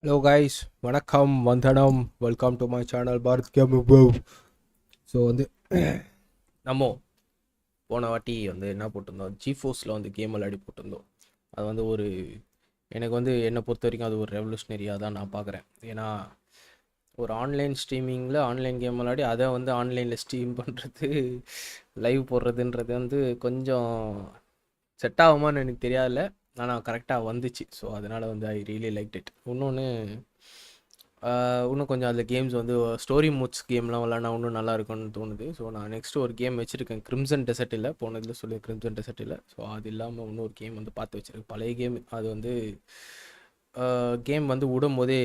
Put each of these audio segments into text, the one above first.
Hello guys, வணக்கம் வந்தனம் welcome to my channel Bharat gaming bro. So வந்து நம்ம போன வாட்டி வந்து என்ன போட்டிருந்தோம், ஜிஃபோர்ஸில் வந்து கேம் விளையாடி போட்டிருந்தோம். அது வந்து எனக்கு வந்து என்னை பொறுத்த வரைக்கும் அது ஒரு ரெவல்யூஷனரியாக தான் நான் பார்க்குறேன். ஏன்னா ஒரு ஆன்லைன் ஸ்ட்ரீமிங்கில் ஆன்லைன் கேம் விளையாடி அதை வந்து ஆன்லைனில் ஸ்ட்ரீம் பண்ணுறது, லைவ் போடுறதுன்றது வந்து கொஞ்சம் செட் ஆகுமான்னு எனக்கு தெரியாதுல்ல. ஆனால் கரெக்டாக வந்துச்சு. ஸோ அதனால் வந்து ஐ ரியலி லைக் இட். இன்னும் கொஞ்சம் அதில் கேம்ஸ் வந்து ஸ்டோரி மோட்ஸ் கேம்லாம் விளாட்னா இன்னும் நல்லா இருக்கும்னு தோணுது. ஸோ நான் நெக்ஸ்ட்டு ஒரு கேம் வச்சுருக்கேன், கிரிம்சன் டெசர்ட். இல்லை போனதில் சொல்லி கிரிம்சன் டெசர்ட் இல்லை. ஸோ அது இல்லாமல் இன்னொரு கேம் வந்து பார்த்து வச்சுருக்கேன், பழைய கேம். அது வந்து கேம் வந்து விடும் போதே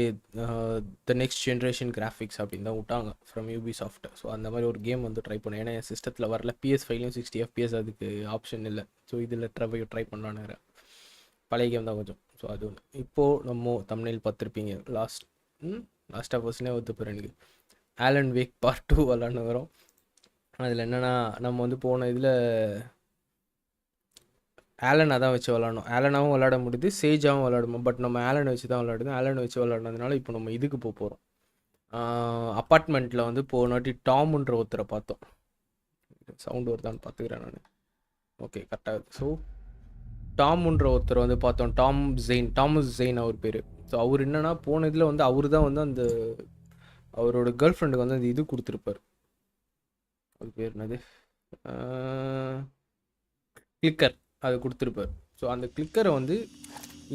த நெக்ஸ்ட் ஜென்ரேஷன் கிராஃபிக்ஸ் அப்படின்னு தான் விட்டாங்க ஃப்ரம் யூபி சாஃப்ட். ஸோ அந்த மாதிரி ஒரு கேம் வந்து ட்ரை பண்ணேன். ஏன்னா என் சிஸ்டத்தில் வரல, PS5லையும் 60 FPS அதுக்கு ஆப்ஷன் இல்லை. ஸோ இதில் ட்ரை பண்ணலான்னு பழைய கேம் தான் கொஞ்சம். ஸோ அது ஒன்று. இப்போது நம்ம தமிழில் பார்த்துருப்பீங்க, லாஸ்ட் ஆஃப் அஸ்னே ஒத்துப்போம். எனக்கு ஆலன் வேக் பார்ட் 2 விளாட்னு வரும். அதில் என்னென்னா, நம்ம வந்து போன இதில் ஆலனை தான் வச்சு விளாடணும். ஆலனாகவும் விளாட முடியுது, சேஜாகவும் விளாடுவோம். பட் நம்ம ஆலனை வச்சு தான் விளாடுது. ஆலனை வச்சு விளாட்னதுனால இப்போ நம்ம இதுக்கு போகிறோம். அப்பார்ட்மெண்ட்டில் வந்து போனாட்டி டாம்ன்ற ஒருத்தரை பார்த்தோம். சவுண்டு வருதான்னு பார்த்துக்கிறேன் நான். ஓகே, கரெக்டாக. ஸோ டாம்ன்ற ஒருத்தர் வந்து பார்த்தோம், தாமஸ் ஜெயின் அவர் பேர். ஸோ அவர் என்னென்னா, போன இதில் வந்து அவர் தான் வந்து அந்த அவரோட கேர்ள் ஃப்ரெண்டுக்கு வந்து அந்த இது கொடுத்துருப்பார். அது பேர் என்னது, கிளிக்கர், அது கொடுத்துருப்பார். ஸோ அந்த கிளிக்கரை வந்து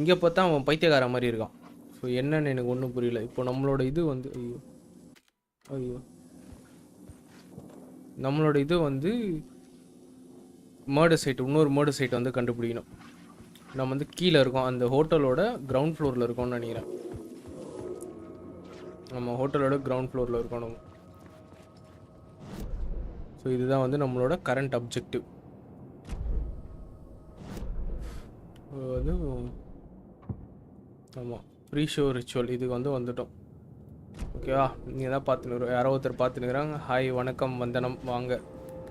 இங்கே பார்த்தா அவன் பைத்தியக்கார மாதிரி இருக்கான். ஸோ என்னன்னு எனக்கு ஒன்றும் புரியல. இப்போ நம்மளோட இது வந்து ஐயோ நம்மளோட இது வந்து மர்டர் சைட், இன்னொரு மர்டர் சைட்டை வந்து கண்டுபிடிக்கணும். நம்ம வந்து கீழே இருக்கோம், அந்த ஹோட்டலோட கிரவுண்ட் ஃப்ளோரில் இருக்கோம்னு நினைக்கிறேன். நம்ம ஹோட்டலோட கிரவுண்ட் ஃப்ளோரில் இருக்கோம் நம்ம. ஸோ இதுதான் வந்து நம்மளோட கரண்ட் அப்ஜெக்டிவ். அது ஆமாம், ப்ரீ ஷோ ரிச்சுவல் இதுக்கு வந்து வந்துட்டோம். ஓகேவா, நீங்கள் தான் பார்த்துன்னு யாரோ ஒருத்தர் பார்த்துன்னுக்குறாங்க. ஹாய், வணக்கம், வந்தனம், வாங்க,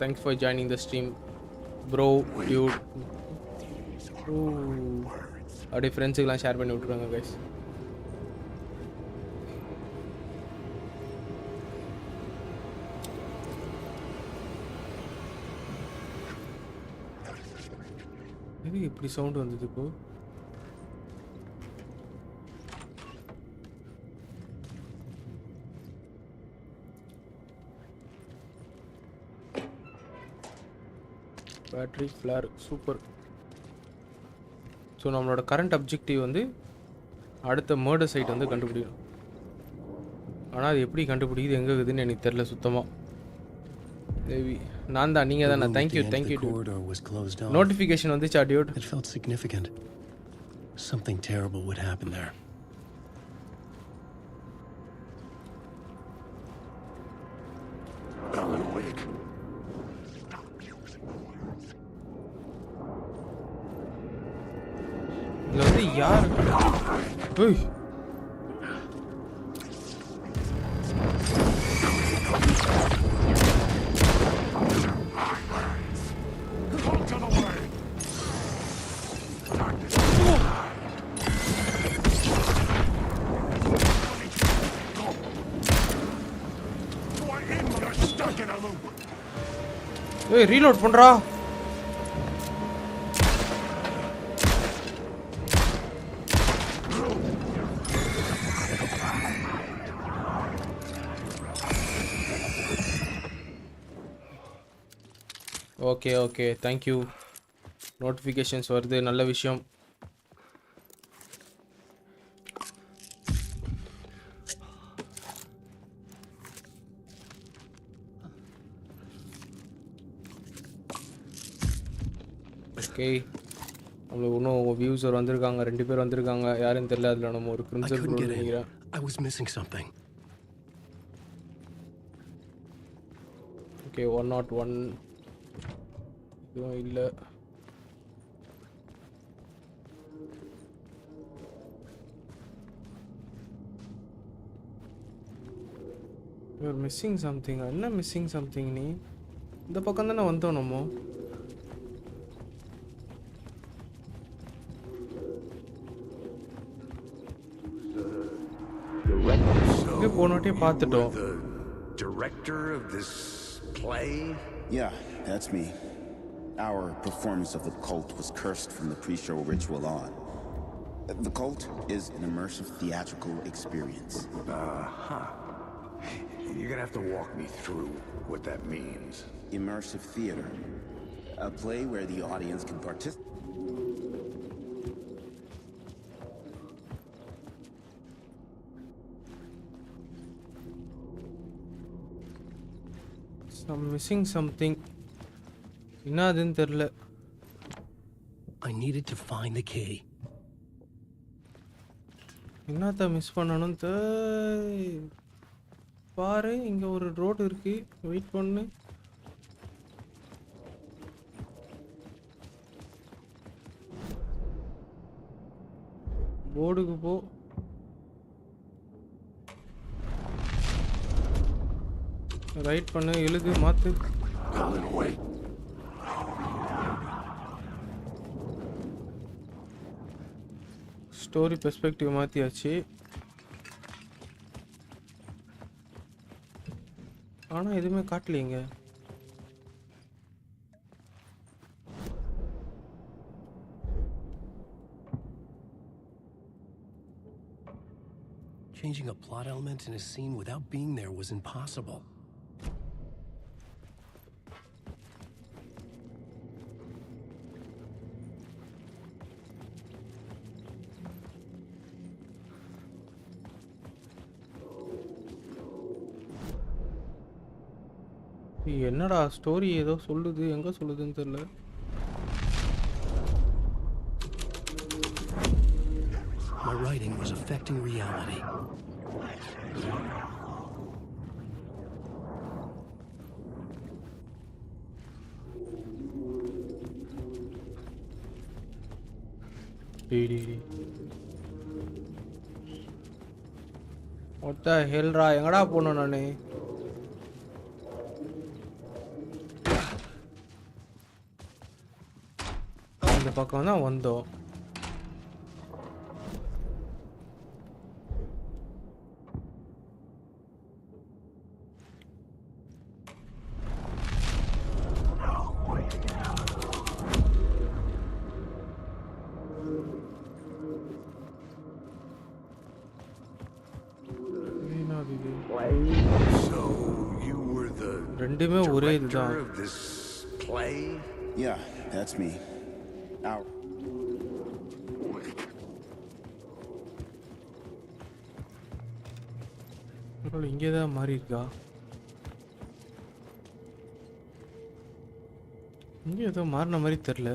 thanks for joining the stream bro Dude. அப்படியே ஃப்ரெண்ட்ஸுக்கெலாம் ஷேர் பண்ணி விட்ருவாங்க கைஸ். இது இப்படி சவுண்டு வந்தது இப்போ. பேட்ரி ஃப்ளார், சூப்பர். ஸோ நம்மளோட கரண்ட் அப்ஜெக்டிவ் வந்து அடுத்த மர்டர் சைட் வந்து கண்டுபிடிக்கணும். ஆனால் அது எப்படி கண்டுபிடிக்குது, எங்கே இருக்குதுன்னு எனக்கு தெரில சுத்தமாக. தேவி நான் தான், நீங்கள் தானே? தேங்க்யூ நோட்டிஃபிகேஷன் வந்துச்சா Dude? It felt significant. Something terrible would happen there. Alan Wake. இதில் வந்து யார்? ஏய், ஏய், ரீலோட் பண்ணுறா. Okay okay, thank you. நோட்டிஃபிகேஷன்ஸ் வருது, நல்ல விஷயம். ஓகே, நம்மளுக்கு இன்னும் வியூஸர் வந்திருக்காங்க, 2 பேர் வந்திருக்காங்க. யாருன்னு தெரியல. அதில் நம்ம ஒரு I crimson couldn't bro get in. நினைக்கிறேன். I was missing something. Okay, 101 இதுவும் இல்லை. You're missing something. என்ன மிஸ்ஸிங் சம்திங்? நீ இந்த பக்கம் தானே வந்தோம் நம்ம. இங்கே போனோட்டே you were பார்த்துட்டோம். the director of this play? Yeah, that's me. Our performance of the cult was cursed from the pre-show ritual on. The cult is an immersive theatrical experience. You're gonna have to walk me through what that means. Immersive theater. A play where the audience can participate. I'm missing something. என்னதுன்னு தெரியல. I needed to find the key. என்னத்த miss பண்ணணும்னு பாரு, இங்க ஒரு road இருக்கு. Wait பண்ணு. போர்டுக்கு போ. ரைட் பண்ணு, எழுது, மாத்து. ஸ்டோரி பெர்ஸ்பெக்டிவ் மாத்தியாச்சு. ஆனா எதுவுமே காட்டலீங்க. Changing a plot element in a scene without being there was impossible. என்னடா ஸ்டோரி ஏதோ சொல்லுது, எங்க சொல்லுதுன்னு தெரியல. My writing was affecting reality. What the hell ரா, எங்கடா போனோம் நானு? இந்த பக்கம் தான் வந்தோம். So you were the ரெண்டுமே ஒரே இதுதான். director of this play? Yeah, that's me. Our இங்கே தான் மாறி இருக்கா? இங்கே ஏதோ மாறின மாதிரி தெரியல.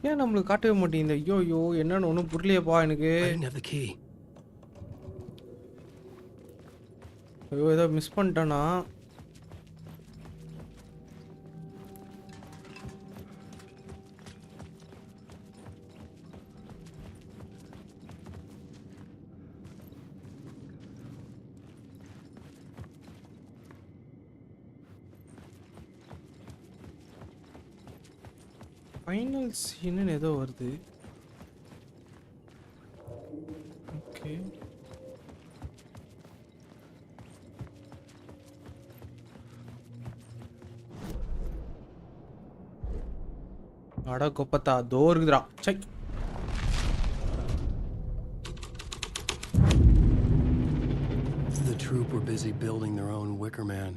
ஏன் நம்மளுக்கு காட்டவே மாட்டேங்குது? ஐயோ ஐயோ, என்னன்னு ஒன்றும் புரியலையப்பா எனக்கு. I didn't have the key. ஐயோ, ஏதோ மிஸ் பண்ணிட்டேனா? ஃபைனல் சீன்னு ஏதோ வருது. ஓகே, அட கொப்பத்தா, தோ இருக்குதுடா. சை, The troop were busy building their own Wicker Man,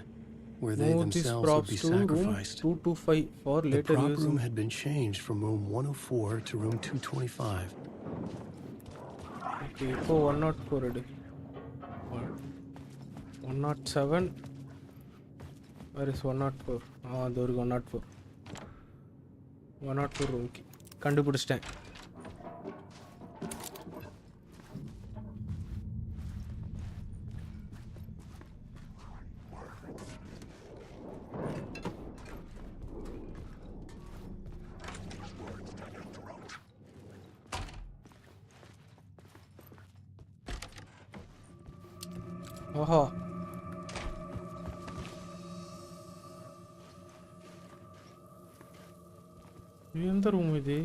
where they move these themselves would props be to room sacrificed. 225 for The later prop use. room had been changed from room 104 to room 225. Okay, இப்போ 104 எடு. 107. Where is 104? அது ஒரு 104. 104 room key கண்டுபிடிச்சிட்டேன். ஓஹோ. எந்த room இது?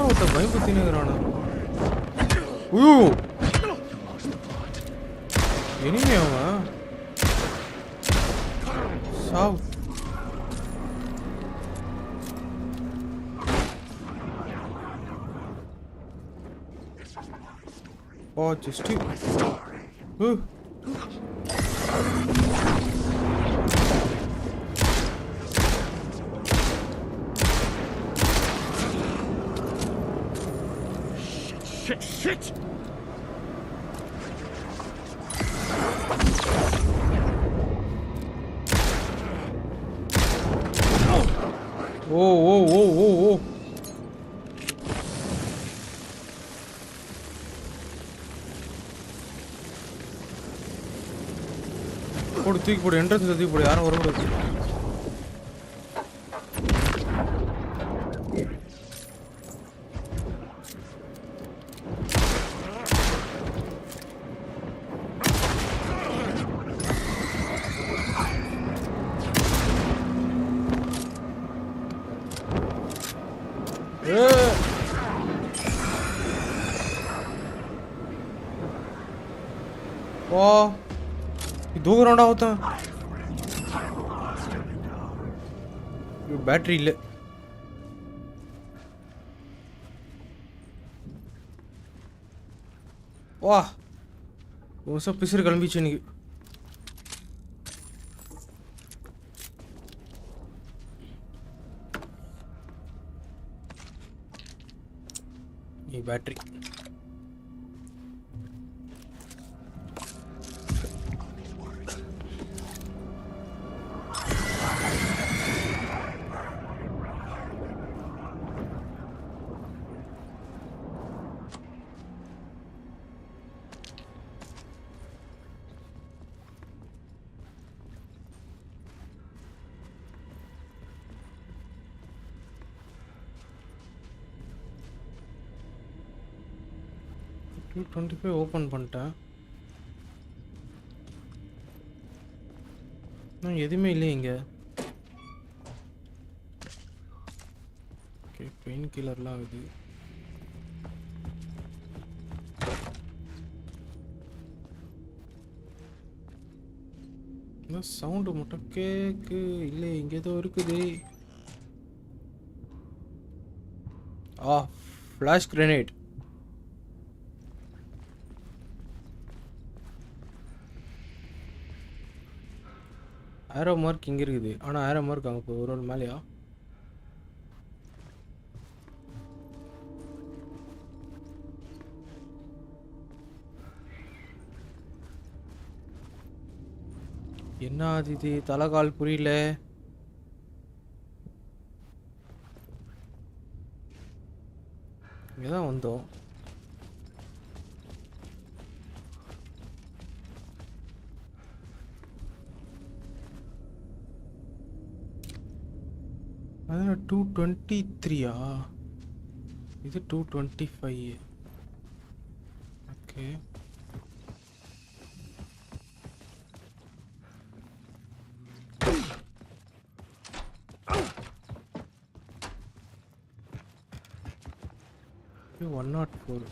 ஒருத்த பயன்படுத்தினுங்கிறானா? ஐயோ, இனிமே அவன் சாவு. ஓ ஜஸ்ட் Shit! ஓ ஓ ஓ ஓ ஓ. போடு, தூக்கி போடு, என்ட்ரன்ஸ் தூக்கி போடு, யாரும் வரக்கூடாது. வா, தூக்குறான்டா ஒருத்தன். பேட்டரி இல்லை. வா, ஒரு பிசுறு கிளம்பிச்சு எனக்கு. பேட்டரி $25 ஓப்பன் பண்ணிட்டேன். நான் எதுவுமே இல்லை இங்கே. ஓகே, பெயின் கில்லர்லாம் ஆகுது. சவுண்டு மட்டும் கேக்கு இல்லை, இங்கே ஏதோ இருக்குது. Flash grenade. ஆரோ மார்க் இங்கே இருக்குது, ஆனால் ஆரோ மார்க் அங்கே ஒரு ஒரு மேலேயா? என்ன அது? இது தலைகால் புரியல. இங்கே தான் வந்தோம். அது 223-ஆ? இது 225. ஓகே, இது 104.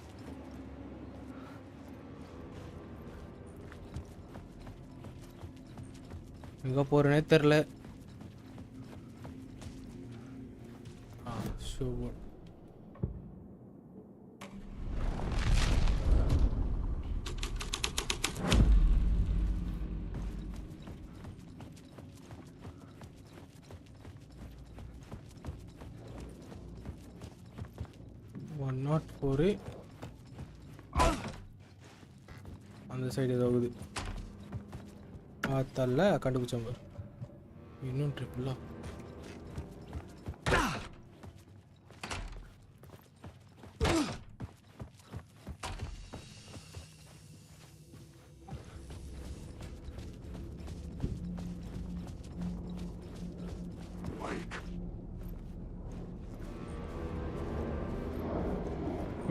எங்கே போகிறேனே தெரில. Sure. not for it. அந்த சைடு ஏதாவது பார்த்தல்ல கண்டுபிடிச்சோம். இன்னும் ட்ரிப்பிளா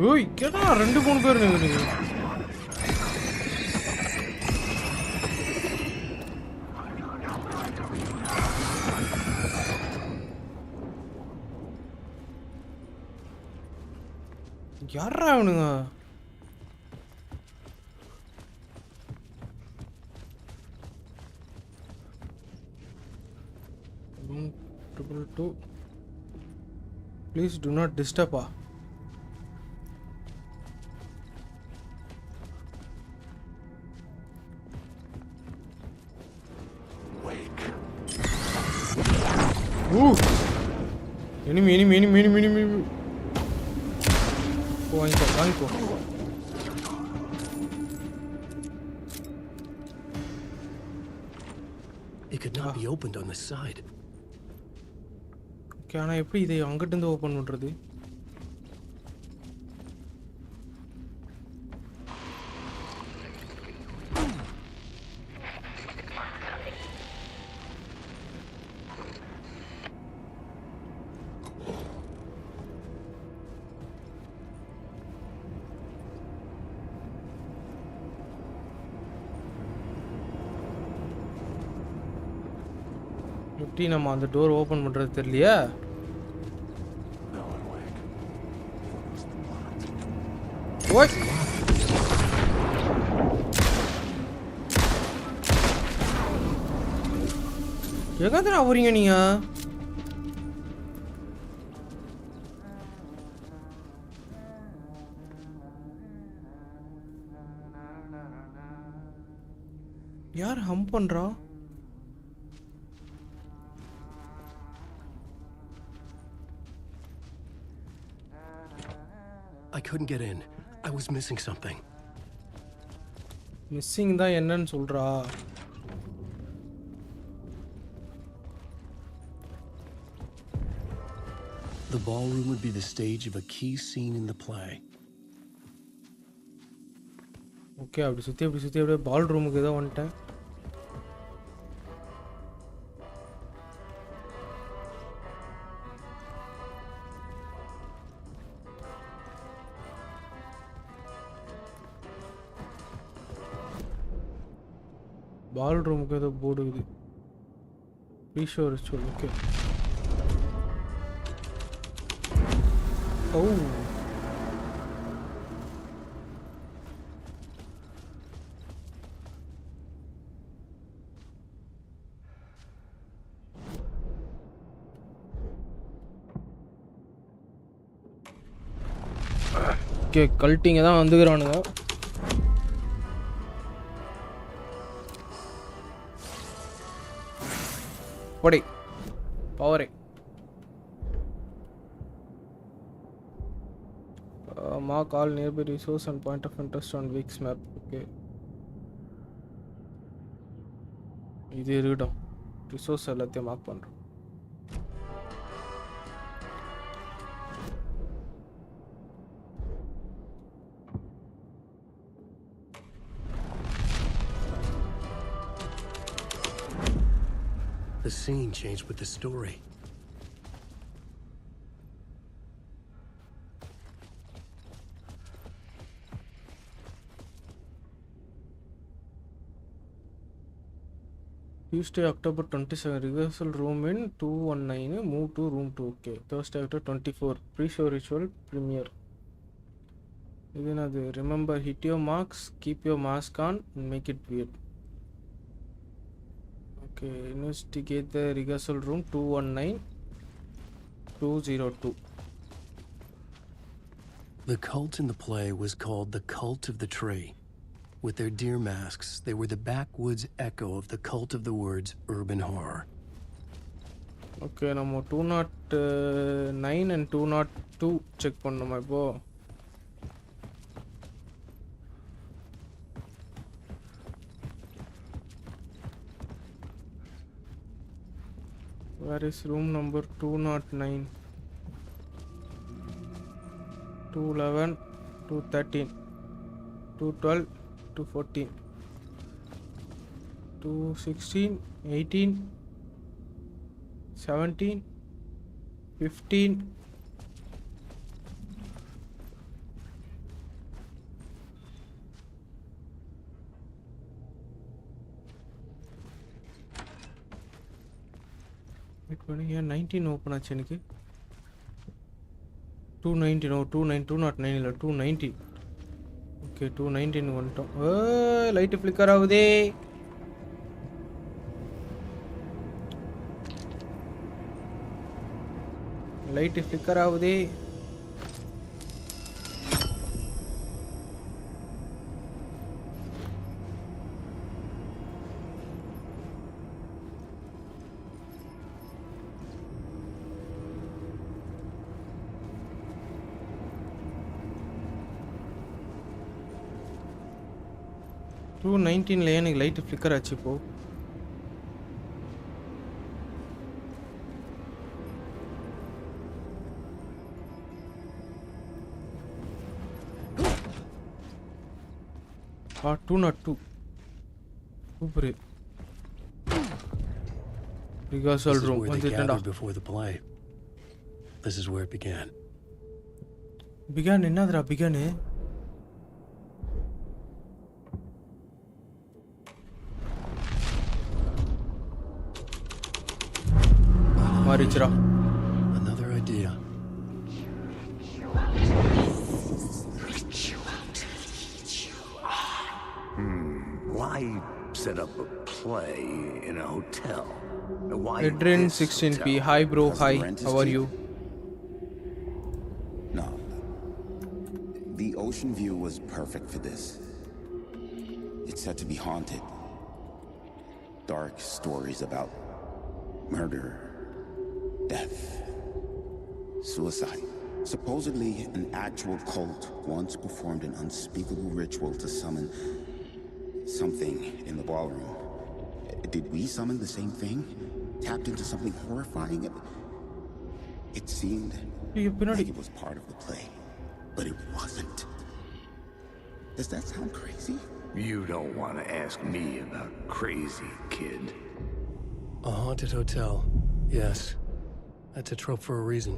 ஓய் கேட்டா 2-3 பேர் நிக்குறீங்க. யாரா அவனுங்க? Room 222. Please do not disturb. Wake. Ooh! Enemy. வாங்கிக்கோ. It could not be opened on this side. Okay, ஆனால் எப்படி இதை அங்கிட்டு இருந்து ஓப்பன் பண்ணுறது? எப்படி நம்ம அந்த டோர் ஓப்பன் பண்ணுறது தெரியலையா? No one wake. ஓய் எங்கேருந்து போறீங்க நீங்க? யார் ஹம் பண்றா? I couldn't get in. I was missing something. Missing தான் என்னன்னு சொல்றா. The ballroom would be the stage of a key scene in the play. Okay, அப்படி சுற்றி அப்படியே பால் ரூமுக்கு ஏதோ வந்துட்டேன். பால் ரூமுக்கு ஏதோ போர்டு இருக்குது. ப்ரீஷோ ரிச்சுவல். ஓகே. ஓ ஓகே, கல்ட்டிங்க தான் வந்துக்கிறானுங்க. போடே பவரே. Mark all nearby resource and point of interest on week's map. Okay, இது இருக்கட்டும். ரிசோர்ஸ் எல்லாத்தையும் மார்க் பண்ணுறோம். The scene changed with the story. Tuesday, October 27, rehearsal room in 219, move to room 2. Okay, Thursday, October 24, pre-show ritual premiere. Again, remember, hit your marks, keep your mask on, and make it weird. Okay, investigate the rehearsal room 219, 202. The cult in the play was called the Cult of the Tree. With their deer masks, they were the backwoods echo of the cult of the words urban horror. Okay, நம்ம 209 and 202 check பண்ணோமா இப்போ? Where is room number 209? 211, 213, 212, 214, 216, 18, 17, 15, பண்ணி ஏன் 19 open ஆச்சு எனக்கு? 219 209 இல்லை 219. Okay 219 வந்துட்டோம். Light flicker ஆகுதே. லைட்டு ஃப்ளிக்கர் ஆகுதே. டூ 19ல எனக்கு லைட்டு ஃப்ளிக்கர் ஆச்சு இப்போ. ஆ 202 super. Rehearsal This is room where they வந்துட்டேன்டா. gathered before the play. This is where it began. Began என்னதுடா பிகானு? மாறிச்சுடா. Another idea. Why set up a play in a hotel? Why Adrian this 16p. hotel? Hi bro, Because the hi. rent is How are cheap. you? No. The ocean view was perfect for this. It's said to be haunted. Dark stories about murder, death, suicide. Supposedly, an actual cult once performed an unspeakable ritual to summon something in the ballroom. Did we summon the same thing? Tapped into something horrifying? It seemed like it was part of the play, but it wasn't. Does that sound crazy? You don't want to ask me about crazy, kid. A haunted hotel. Yes. That's a trope for a reason.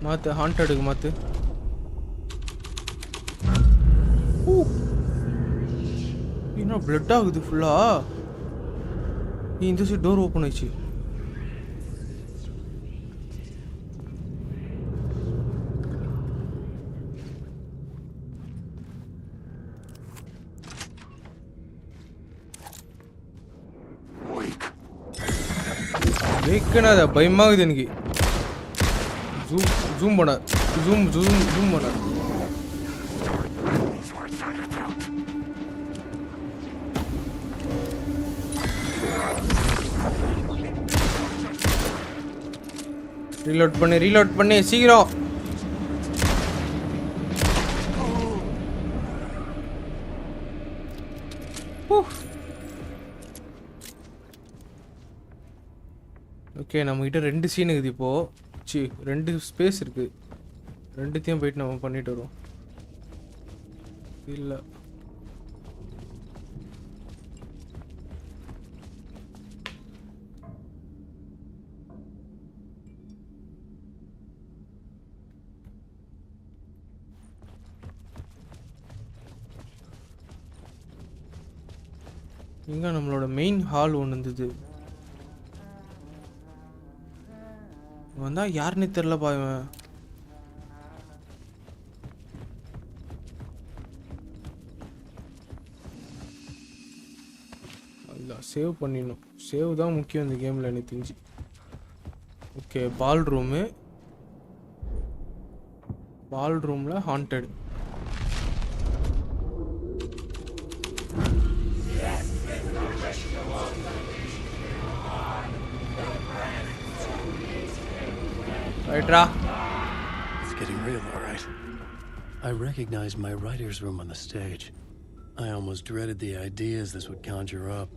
மாத்து ஹாண்டடுக்கு மாத்து. என்ன blood ஆகுது ஃபுல்லா? இந்த side door open ஆயிடுச்சு. வேக்கனாத பயமாகுது எனக்கு. Zoom பண்ண zoom பண்ண. ரீலோட் பண்ணு சீக்கிரம். ஓகே நம்மகிட்ட 2 சீன் இருக்குது இப்போ. 2 ஸ்பேஸ் இருக்குது. ரெண்டுத்தையும் போயிட்டு நம்ம பண்ணிட்டு வருவோம். இல்லை இங்கே நம்மளோட மெயின் ஹால் ஒன்று இருந்தது. வந்தா யாருன்னு தெரியல பாவன். இல்லை சேவ் பண்ணிடணும். சேவ் தான் முக்கியம் இந்த கேமில் எனக்கு தெரிஞ்சு. ஓகே பால் ரூமில் haunted. ரைட்ரா. It's getting real, all right. I recognized my writer's room on the stage. I almost dreaded the ideas this would conjure up.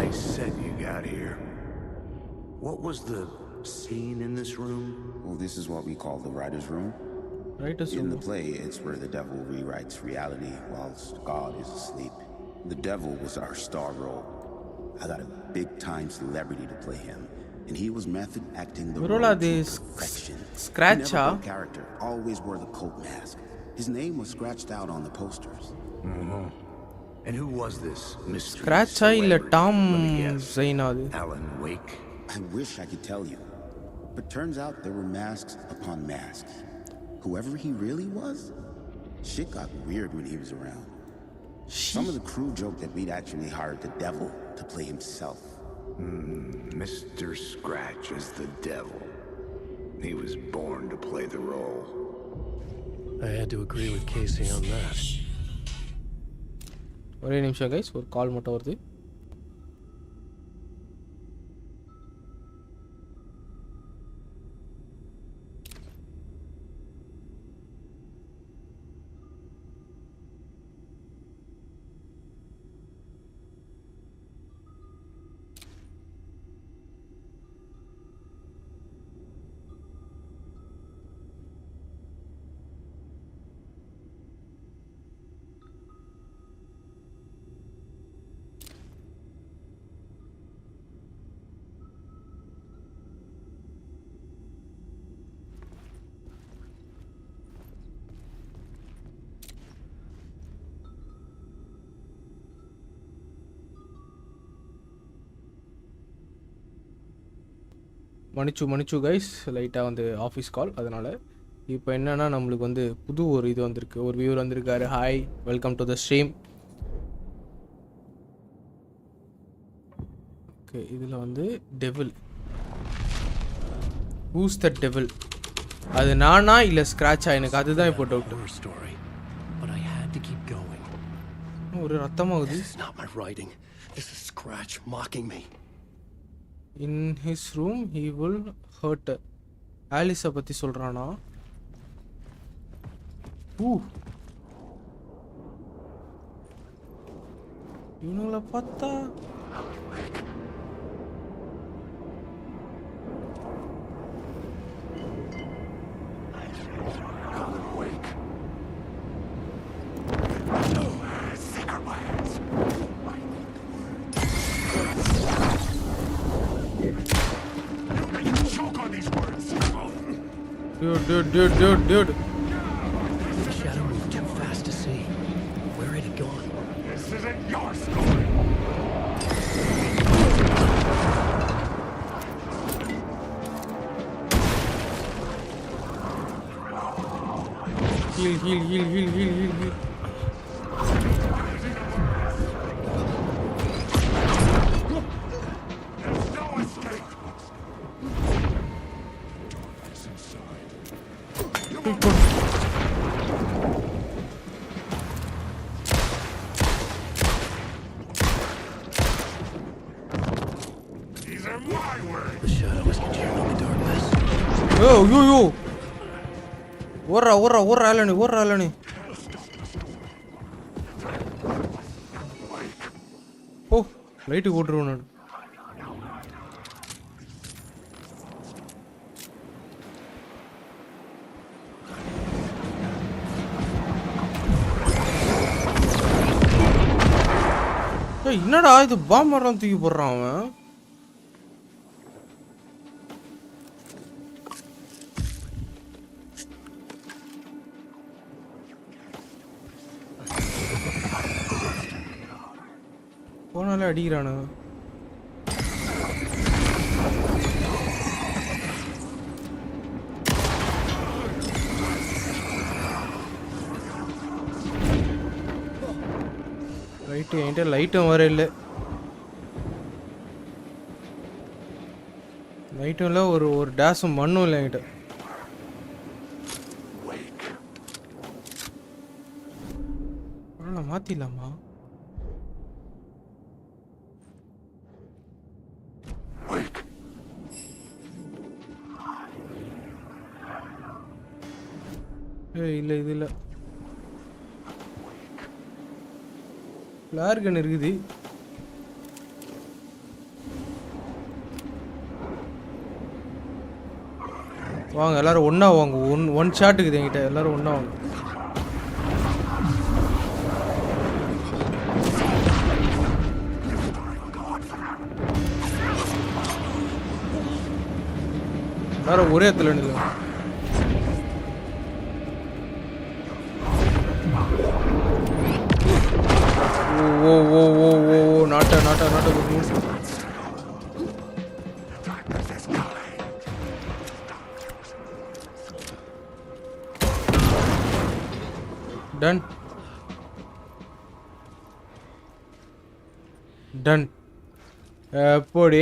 I said you got here. What was the scene in this room? Well, this is what we call the writer's room. In the play, it's where the devil rewrites reality whilst God is asleep. The devil was our star role. I got a big-time celebrity to play him. and he was method acting the Bro, role to this perfection. scratch, He never broke character, always wore the cult mask. His name was scratched out on the posters. And who was this mystery scratch இல்ல celebrity? Tom Let me guess. Jaina அது. Alan Wake? I wish I could tell you, but turns out there were masks upon masks. Whoever he really was, shit got weird when he was around. Some of the crew joked that we'd actually hired the devil to play himself. Mr. Scratch is the devil. He was born to play the role. I had to agree with Casey on that. ஒரே நிமிஷம் guys, ஒரு கால் மட்டும் வருது. மன்னிச்சு guys, லைட்டாக வந்து office கால், அதனால் இப்போ என்னென்னா நம்மளுக்கு வந்து புது ஒரு இது வந்திருக்கு, ஒரு வியூவர் வந்திருக்காரு. Hi, welcome to the stream. Okay, இதில் வந்து டெவில், ஹூஸ் த டெவில், அது நானா இல்லை ஸ்க்ராட்சா, எனக்கு அதுதான் இப்போ டவுட். ஒரு ரத்தமாகுது. This is Scratch mocking me. In his room he will hurt. ஆலிஸை பற்றி சொல்கிறானா? இவனுங்களை பார்த்தா Dude. The shadow moved too fast to see. Where had it gone? This isn't your story. Heal. ஐயோ, ஓடுறா ஆலனி. ஓ, லைட்டு ஓட்டுருவோம் நான். என்னடா இது, பாம்பெல்லாம் தூக்கி போடுறான் அவன். போனாலே அடிக்கிறானு. லைட்டு என்கிட்ட லைட்டும் வர இல்லை. லைட்டும் இல்லை, ஒரு டேஸும் மண்ணும் இல்லை என்கிட்ட. மாத்திடலாமா? இல்லை, இது இல்லை. ஃப்ளார் கன் இருக்குது. வாங்க எல்லாரும் ஒன்றா வாங்க. ஒன் ஷாட் இருக்குது என்கிட்ட, எல்லாரும் ஒன்றா வாங்க. எல்லாரும் ஒரே இடத்துல நில்லுங்க. ஓ ஓ ஓ ஓ நாட்ட நாட்ட நாட்ட டன் டன் போடு.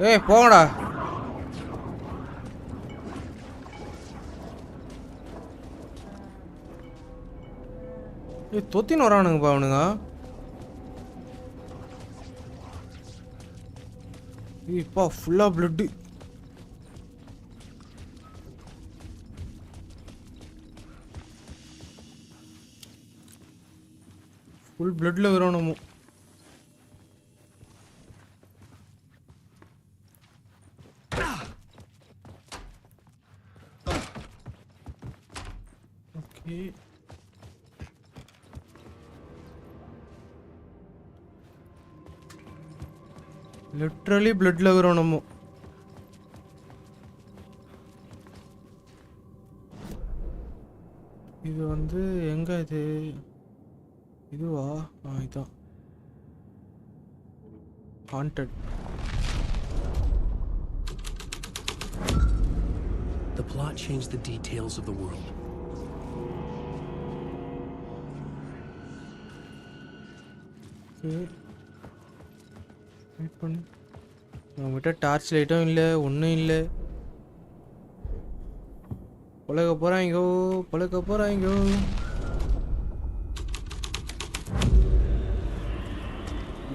ஏய் போங்கடா. ஏய் தொத்தின்னு வரானுங்கப்பா அவனுங்க. ஏய்ப்பா ஃபுல்லா பிளட்டு. ஃபுல் பிளட்ல வரானுமோ. ஓகே லிட்ரலி பிளட்ல வரானுமோ. இது வந்து எங்க இது இதுவா? இதான் haunted. The plot changed the details of the world. Wait பண்ணு. நம்மகிட்ட டார்ச் லைட்டும் இல்லை, ஒன்றும் இல்லை. பழக போகிறாங்கோ பழக போகிறாங்கோ.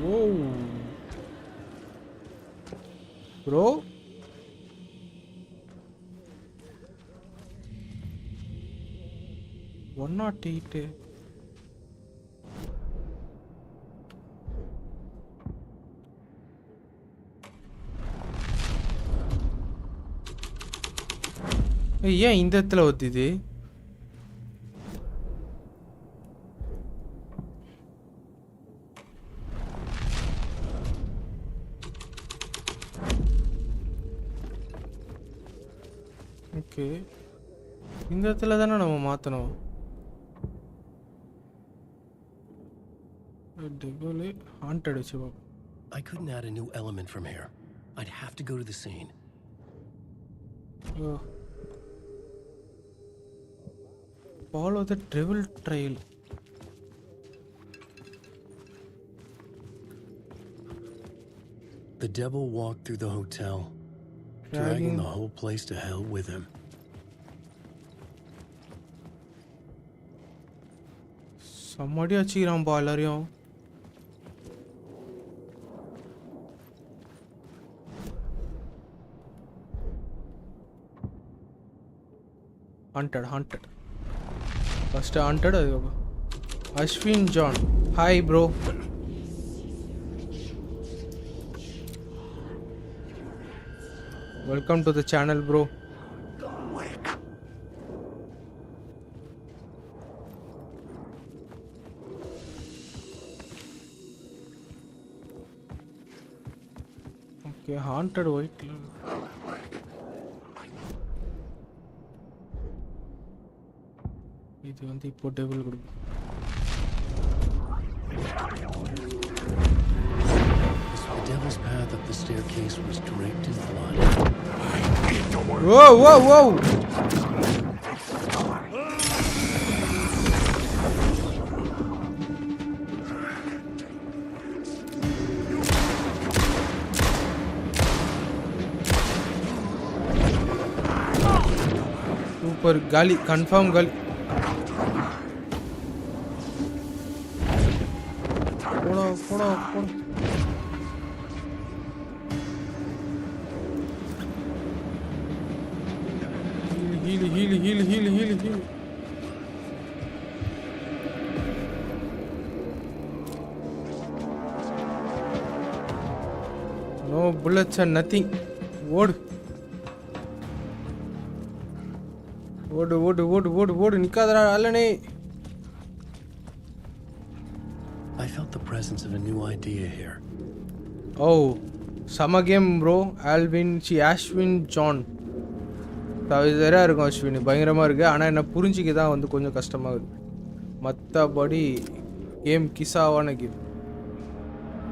ஓ ப்ரோ ஒன் நாட் எயிட்டு. ஏன் இந்த இடத்துல ஒத்துது? ஓகே இந்த இடத்துல தானே நம்ம மாற்றணும். ஹாண்டட் வச்சு பார்ப்போம். I couldn't add a new element from here. I'd have to go to the scene. Follow the travel trail. The devil walked through the hotel, dragging the whole place to hell with him. சம்மடி அடிச்சுக்கிறான்பா எல்லாரையும். Haunted first haunted. அதுக்கப்புறம் Ashwin John. Hi bro. Welcome to the channel bro. Okay haunted ஒயிட்ல. இது வந்து இப்போ table கொடுக்கும். The devil's path up the staircase was draped in blood. Whoa, whoa, whoa! Super gali, confirm gali. Poda. Heal. No bullets and nothing. ஓடு ஓடு ஓடு ஓடு ஓடு ஓடு நிக்காதடா அல்லனே. I felt the presence of a new idea here. Oh, summer game bro. Ashwin John. சரியாக இருக்கும் அஸ்வின், பயங்கரமாக இருக்குது. ஆனால் என்ன புரிஞ்சிக்க தான் வந்து கொஞ்சம் கஷ்டமாகுது. மற்றபடி கேம் கிசாவான கேம்.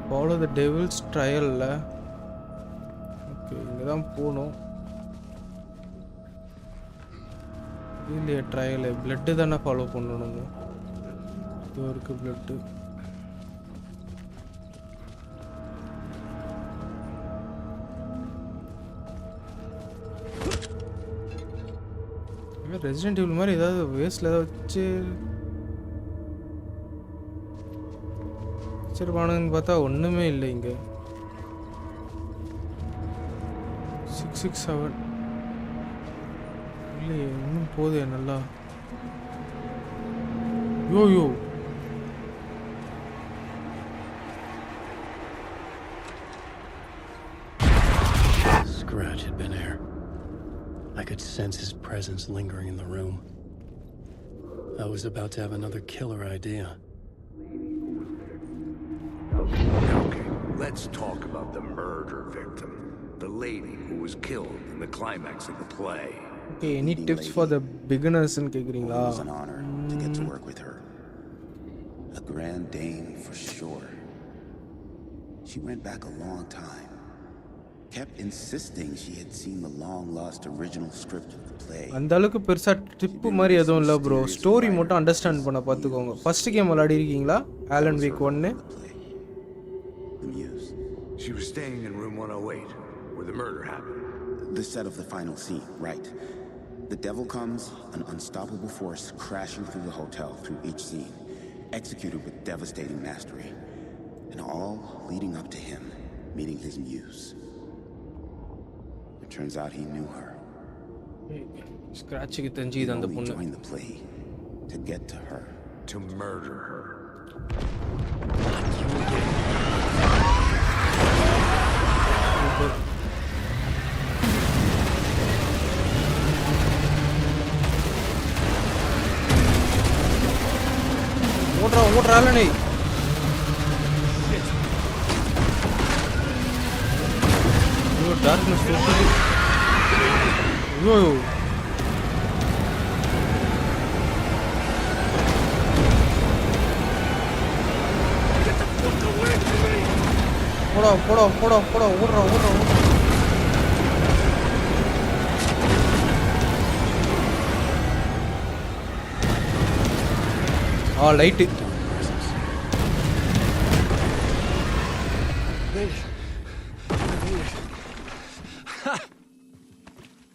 ஃபாலோ த டெவில்ஸ் ட்ரையலில் ஓகே இங்கே தான் போகணும். இல்லையா ட்ரையலு பிளட்டு தானே ஃபாலோ பண்ணணும். இது இருக்குது பிளட்டு. ரெசிடென்ட் ஈவில் மாதிரி ஏதாவது வேஸ்ட்டில் ஏதாவது வச்சிருப்பானுங்கன்னு பார்த்தா ஒன்றுமே இல்லை இங்கே. 667 இல்லையே இன்னும் போதே நல்லா. யோ Scratch had been there. I could sense his presence lingering in the room. I was about to have another killer idea. Okay, let's talk about the murder victim. The lady who was killed in the climax of the play. Okay, any tips for the beginners in கேக்குறீங்களா? It was an honor to get to work with her. A grand dame for sure. She went back a long time. Kept insisting she had seen the long-lost original script of the play. அந்த அளவுக்கு பெருசா tip மாதிரி எதுவும் இல்ல bro. Story மட்டும் understand பண்ண பாத்துக்கோங்க. First game விளையாடி இருக்கீங்களா? Alan Wake 1. The Muse. She was staying in room 108 where the murder happened. The set of the final scene, right. The devil comes, an unstoppable force crashing through the hotel through each scene, executed with devastating mastery, and all leading up to him meeting his muse. It turns out he knew her. ஸ்கிராட்ச்க்கு தெரிஞ்சிது அந்த பொண்ணு. Joined the play to get to her, to murder her. ஓடுறா ஆலனே. ஐயோ darkness தொட்டுது. ஐயோ போடா ஓடுறா. Light.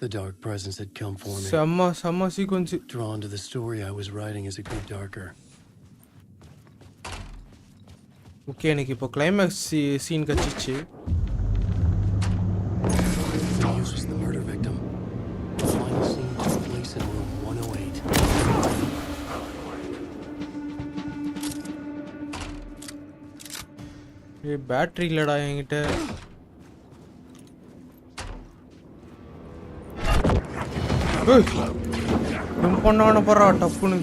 The dark presence had come for me. செம்ம sequence. Drawn to the story I was writing as it grew darker. Okay எனக்கு இப்போ climax scene கச்சிச்சு. The Muse was the murder victim. The final scene took place in room 108. Battery இல்லடா என்கிட்ட. பண்ணான பரா டப்புன்னு.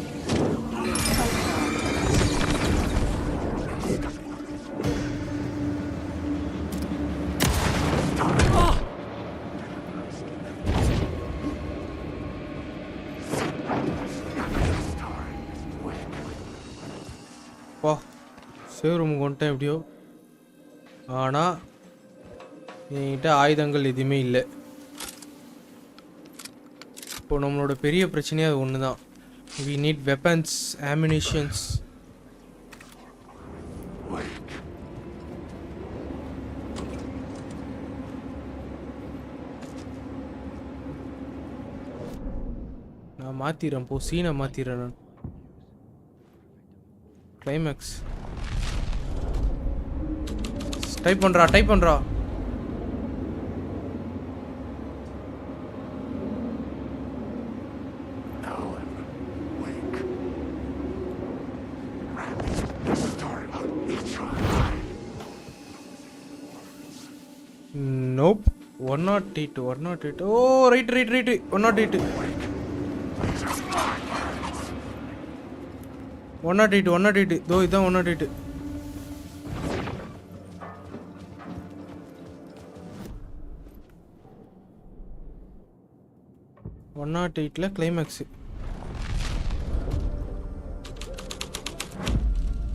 Save ரூமுக்கு வந்துட்டேன் எப்படியோ. ஆனால் என்கிட்ட ஆயுதங்கள் எதுவுமே இல்லை. இப்போ நம்மளோட பெரிய பிரச்சனையே அது ஒன்று தான். We need weapons, ammunitions. நான் மாற்றிடுறேன் சீனை மாற்றிடுறேன் நான். கிளைமேக்ஸ் டைப் பண்ணுறா. Nope. 108, 108. Oh, right. 108. 108. இதோ இதான் 108. ஒன் நாட் எயிட்ல climax.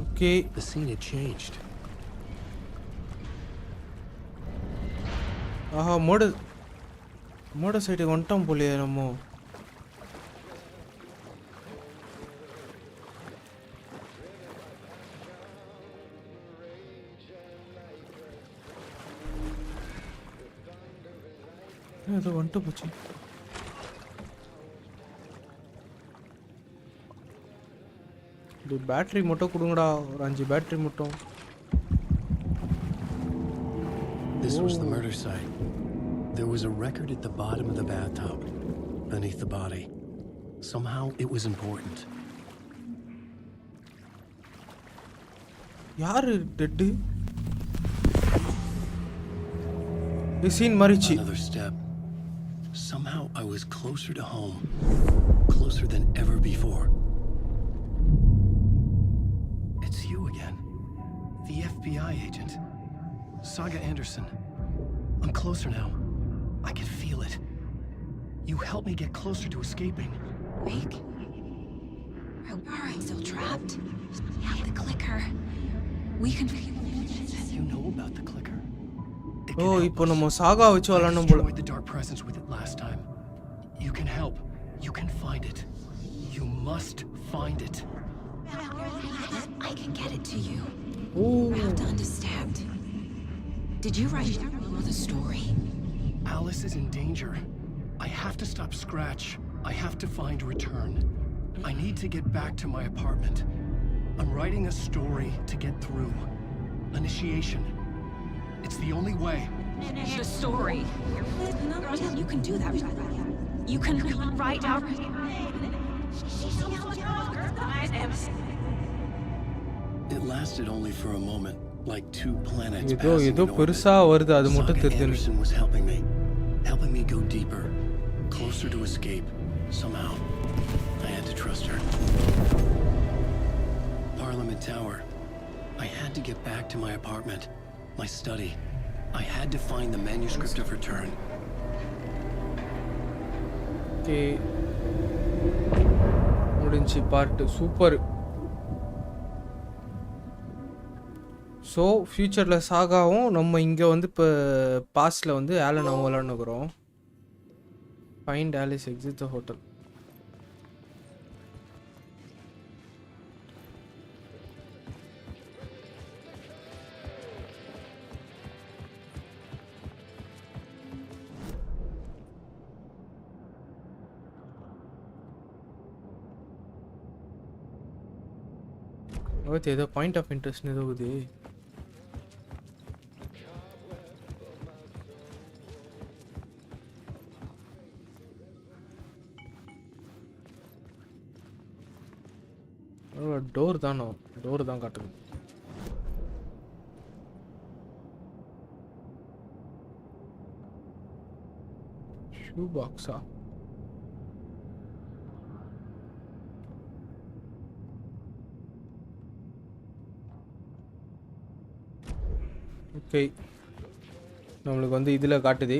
Okay. The scene had changed. ஆஹா, மோட சைடு வந்துட்டோம் போலியே நம்ம. ஏதோ வந்துட்டு போச்சு. இது பேட்டரி மட்டும் கொடுங்கடா, ஒரு 5 பேட்டரி மட்டும். This was the murder site. There was a record at the bottom of the bathtub, beneath the body. Somehow it was important. யாரு TET? The scene marichi. Another step. Somehow I was closer to home. Closer than ever before. It's you again. The FBI agent. Saga Anderson. I'm closer now. I can feel it. You helped me get closer to escaping. Wake? Are I still trapped? Yeah, the clicker. We can... You know about the clicker? It Oh, can help இப்போ us. நம்ம சாகா வச்சு I விளையாடணும் போல. destroyed the dark presence with it last time. You can help. You can find it. You must find it. I can get it to you. Oh. I have to understand. Did you write the story? Alice is in danger. I have to stop Scratch. I have to find Return. I need to get back to my apartment. I'm writing a story to get through. Initiation. It's the only way. The story. You can do that. You can write out... It lasted only for a moment, like 2 planets ஏதோ passing ஏதோ in orbit. பெருசா வருது, அது மட்டும் Saga தெரியுது. Anderson was helping me go deeper, closer to escape. Somehow, I had to trust her. Parliament Tower. I had to get back to my apartment, my study. I had to find the manuscript of Return. Okay, முடிஞ்சு part. Super. So ஃப்யூச்சரில் சாகாவும் நம்ம இங்கே வந்து இப்போ பாஸ்டில் வந்து ஆலனாவும் விளாண்டுக்கிறோம். Find Alice, exit the hotel. Okay, ஏதோ பாயிண்ட் ஆஃப் இன்ட்ரெஸ்ட் ஏதோ இது. டோர் தானோ, டோர் தான் காட்டுது. ஷூ பாக்ஸா? ஓகே, நம்மளுக்கு வந்து இதில் காட்டுது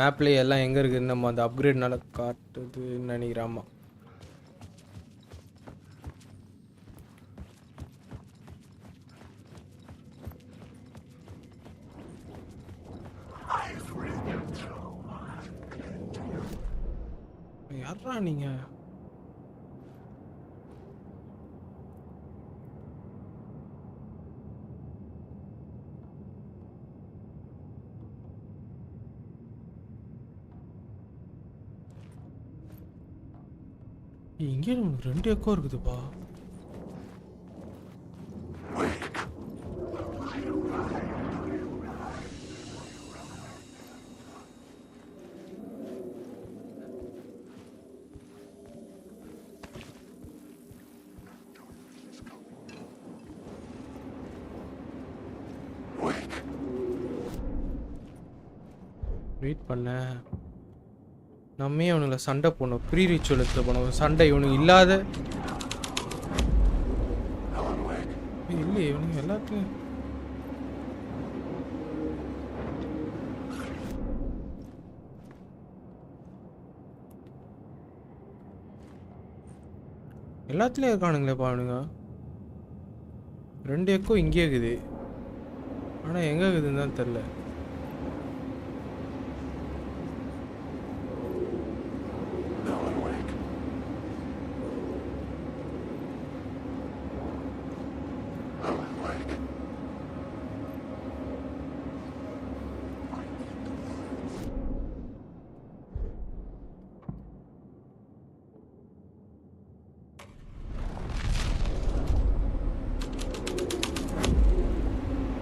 மேப்லேயே எல்லாம் எங்கே இருக்குது. நம்ம அந்த அப்கிரேட்னால காட்டுதுன்னு நினைக்கிறாமா. யாரா நீங்க? இங்கே நமக்கு 2 எக்கோ இருக்குதுப்பா. வெயிட் பண்ண நம்மே அவனுங்களை சண்டை போனோம். ப்ரீ ரிச்சுவல் எடுத்து போனோம். சண்டை இவனுக்கு இல்லாத இல்லையே. இவனுங்க எல்லாத்தையும் எல்லாத்துலேயும் இருக்கானுங்களேப்பா அவனுங்க. 2 எக்கோ இங்கே இருக்குது. ஆனால் எங்கே இருக்குதுன்னு தான் தெரில.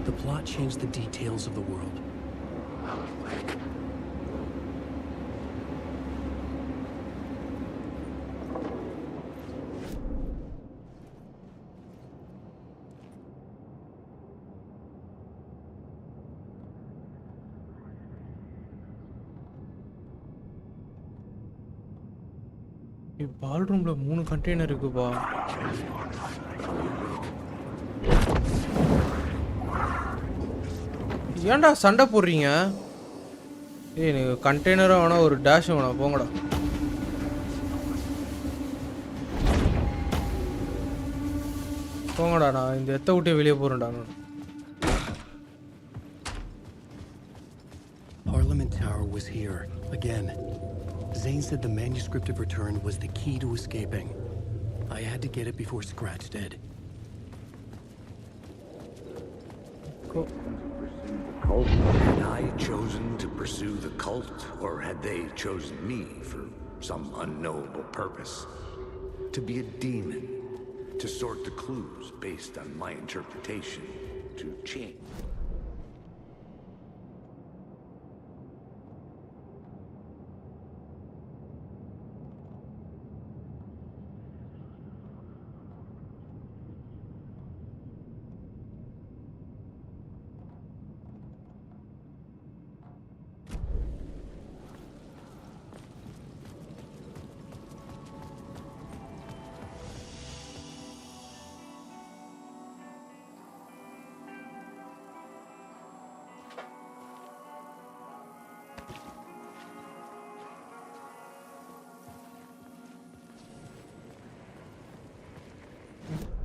The plot changed the details of the world. பால் ரூமில் 3 கண்டெய்னர் இருக்குப்பா. ஏன்டா சண்டை போடுறீங்க? ஏய் எனக்கு கண்டெய்னரும் வேணாம், ஒரு டேஷும் வேணாம், போங்கடா. போங்கடா, நான் இந்த எத்த விட்டே வெளியே போகிறேன்டா. நான் Parliament Tower was here again. Zane said the manuscript of return was the key to escaping. I had to get it before Scratch did. Cool. Had I chosen to pursue the cult, or had they chosen me for some unknowable purpose? To be a demon, to sort the clues based on my interpretation, to change.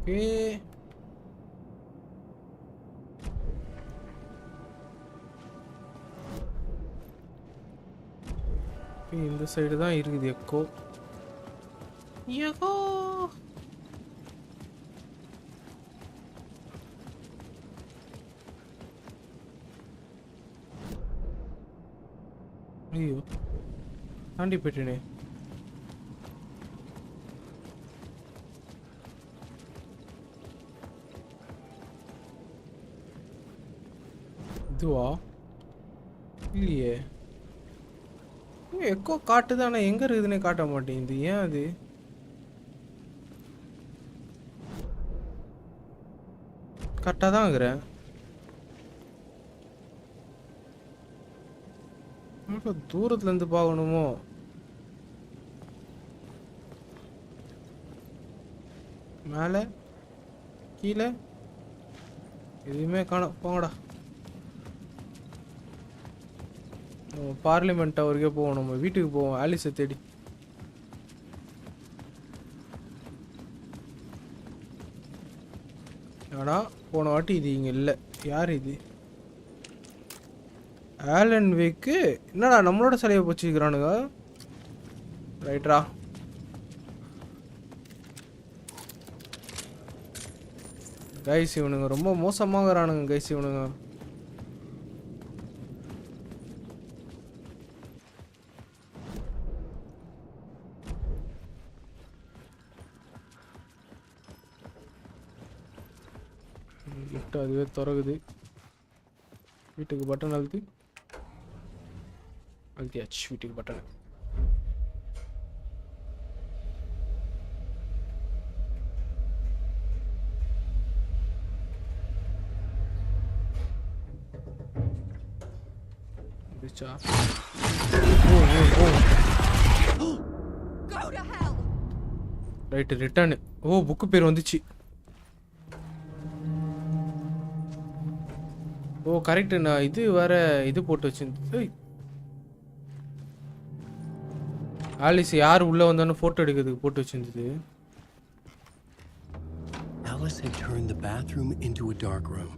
Okay. இந்த side தான் இருக்குது echo. Echo ஐயோ தாண்டி போயிட்டேனே. இதுவா? இல்லையே. Echo காட்டுது, ஆனால் எங்கே இருக்குதுன்னே காட்ட மாட்டேங்குது. ஏன் அது? கரெக்டாக தான் இருக்கிறேன். தூரத்துலேருந்து பார்க்கணுமோ? மேலே கீழே எதுவுமே காணோம். போங்கடா. பார்லிமெண்ட் டவருக்கே போவோம். நம்ம வீட்டுக்கு போவோம் ஆலிஸை தேடி. ஆனால் போன வாட்டி இது இங்கே இல்லை. யார் இது? Alan Wake. என்னடா நம்மளோட சிலையை வச்சுக்கிறானுங்க. ரைட்ரா. கைஸ் இவனுங்க ரொம்ப மோசமாகறானுங்க கைஸ் இவனுங்க. லிஃப்ட் அதுவே திறகுது. வீட்டுக்கு பட்டன் அழுத்தியாச்சு. வீட்டுக்கு பட்டன். வந்துச்சா? Go to hell. Right return. Oh book பேர் வந்துச்சு. Oh correct. நான் இது வேற இது போட்டு வச்சிருந்தது. ஆலிஸ் யார் உள்ள வந்தானு போட்டோ எடுக்கிறதுக்கு போட்டு வச்சிருந்தது. Alice had turned the bathroom into a dark room.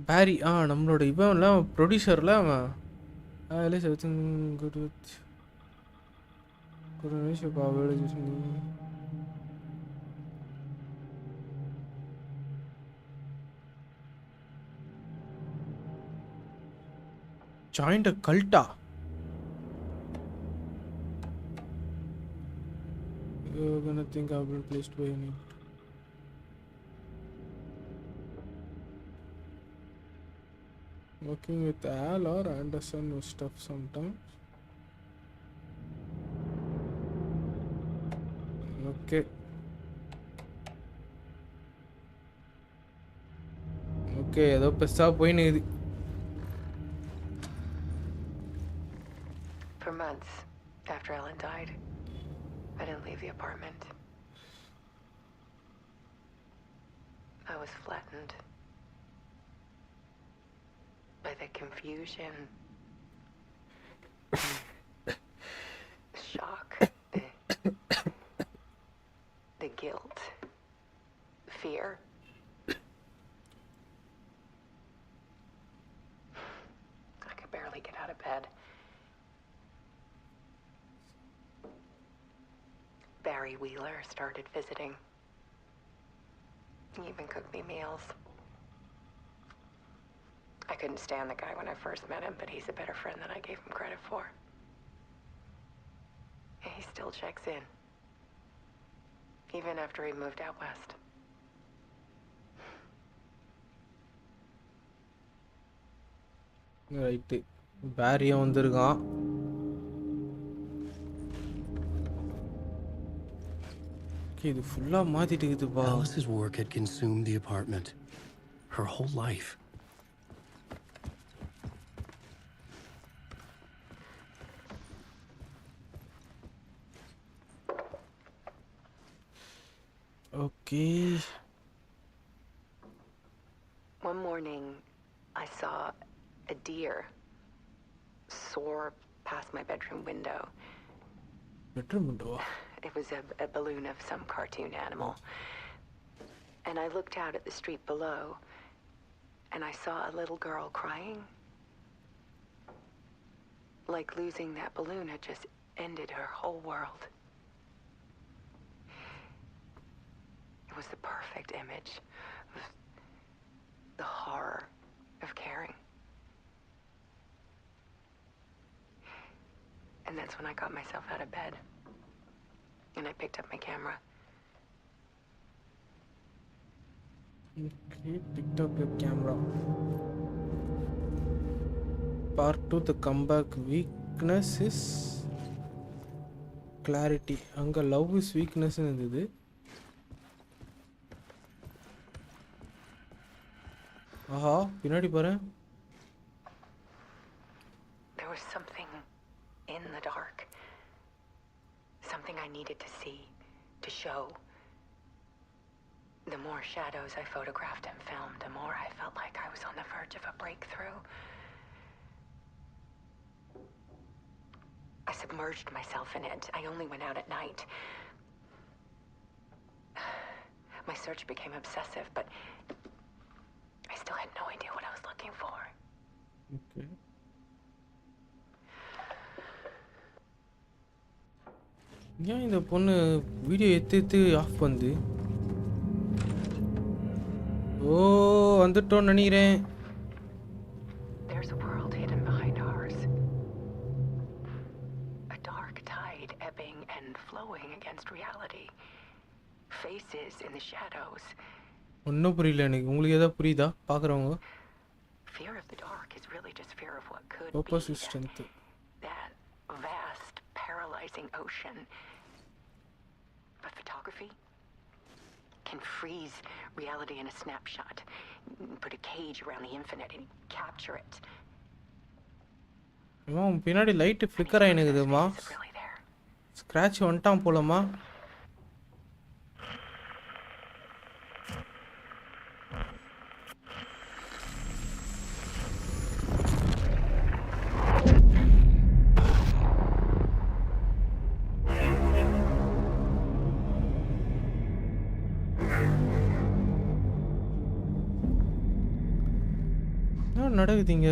பேரி நம்மளோட இவன்லாம் ப்ரொடியூசரில் அவன் எலிஸ் everything good with good news available. joined a cult. You're gonna think I've been placed by any. Working with Al or Anderson stuff sometimes. Okay. Okay, ஏதோ பெருசா போயின்னு இது. For months after Ellen died, I didn't leave the apartment. I was flattened by the confusion, the shock, the guilt, fear. I could barely get out of bed. Barry Wheeler started visiting. He even cooked me meals. I couldn't stand the guy when I first met him, but he's a better friend than I gave him credit for. And he still checks in, even after he moved out west. Right பேரியும் வந்திருக்கான். இது ஃபுல்லா மாத்திட்டு இருக்குதுப்பா. Alice's work had consumed the apartment. Her whole life. Okay. One morning, I saw a deer soar past my bedroom window. Bedroom window? It was a balloon of some cartoon animal. And I looked out at the street below, and I saw a little girl crying. Like losing that balloon had just ended her whole world. It was the perfect image of the horror of caring. And that's when I got myself out of bed. And I picked up my camera. Okay, picked up your camera. Part 2, the comeback weakness is clarity. அங்க love is weakness இருந்தது. ஆஹா பின்னாடி பாரு. There was something in the dark. Something I needed to see, to show. The more shadows I photographed and filmed, the more I felt like I was on the verge of a breakthrough. I submerged myself in it. I only went out at night. My search became obsessive, but I still had no idea what I was looking for. Okay. ஏன் இந்த பொண்ணு video எடுத்து of பண்ணுது? ஓ வந்துட்டோன்னு நினைக்கிறேன். There's a world hidden behind ours. A dark tide ebbing and flowing against reality. Faces in the shadows. ஒன்றும் புரியல எனக்கு. உங்களுக்கு எதாவது புரியுதா பார்க்குறவங்க? Fear of the dark is really just fear of what could purpose be. Strength. That vast, paralyzing ocean. But photography can freeze reality in a snapshot. Put a cage around the infinite and capture it. பின்னாடி light flicker ஆகினுக்குதுமா. Is it really there? Scratch வந்துட்டான் போலமா. என்ன நடக்குதுங்க?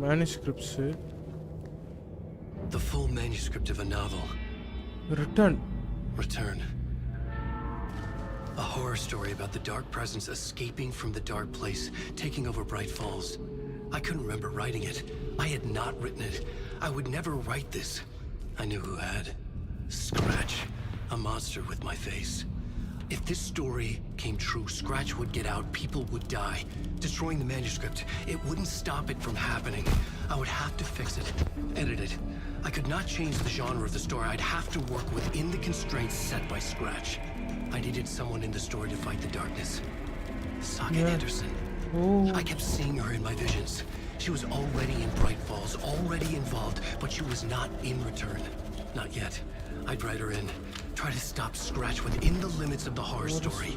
Manuscripts. The full manuscript of a novel. Return. Return. A horror story about the dark presence escaping from the dark place, taking over Bright Falls. I couldn't remember writing it. I had not written it. I would never write this. I knew who had. Scratch. A monster with my face. If this story came true, Scratch would get out, people would die. Destroying the manuscript, it wouldn't stop it from happening. I would have to fix it, edit it. I could not change the genre of the story. I'd have to work within the constraints set by Scratch. I needed someone in the story to fight the darkness. Saga Anderson. Oh. I kept seeing her in my visions. She was already in Bright Falls, already involved, but she was not in Return. Not yet. I'd write her in. Try to stop Scratch within the limits of the horror story.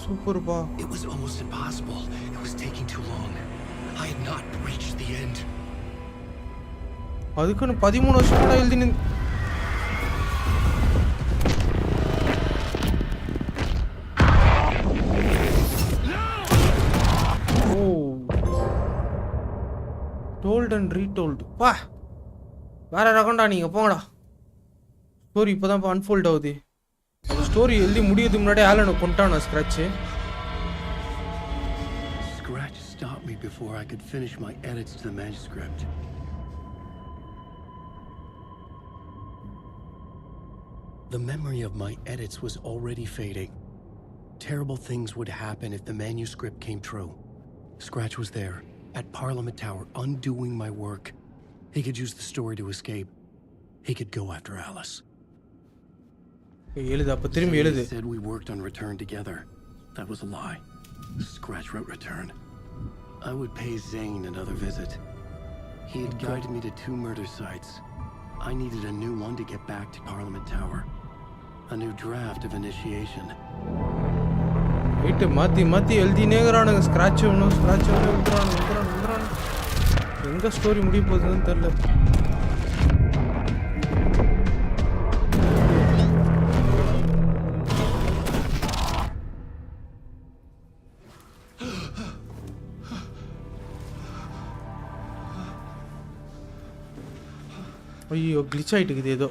Super ba. It was almost impossible. It was taking too long. I had not reached the end. அதுக்குன்னு 13 வருஷமா எழுதி told and retold. பா வேற ரகம்டா. நீங்க போங்கடா. Story இப்போதான் unfold ஆகுது. அந்த ஸ்டோரி எழுதி முடியறதுக்கு முன்னாடி ஆலனை கொண்டானா scratch. Scratch stopped me before I could finish my edits to the manuscript. The memory of my edits was already fading. Terrible things would happen if the manuscript came true. Scratch was there, at Parliament Tower, undoing my work. He could use the story to escape. He could go after Alice. எழுது அப்ப திரும்பி எழுது. He said we worked on Return together. That was a lie. Scratch wrote Return. I would pay Zane another visit. He had guided me to 2 murder sites. I needed a new one to get back to Parliament Tower. A new draft of initiation. Right மாற்றி எழுதினேங்கிறானுங்க. Scratch ஒன்றும் scratch ஒன்று வந்துடுறானு. எங்கே story முடிய போகுதுன்னு தெரில. ஐயோ கிளிச் ஆகிட்டுக்குது ஏதோ.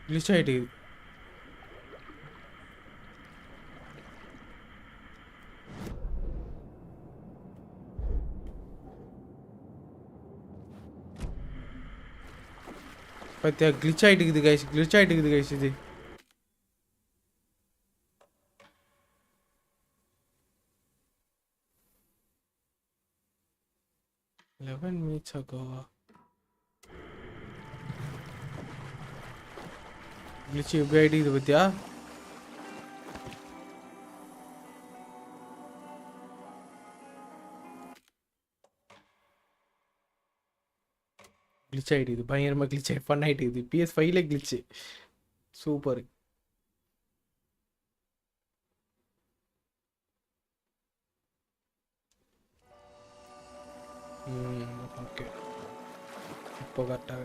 கிளிச் ஆகிட்டுக்குது. பார்த்தியா கிளிச் ஆகிட்டுக்குது கைஸ். கிளிச் ஆகிட்டுக்குது கைஸ். இது Eleven minutes ago. Glitch எப்படி ஆயிடுது பத்தியா? கிளிச் ஆயிடுது. பயங்கரமா கிளிச் ஆகி ஃபன் ஆயிட்டுது. PS5ல கிளிச். சூப்பர். ஓகே இப்போ கரெக்டாக.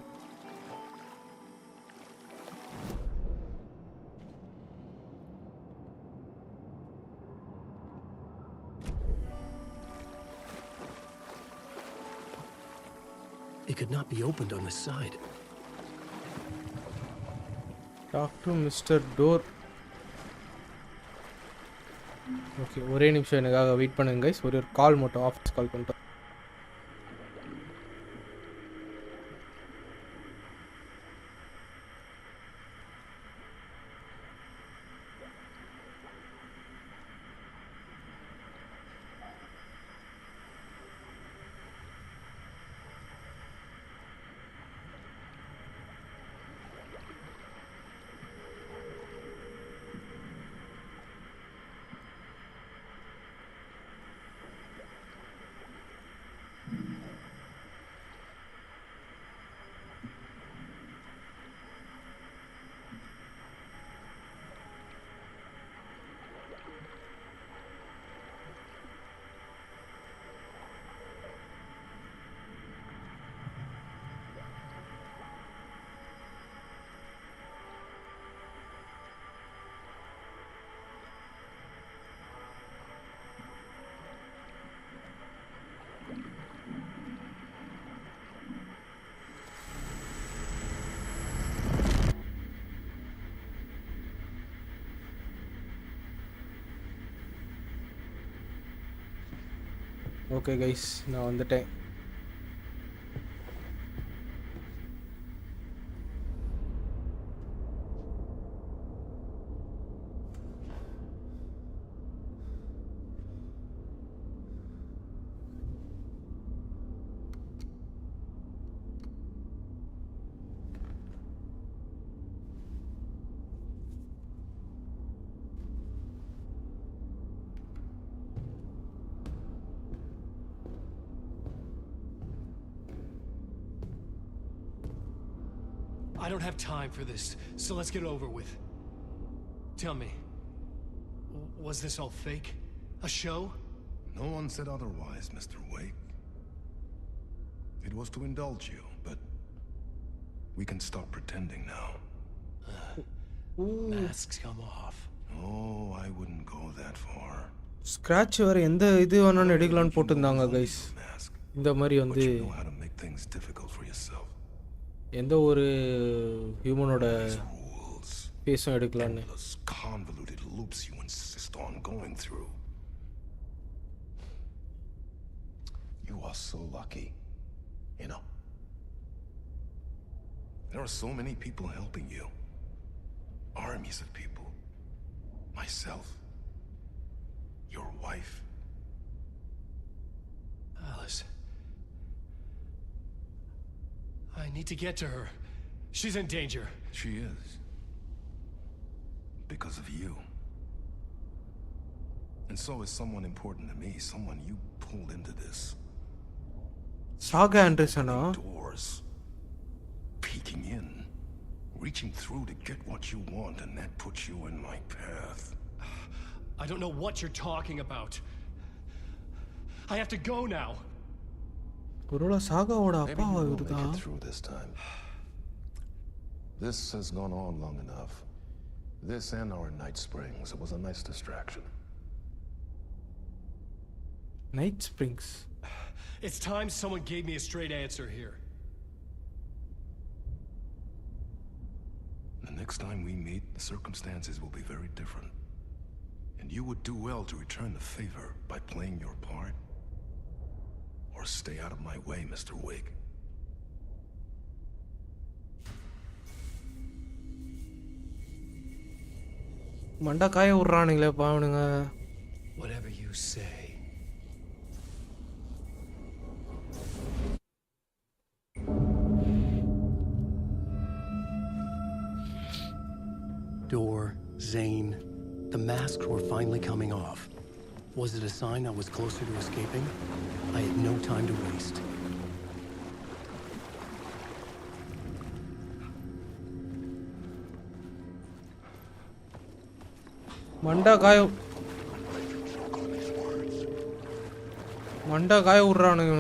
It could not be opened on the side. Talk to Mr. Door. Okay ஒரே நிமிஷம் எனக்காக வெயிட் பண்ணுங்க கைஸ். ஒரு கால் மட்டும் ஆஃபீஸ் கால் பண்ணிட்டோம். ஓகே கைஸ் நான் வந்துட்டேன். I don't have time for this, so let's get over with. Tell me, was this all fake? A show? No one said otherwise, Mr. Wake. It was to indulge you, but we can stop pretending now. Masks come off. Oh, I wouldn't go that far. Scratch வர எந்த இது வேணாலும் எடுக்கலான்னு போட்டிருந்தாங்க guys. Mask, இந்த மாதிரி but வந்து you know how to make things difficult for yourself. எந்த ஒரு ஹியூமனோட These rules, ஃபேஸும் எடுக்கலான்னு. endless convoluted loops you insist on going through. You are so lucky, you know. There are so many people helping you. Armies of people. Myself. Your wife. Alice. I need to get to her. She's in danger. She is. Because of you. And so is someone important to me, someone you pulled into this. Saga Anderson. Doors. Peeking in. Reaching through to get what you want, and that puts you in my path. I don't know what you're talking about. I have to go now. ஒருவேளை சாகாவோட Maybe அப்பா you will இவருதா? make it through this time. This has gone on long enough. This and our night springs. It was a nice distraction. Night springs. It's time someone gave me a straight answer here. The next time we meet, the circumstances will be very different. And you would do well to return the favor by playing your part. Or stay out of my way, Mr. Wake. மண்டா காய விட்றானுங்களே பாவனுங்க. Whatever you say. Door, Zane, the masks were finally coming off. Was it a sign I was closer to escaping? I had no time to waste. மண்டா காய விட்றானுங்க.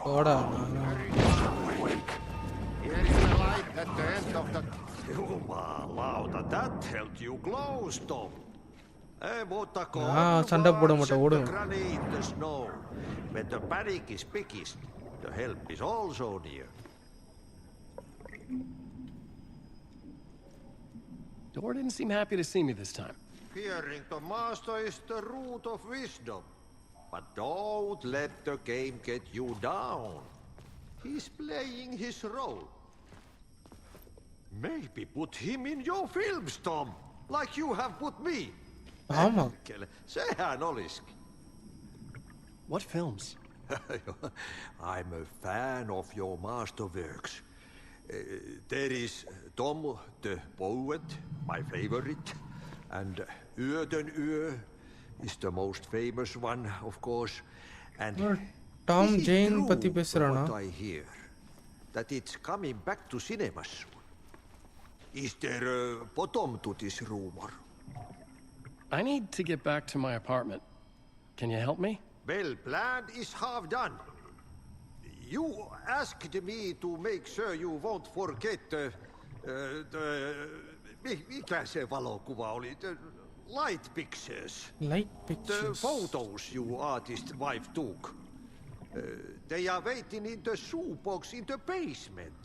போடா Here is the light at the end of the... Jumalauta, that held you close, Tom. Mutta சண்டை போட மாட்டேன் the ஓடுங்க granny in the snow. When the panic is biggest, the help is also near. Door didn't seem happy to see me this time. Fearing the master is the root of wisdom. But don't let the game get you down. He's playing his role. Maybe put him in your films, Tom. Like you have put me. ஆமா Sehän olisikin. What films? I'm a fan of your masterworks. There is Tom the Poet, my favorite, and Öden Ö is the most famous one, of course. And Tom is it Jain true பத்தி பேசுறானா what I hear that it's coming back to cinemas soon? Is there a bottom to this rumor? I need to get back to my apartment. Can you help me? Well, plan is half done. You asked me to make sure you won't forget mikä se valokuva oli? The light pictures. Light The pictures photos you artist wife took. They are waiting in the shoebox in the basement.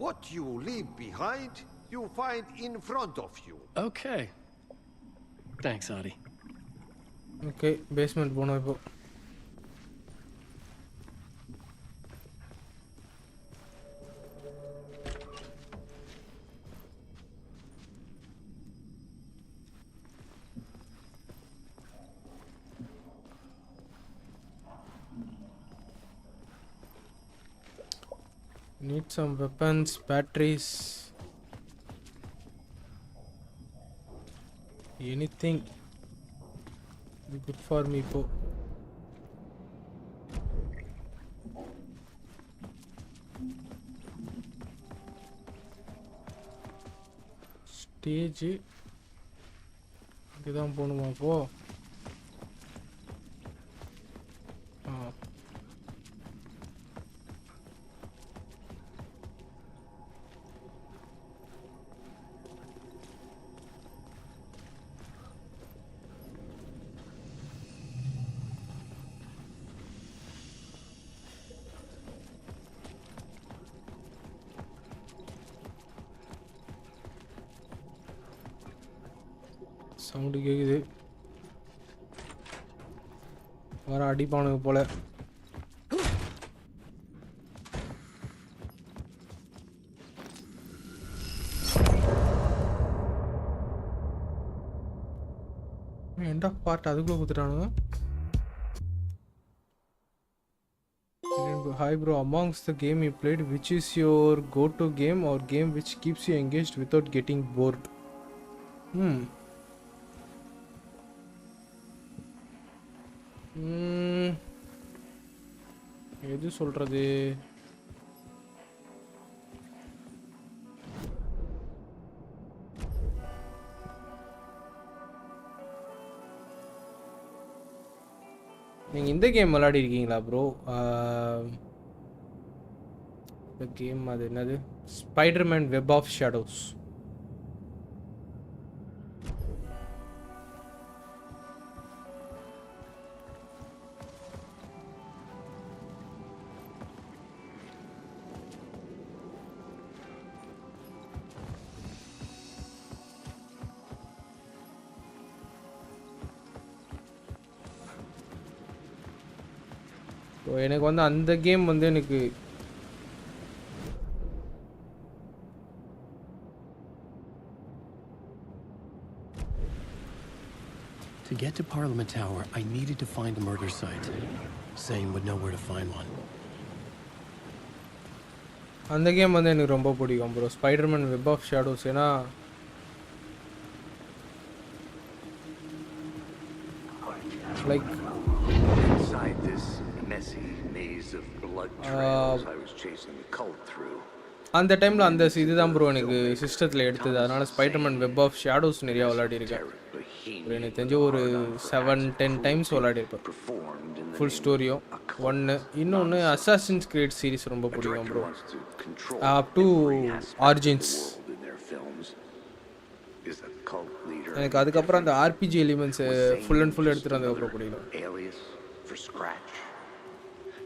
What you leave behind, you find in front of you. Okay. Thanks, Adi. Okay basement போனோம் இப்போ need some weapons batteries anything be good for me po stage இங்கதான் போணுமா போ sound கேக்குது வர அடிப்பானுங்க போல end of part அதுக்குள்ள குத்துட்டானுங்க Hi bro, amongst the game you played, which is your go-to game or game which keeps you engaged without getting bored? எது சொல்றது நீங்க இந்த கேம் விளையாடி இருக்கீங்களா ப்ரோ இந்த கேம் அது என்னது ஸ்பைடர்மேன் வெப் ஆஃப் ஷேடோஸ் எனக்கு வந்து அந்த கேம் வந்து எனக்கு To get to Parliament Tower, I needed to find a murder site. Zane would know where to find one. அந்த கேம் வந்து எனக்கு ரொம்ப பிடிக்கும் bro Spiderman web of shadows ஏன்னா like Inside this messy maze of blood trails I was chasing the cult through. அந்த டைமில் அந்த இதுதான் ப்ரோ எனக்கு சிஸ்டத்தில் எடுத்தது அதனால ஸ்பைடர்மேன் வெப் ஆஃப் ஷேடோஸ் நிறையா விளையாடிருக்கேன் எனக்கு தெரிஞ்ச ஒரு 7-10 டைம்ஸ் விளையாடிருப்பேன் ஃபுல் ஸ்டோரியும் cult. ஒன்று இன்னொன்று அசாசின்ஸ் கிரீட் சீரிஸ் ரொம்ப A பிடிக்கும் director bro. wants to control Up to every aspect Origins. of the world in their films. Is a cult leader. எனக்கு அதுக்கப்புறம் அந்த RPG elements full and full எடுத்துகிட்டு வந்ததுக்கப்புறம் பிடிக்கும். Alias for Scratch.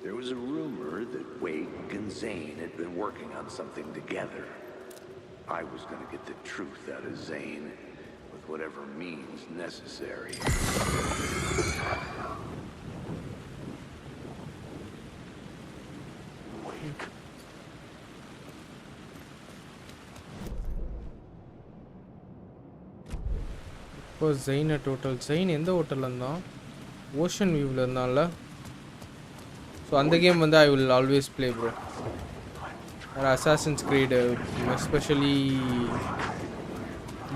There was a rumor that Wake and Zane had been working on something together. I was going to get the truth out of Zane with whatever means necessary. Wake. இப்போ Jain total Jain எந்த ஹோட்டலில் இருந்தான்? Ocean வியூவில் இருந்தான்ல. So அந்த game வந்து I will always play bro. Assassins grid especially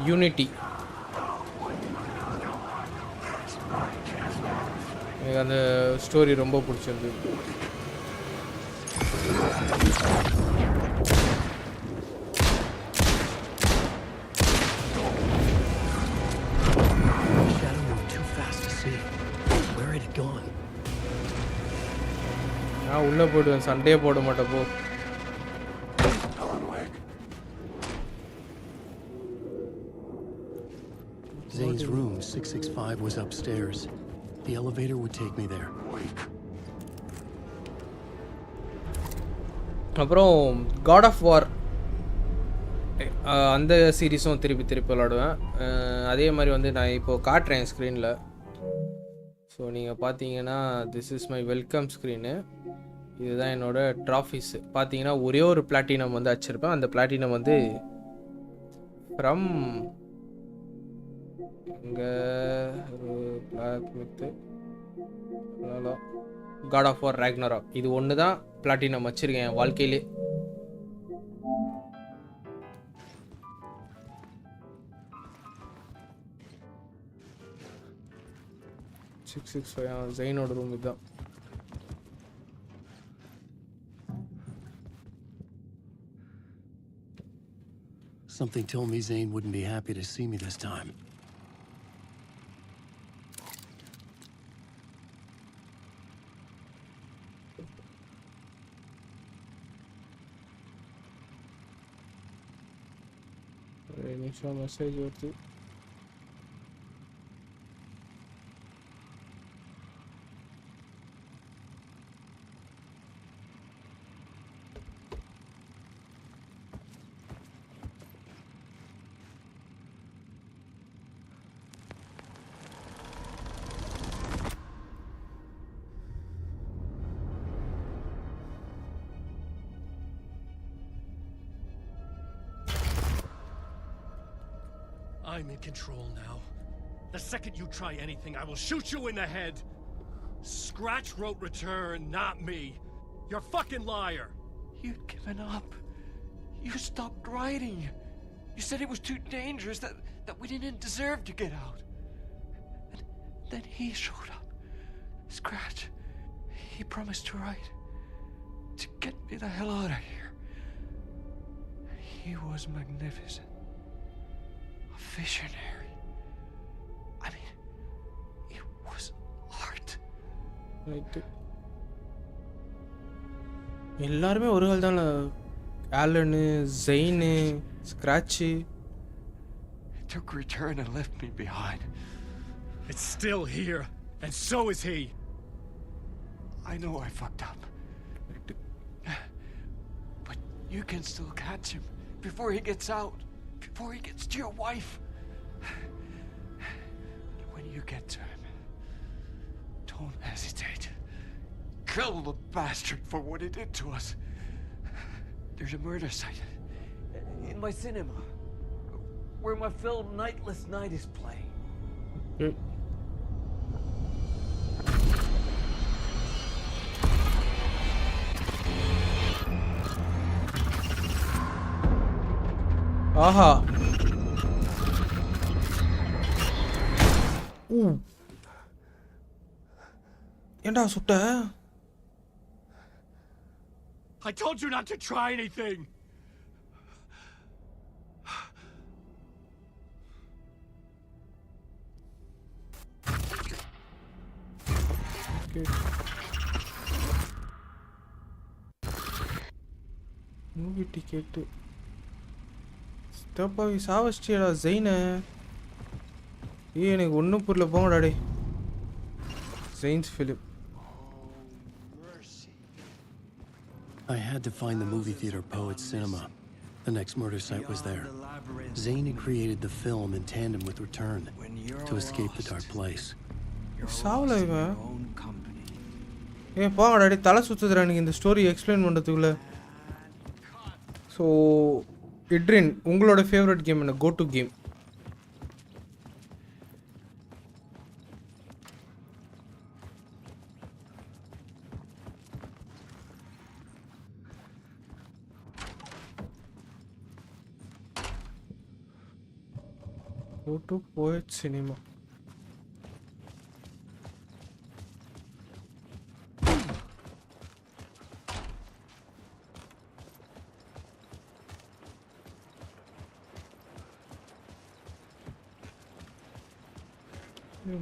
unity. எனக்கு அந்த story ரொம்ப பிடிச்சிருந்தது. Shadow moved too fast to see. Where had it gone? நான் உள்ளே போயிடுவேன், சண்டையே போட மாட்டேன் போ. Zane's room, 665, was upstairs. The elevator would take me there. அப்புறம் காட் ஆஃப் வார் அந்த சீரீஸும் திருப்பி திருப்பி விளாடுவேன். அதே மாதிரி வந்து நான் இப்போது காட்டுறேன் ஸ்க்ரீனில். ஸோ நீங்கள் பார்த்தீங்கன்னா this is my welcome screen. இதுதான் என்னோடய ட்ராஃபீஸு. பார்த்தீங்கன்னா ஒரே ஒரு பிளாட்டினம் வந்து வச்சுருப்பேன். அந்த பிளாட்டினம் வந்து ஃப்ரம் இங்கே ஒரு black myth God of War Ragnarok. இது ஒன்று தான் பிளாட்டினம் வச்சுருக்கேன் என் வாழ்க்கையிலே. ஜெயினோட ரூம் இதுதான். Something told me Zane wouldn't be happy to see me this time. நிமிஷம் மெசேஜ் வருது. I'm in control now. The second you try anything, I will shoot you in the head. Scratch wrote return, not me. You're a fucking liar. You'd given up. You stopped writing. You said it was too dangerous, that we didn't deserve to get out. And then he showed up. Scratch. He promised to write. To get me the hell out of here. He was magnificent. A visionary. I mean, it was art. எல்லாருமே ஒரு ஆள் தான். Alan, Jane, Scratch. It took return and left me behind. It's still here, and so is he. I know I fucked up. But you can still catch him before he gets out. Before he gets to your wife. When you get to him, don't hesitate. Kill the bastard for what he did to us. There's a murder site in my cinema where my film Nightless Night is playing. ஆஹா. ஏண்டா சுட்ட? I told you not to try anything. Okay. Movie ticket தப்பாவி சாவஸ்டியடா ஜெயின. எனக்கு ஒன்றும் புரியல போங்கடா டே. Jane's film. I had to find the movie theater Poets Cinema. The next murder site was there. Zane had created the film in tandem with Return to escape the dark place. சாவல இவன். போங்கடா டே, தலை சுற்றுதுடா எனக்கு இந்த story explain பண்ணுறதுக்குள்ள. So இட்ரின், உங்களோட ஃபேவரட் கேம் என்ன? Go to game. Go to Poet Cinema.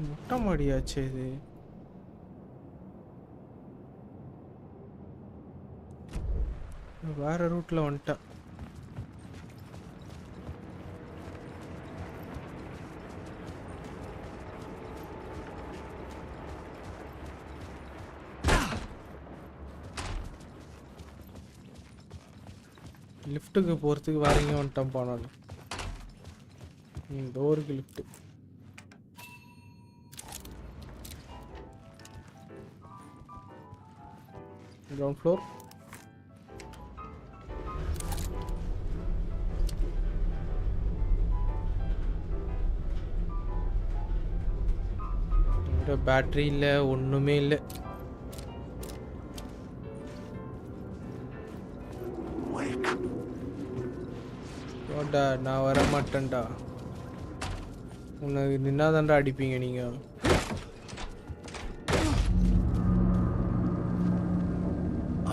முட்டை மாடியாச்சே இது. வேற ரூட்ல வந்துட்டேன். லிஃப்ட்டுக்கு போகிறதுக்கு வேற எங்கேயும் வந்துட்டேன் போனாலும். டோருக்கு லிஃப்ட்டு. Ground floor. பேட்டரி இல்லை, ஒன்றுமே இல்லை. நான் வர மாட்டேன்டா. உனக்கு நின்னாதான்டா அடிப்பீங்க நீங்க.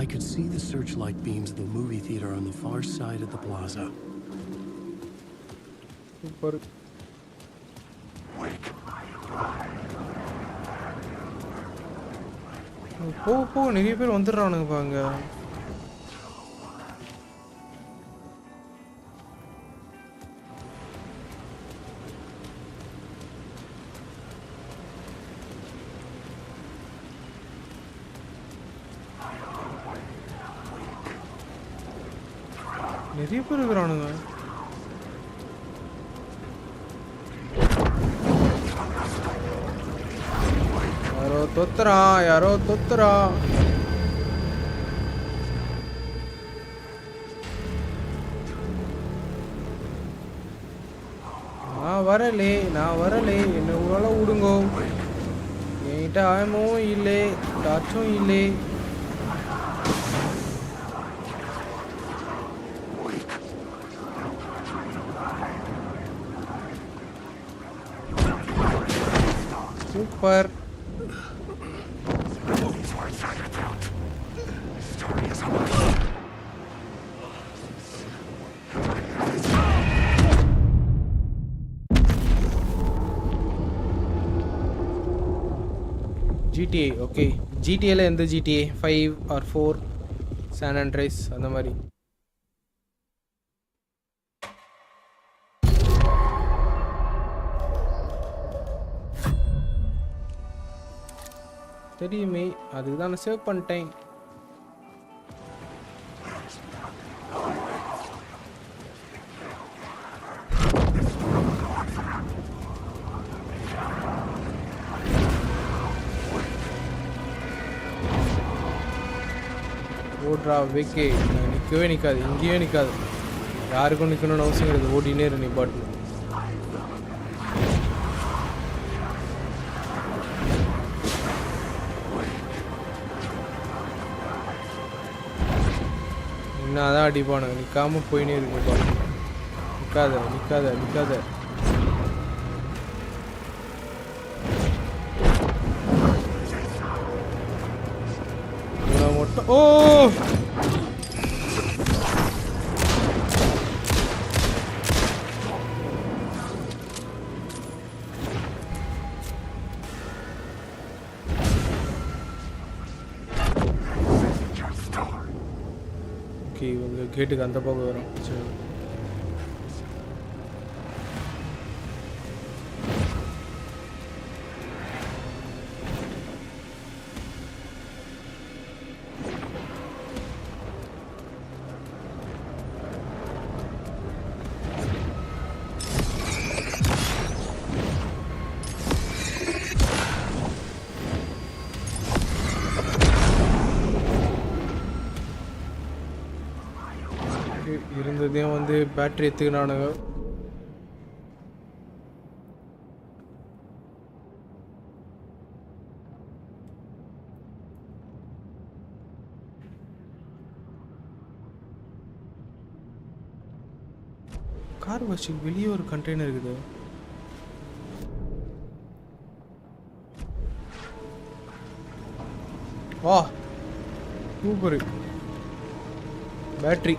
I could see the searchlight beams of the movie theater on the far side of the plaza. Super. போ நிறைய பேர் வந்துடுறானுங்க பாங்க. நிறைய பேர் இருக்கிறானுங்க. யாரோ தொத்துறா. நான் வரலே என்ன உங்களால விடுங்கோ. என்கிட்ட ஆயமும் இல்லை, டாச்சும் இல்லை. சூப்பர். GTA, okay. ஜிடிஏல எந்த GTA 5 ஆர் 4? சான் ஆண்ட்ரேஸ் அந்த மாதிரி. தெரியுமே, அதுக்கு தான் நான் சேவ் பண்ணிட்டேன். ஓடுறா வேக்கே. நிற்கவே நிற்காது, இங்கேயே நிற்காது. யாருக்கும் நிற்கணும்னு அவசியம் கிடையாது. ஓடினே இரு நீ பாட்டு. என்னதான் அடிப்பானுங்க. நிற்காம போயினே இருக்கு பாட்டு. நிற்காத. மட்டும் ஓ ஓகே. இவங்க இங்கே கேட்டுக்கு அந்த பக்கம் வரும். சரி இருந்ததையும் வந்து பேட்டரி எடுத்துக்கினானுங்க. கார் வாஷிங் வெளியே ஒரு கண்டெய்னர் இருக்குது. வா super battery.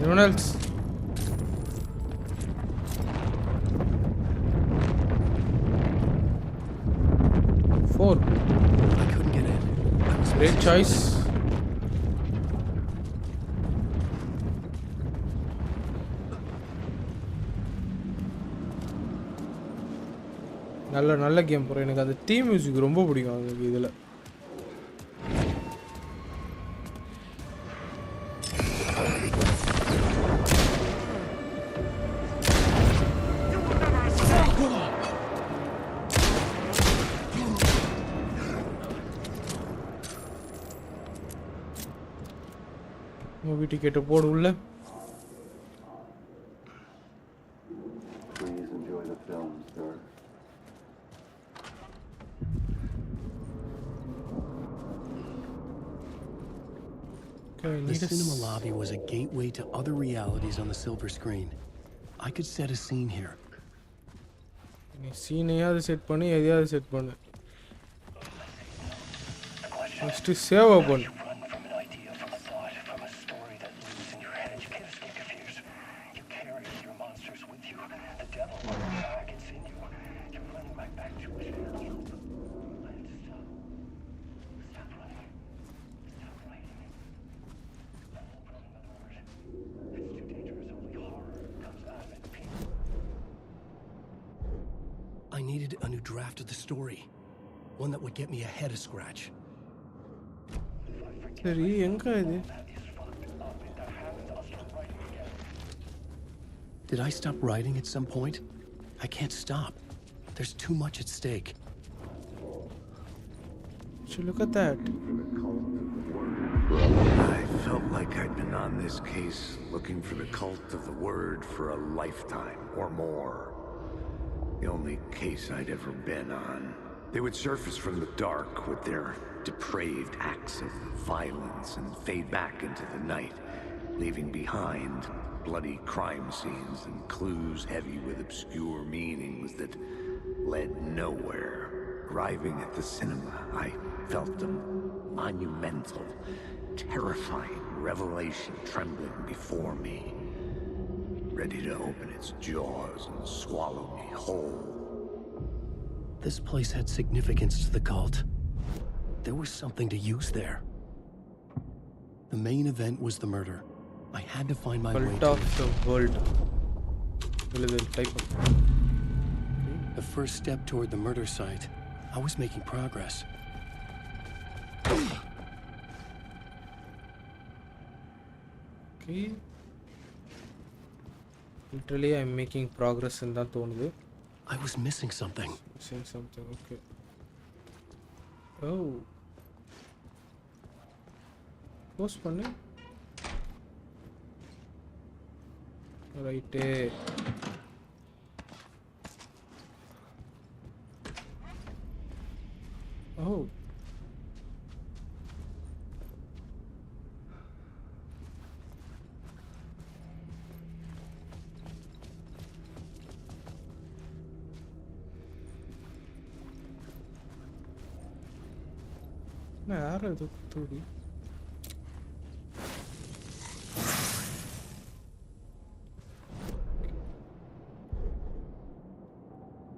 Anyone else? Four. I couldn't get in. Great choice. நல்ல கேம் ப்ரோ. எனக்கு அந்த தீம் மியூசிக் ரொம்ப பிடிக்கும் அந்த இதில். மூவி டிக்கெட்டை போடு உள்ள. The cinema lobby was a gateway to other realities on the silver screen. I could set a scene here. நீ சீனையாவது செட் பண்ணி எதையாவது செட் பண்ணு. ஃபஸ்ட்டு சேவை பண்ணு. I needed a new draft of the story. One that would get me ahead of Scratch. சரி எங்க இது? Did I stop writing at some point? I can't stop. There's too much at stake. So look at that. I felt like I'd been on this case looking for the cult of the word for a lifetime or more. The only case I'd ever been on. They would surface from the dark with their depraved acts of violence and fade back into the night, leaving behind bloody crime scenes and clues heavy with obscure meanings that led nowhere. Arriving at the cinema, I felt a monumental, terrifying revelation trembling before me, ready to open its jaws and swallow me whole. This place had significance to the cult. There was something to use there. The main event was the murder. I had to find my way Cult to of the world. the first step toward the murder site. I was making progress. Okay. Literally I'm making progress in that தோணுது. I was missing something. Missing something. Okay. Oh. Post பண்ணு. Right. Oh. யாரும் இது தூடி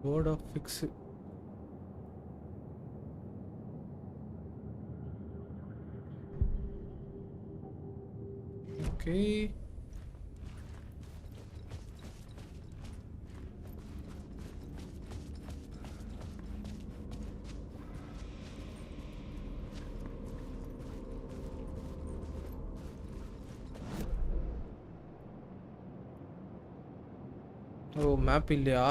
board of fix. Okay oh map இல்லையா?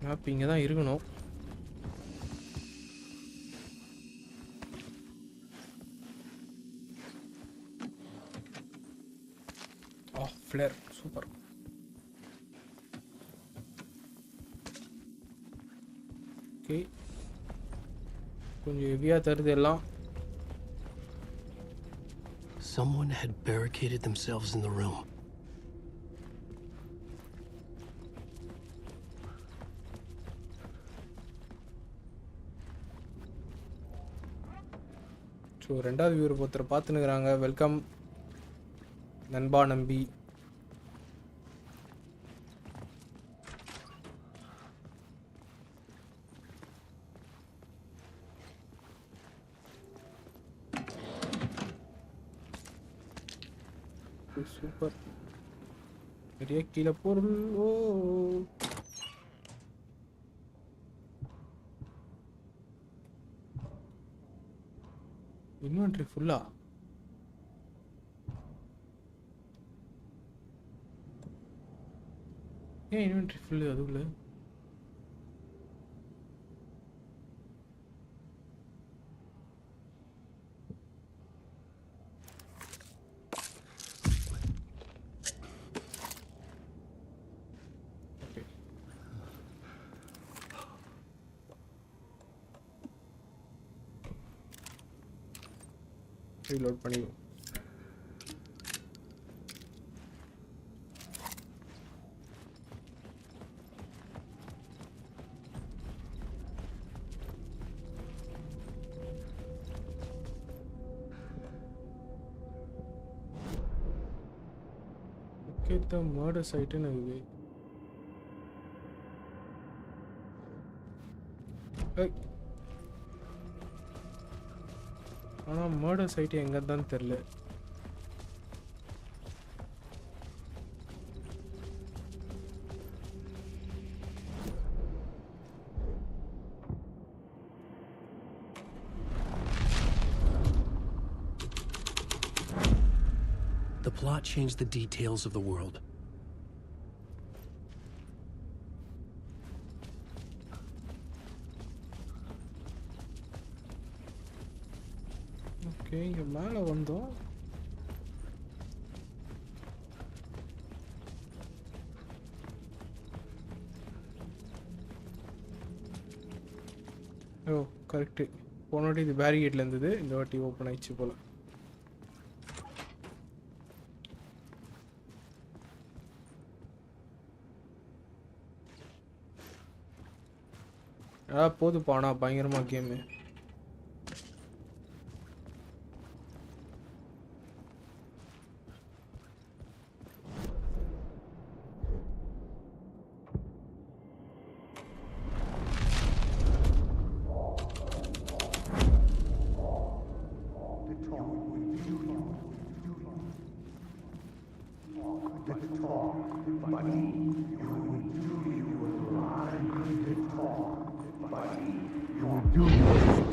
Map இங்கே தான் இருக்கணும். Flair super. Okay கொஞ்சம் ஹெவியாக தருது எல்லாம். Someone had barricaded themselves in the room. So ரெண்டாவது வியூவர் ஒருத்தர் பார்த்துனுக்குறாங்க. வெல்கம் நண்பா நம்பி. சூப்பர். நிறைய கீழே பொருள். ஓ இன்வென்ட்ரி ஃபுல்லா? ஏன் இன்வென்ட்ரி ஃபுல்லு அதுக்குள்ள? ரீலோட் பண்ணிடுவோம். ஓகே மர்டர் சைட்டுன்னு இருக்குது. ஆனால் மர்டர் சைட்டு எங்கே தான் தெரில. The plot changed the details of the world. Okay இங்கே மேலே வந்தோம். ஓ கரெக்டு. போன வாட்டி இது பேரிகேட்டில் இருந்தது, இந்த வாட்டி ஓப்பன் ஆயிடுச்சு போல். போதுப்பா ஆனால் பயங்கரமாக game.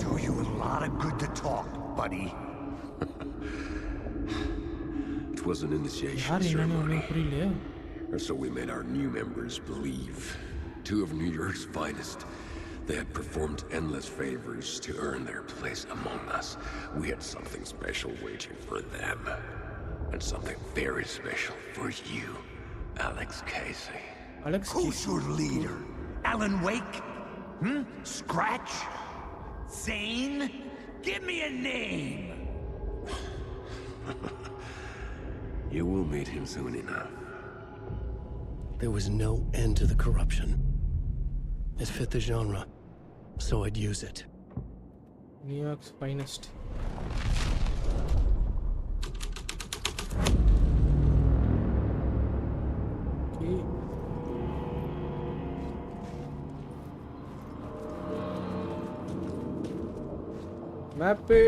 Do you a lot of good to talk, buddy. It was an initiation யார் என்னன்னு ceremony, ஒன்றும் புரியலையே. or so we made our new members believe. Two of New York's finest. They had performed endless favors to earn their place among us. We had something special waiting for them. And something very special for you, Alex Casey. Alex Who's Casey. your leader? Alan Wake? Scratch? Zane? Give me a name! You will meet him soon enough. There was no end to the corruption. It fit the genre, so I'd use it. New York's finest. Okay. Mappy.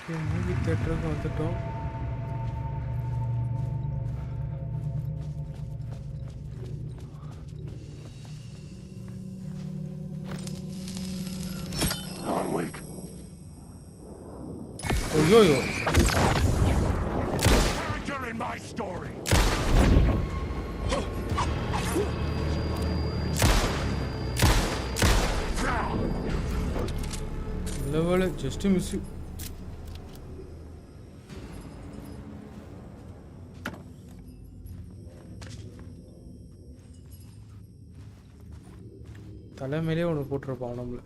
Okay, movie theater வந்துட்டோம். Alan Wake. Oh, yo. Character in my story. Level just miss you. தலை மேலே ஒன்று போட்டிருப்பான் நம்மள.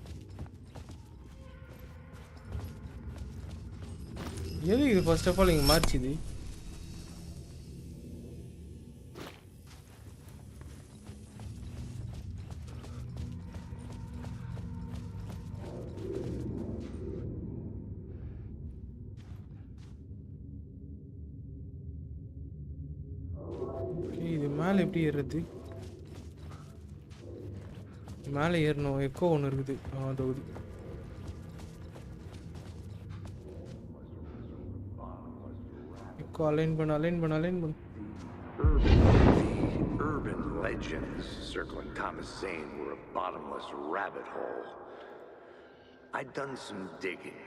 எது இது first of all இங்கே மாறிச்சுது? இது மேலே எப்படி ஏறுறது? மேலே ஏறணும். எக்கோ ஒன்று இருக்குது. தொகுதி எக்கோ அலைன் பண்ணு. Urban legends circling Thomas Zane were a bottomless rabbit hole. I'd done some digging.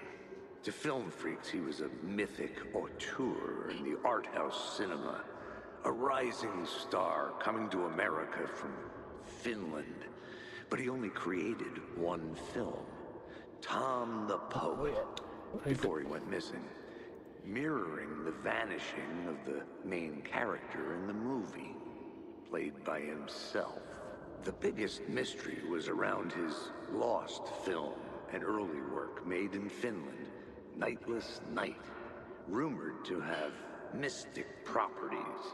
To film freaks, he was a mythic auteur in the art house cinema, a rising star coming to America from Finland. But he only created one film, Tom the Poet, before he went missing, mirroring the vanishing of the main character in the movie, played by himself. The biggest mystery was around his lost film, an early work made in Finland, Nightless Night, rumored to have mystic properties.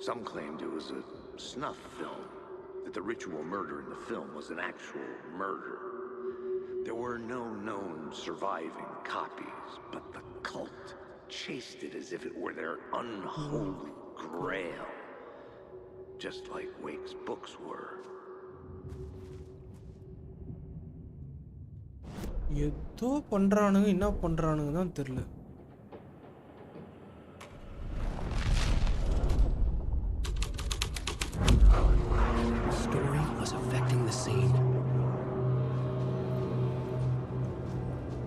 Some claimed it was a snuff film, that the ritual murder in the film was an actual murder. There were no known surviving copies, but the cult chased it as if it were their unholy grail, just like Wake's books were. ஏதோ பண்றானுங்க, என்ன பண்றானுங்க தான் தெரியல. Story was affecting the scene.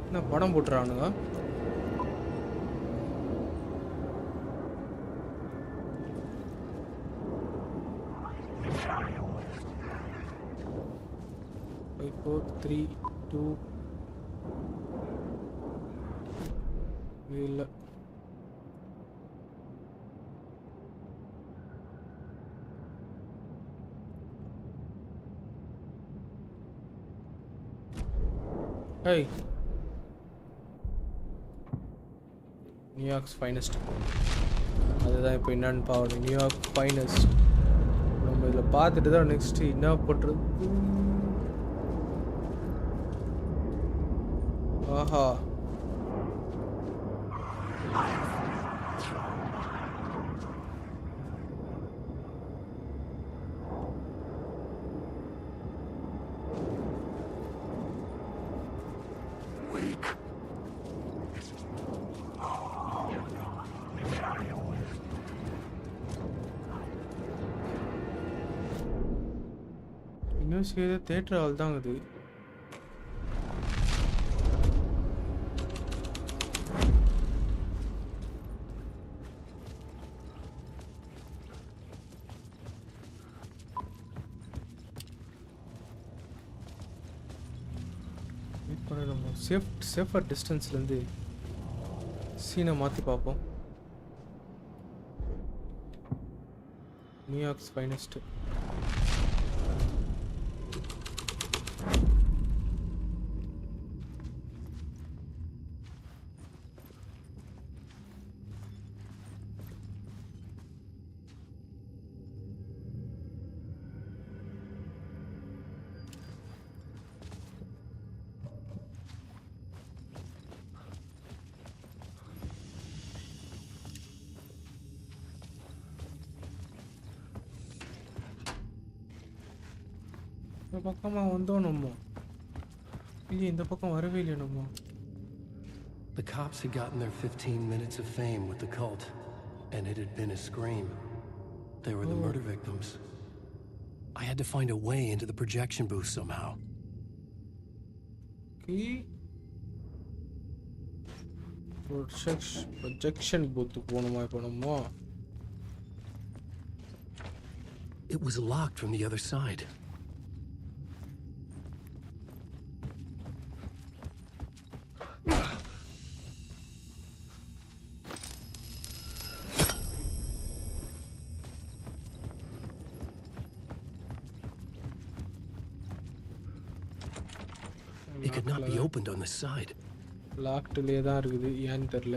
என்ன படம் போட்டுறானுங்க? Five, 4, 3, 2 இல்ல. Hey, New York's finest. அதுதான் இப்போ என்னன்னு பார்க்கணும். நியூயார்க் ஃபைனஸ்ட் நம்ம இதில் பார்த்துட்டு தான் நெக்ஸ்ட் என்ன பண்ணுறது. ஆஹா, இன்னும் செய்த தேட்டர் ஆள் தான் இது. சேஃபர் டிஸ்டன்ஸ்லேருந்து சீனை மாற்றி பார்ப்போம். New York's finest. இந்த பக்கமாக வந்தோம் நம்ம. இல்லையே, இந்த பக்கம் வரவே இல்லையே நம்ம. The cops had gotten their 15 minutes of fame with the cult, and it had been a scream. They were the murder victims. I had to find a way into the projection booth somehow. Projection பூத்துக்கு போகணுமா இப்போ நம்ம? It was locked from the other side. It could not be opened on the side. லாக்ட்லேயே தான் இருக்குது, ஏன்னு தெரில.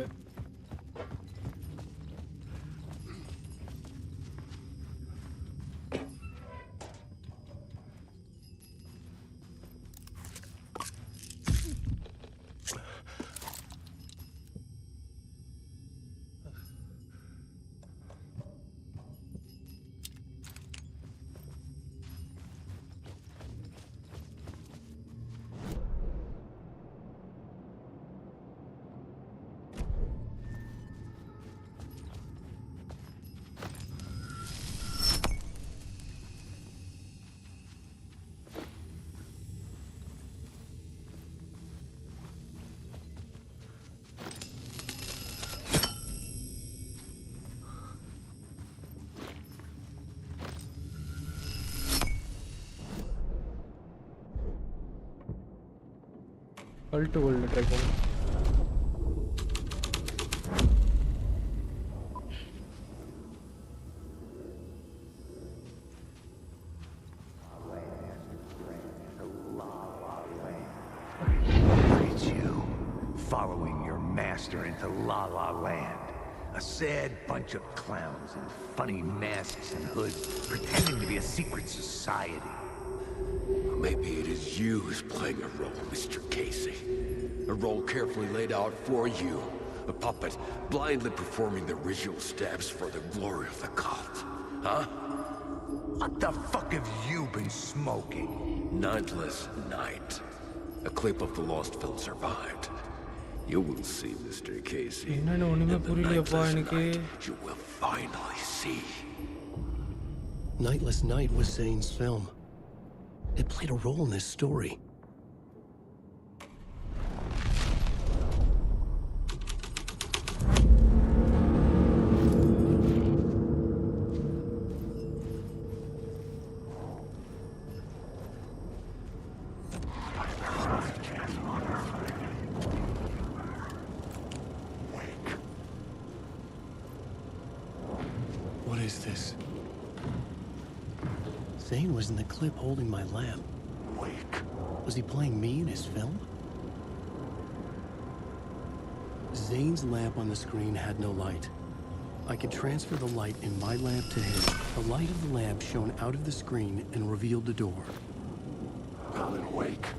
Cult world try பண்ணும். Following your master into La La Land. A sad bunch of clowns in funny masks and hoods, pretending to be a secret society. Maybe it is you who's playing a role, Mr. Casey. A role carefully laid out for you. A puppet blindly performing the ritual steps for the glory of the cult. Huh? What the fuck have you been smoking? Nightless night. A clip of the lost film survived. You will see, Mr. Casey. என்னன்னு ஒண்ணுமே புரியலையப்பா எனக்கு. You will finally see. Nightless Night was Zane's film. It played a role in this story. What is this? Zane was in the clip holding my lamp. Wake. Was he playing me in his film? Zane's lamp on the screen had no light. I could transfer the light in my lamp to his. The light of the lamp shone out of the screen and revealed the door. Well, then wake.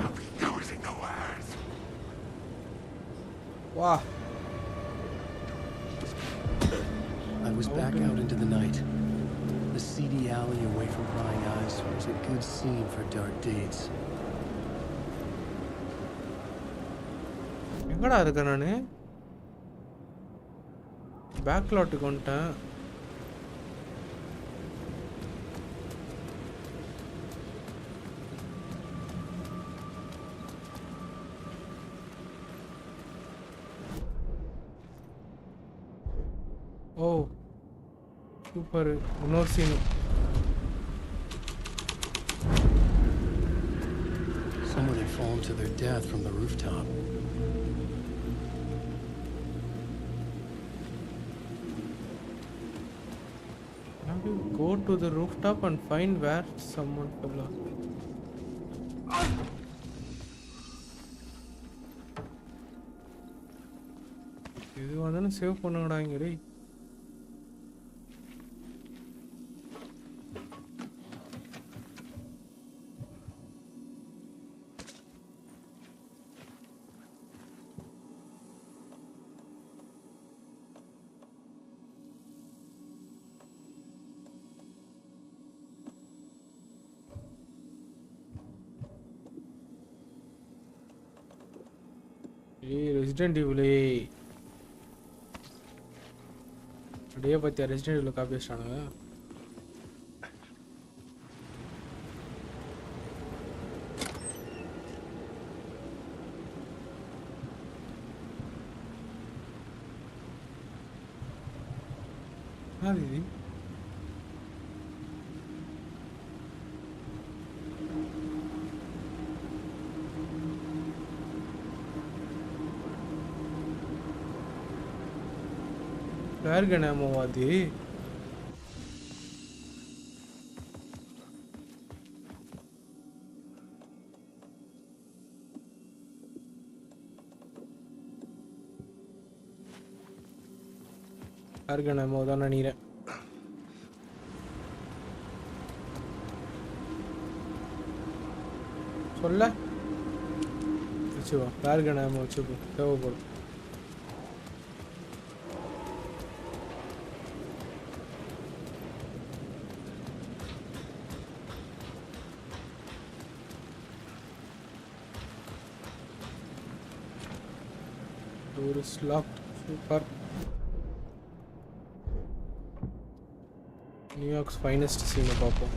I'll be using the words. Wow. I was back out into the night. The seedy alley away from prying eyes was a good scene for dark deeds. எங்கடா இருக்கேன் நான்? பேக்லாட்டுக்கு வந்துட்டேன். ஓ super. இன்னொரு scene. Someone had fallen to their death from the rooftop. to the rooftop and find where someone fell off. இது வந்து save பண்ணுங்கடா இங்க டேய். ரெசிடென்ட் இவ்லே அப்படியே பார்த்தியா ரெசிடென்ட் இவ்ல காப்பி வச்சிட்டானுங்க. இது யாருக்கேமோ அது யாருக்கேமோ தான் நினைக்கிறேன். சொல்ல வச்சுவா யாருக்கேமோ வச்சுக்கோ தேவைப்படும். Door is locked. Super. New York's finest scene பாப்போம்.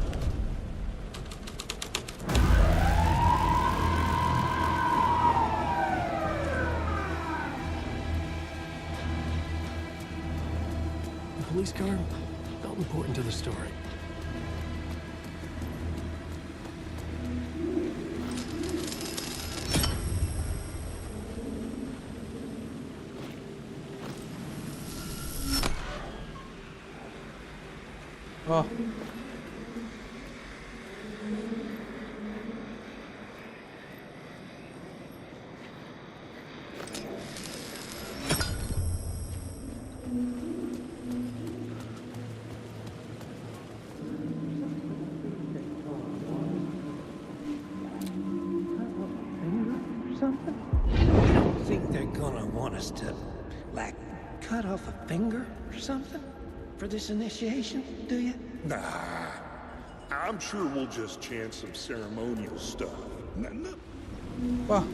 The police car felt important to the story. Oh. Something? Think they're gonna want us to, like, cut off a finger or something for this initiation, do you? Nah, I'm sure we'll just chant some ceremonial stuff. Wah.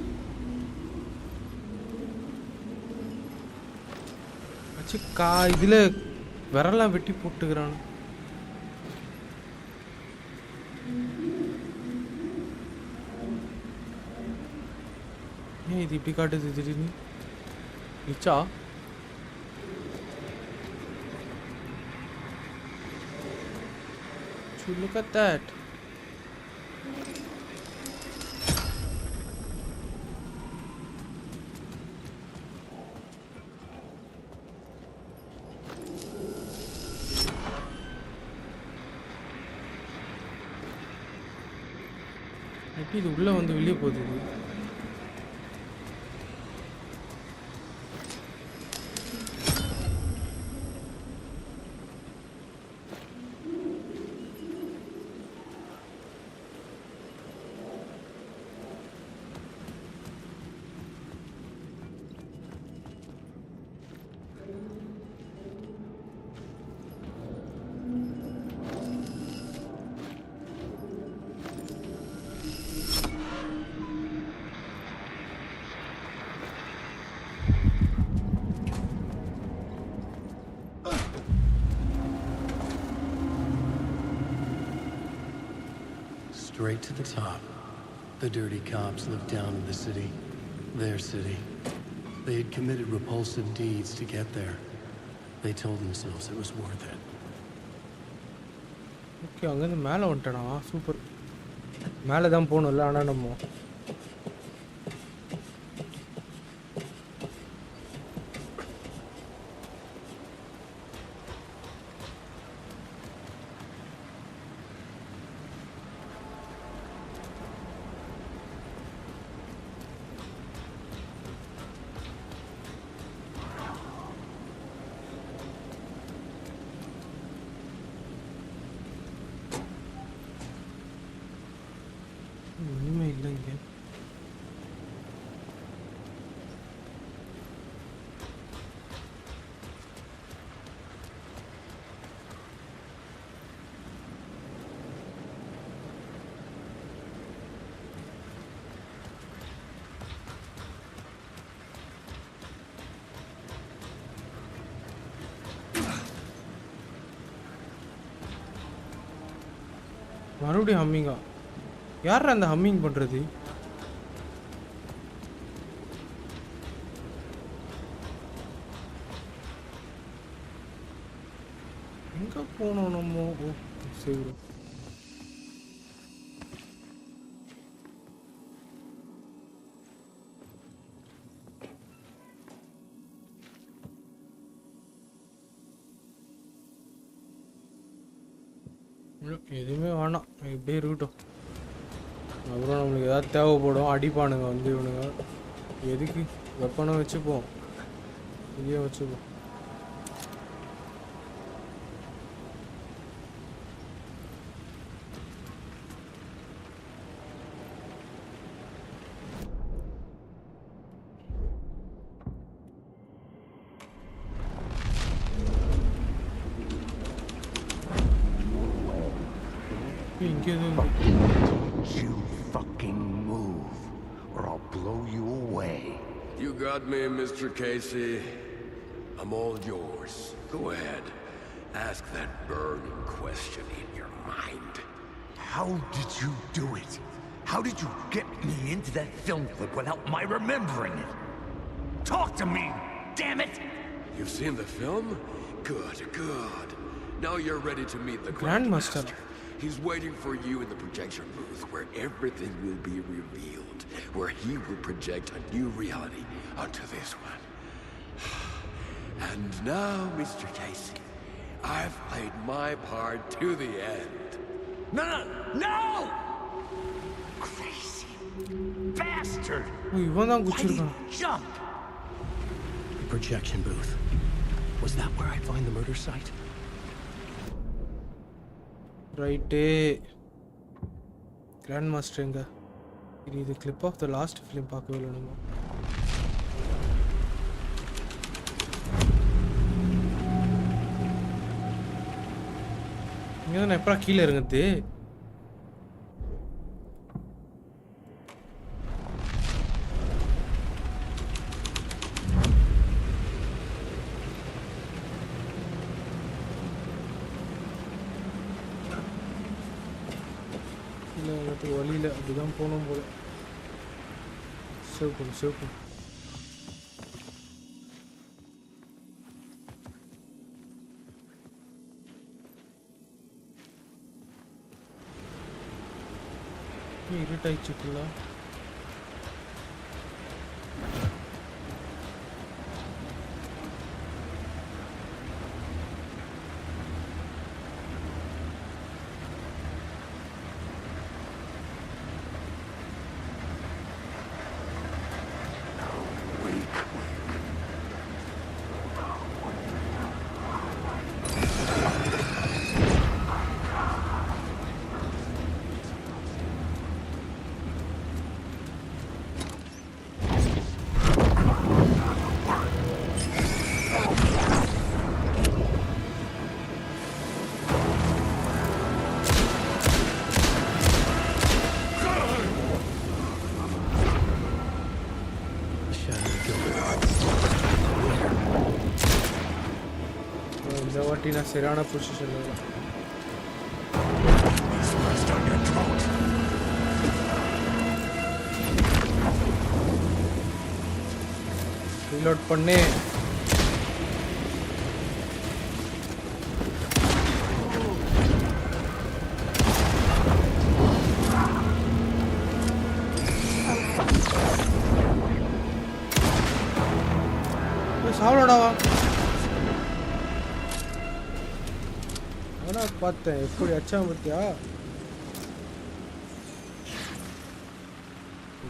அச்சக்கா இதுல விரலாம் வெட்டி போட்டுக்கிறான். ஏன் இது இப்படி காட்டுது திடீர்னு? நிச்சா look at that. எப்படி இது உள்ள வந்து வெளியே போகுது? Straight to the top. The dirty cops lived down in the city. Their city. They had committed repulsive deeds to get there. They told themselves it was worth it. Okay, அங்க இருந்து மேலே வந்துட்டேனா? Super. மேலே தான் போகணும்ல, ஆனா நம்ம ஒன்றுமே இல்லை இங்கே. மறுபடியும் ஹம்மிங்கா? யார் அந்த ஹம்மிங் பண்ணுறது? எங்கே போனோம் நம்ம? ஓ சரி. எதுவுமே வேணாம், இப்படியே இருக்கட்டும். அப்புறம் நம்மளுக்கு ஏதாவது தேவைப்படும், அடிப்பானுங்க வந்து இவனுங்க. எதுக்கு வெப்பனை வச்சுப்போம், இதையே வச்சுப்போம். இங்கே You fucking move, or I'll blow you away. You got me, Mr. Casey. I'm all yours. Go ahead. Ask that burning question in your mind. How did you do it? How did you get me into that film clip without my remembering it? Talk to me, damn it! You've seen the film? Good, good. Now you're ready to meet the Grandmaster. He's waiting for you in the projection booth where everything will be revealed, where he will project a new reality onto this one. And now, Mr. Casey, I've played my part to the end. No, no, no! Crazy bastard! இவன் தான் Why did குச்சிருக்கான். you jump? The projection booth. Was that where I'd find the murder site? Right. Grand master எங்க? இது clip of the last film பார்க்கவே இல்லை நம்ம. இங்கே தான் எப்படா கீழே இறங்குது? இல்லை எனக்கு வழியில் அப்படிதான் போகணும் போல. சேவ் பண்ணு, சேவ் பண்ணு. இருட்டாயிடுச்சுக்குள்ள. இந்த வாட்டி நான் சரியான பொசிஷன்ல இல்லை. ரீலோட் பண்ணு. சாவலடாவா ஆனால் பார்த்தேன் எப்படி அச்சா பார்த்தியா?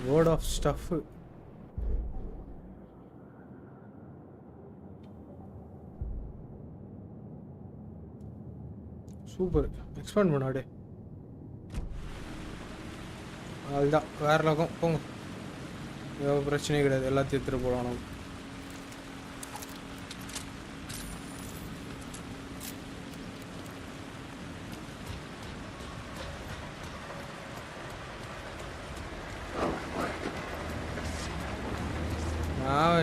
Word of stuff. Super. Expand பண்ணாடே. அதுதான் வேறு லோகம் போங்க. பிரச்சனையே கிடையாது, எல்லாத்தையும் எடுத்துகிட்டு போகலாம் நம்ம.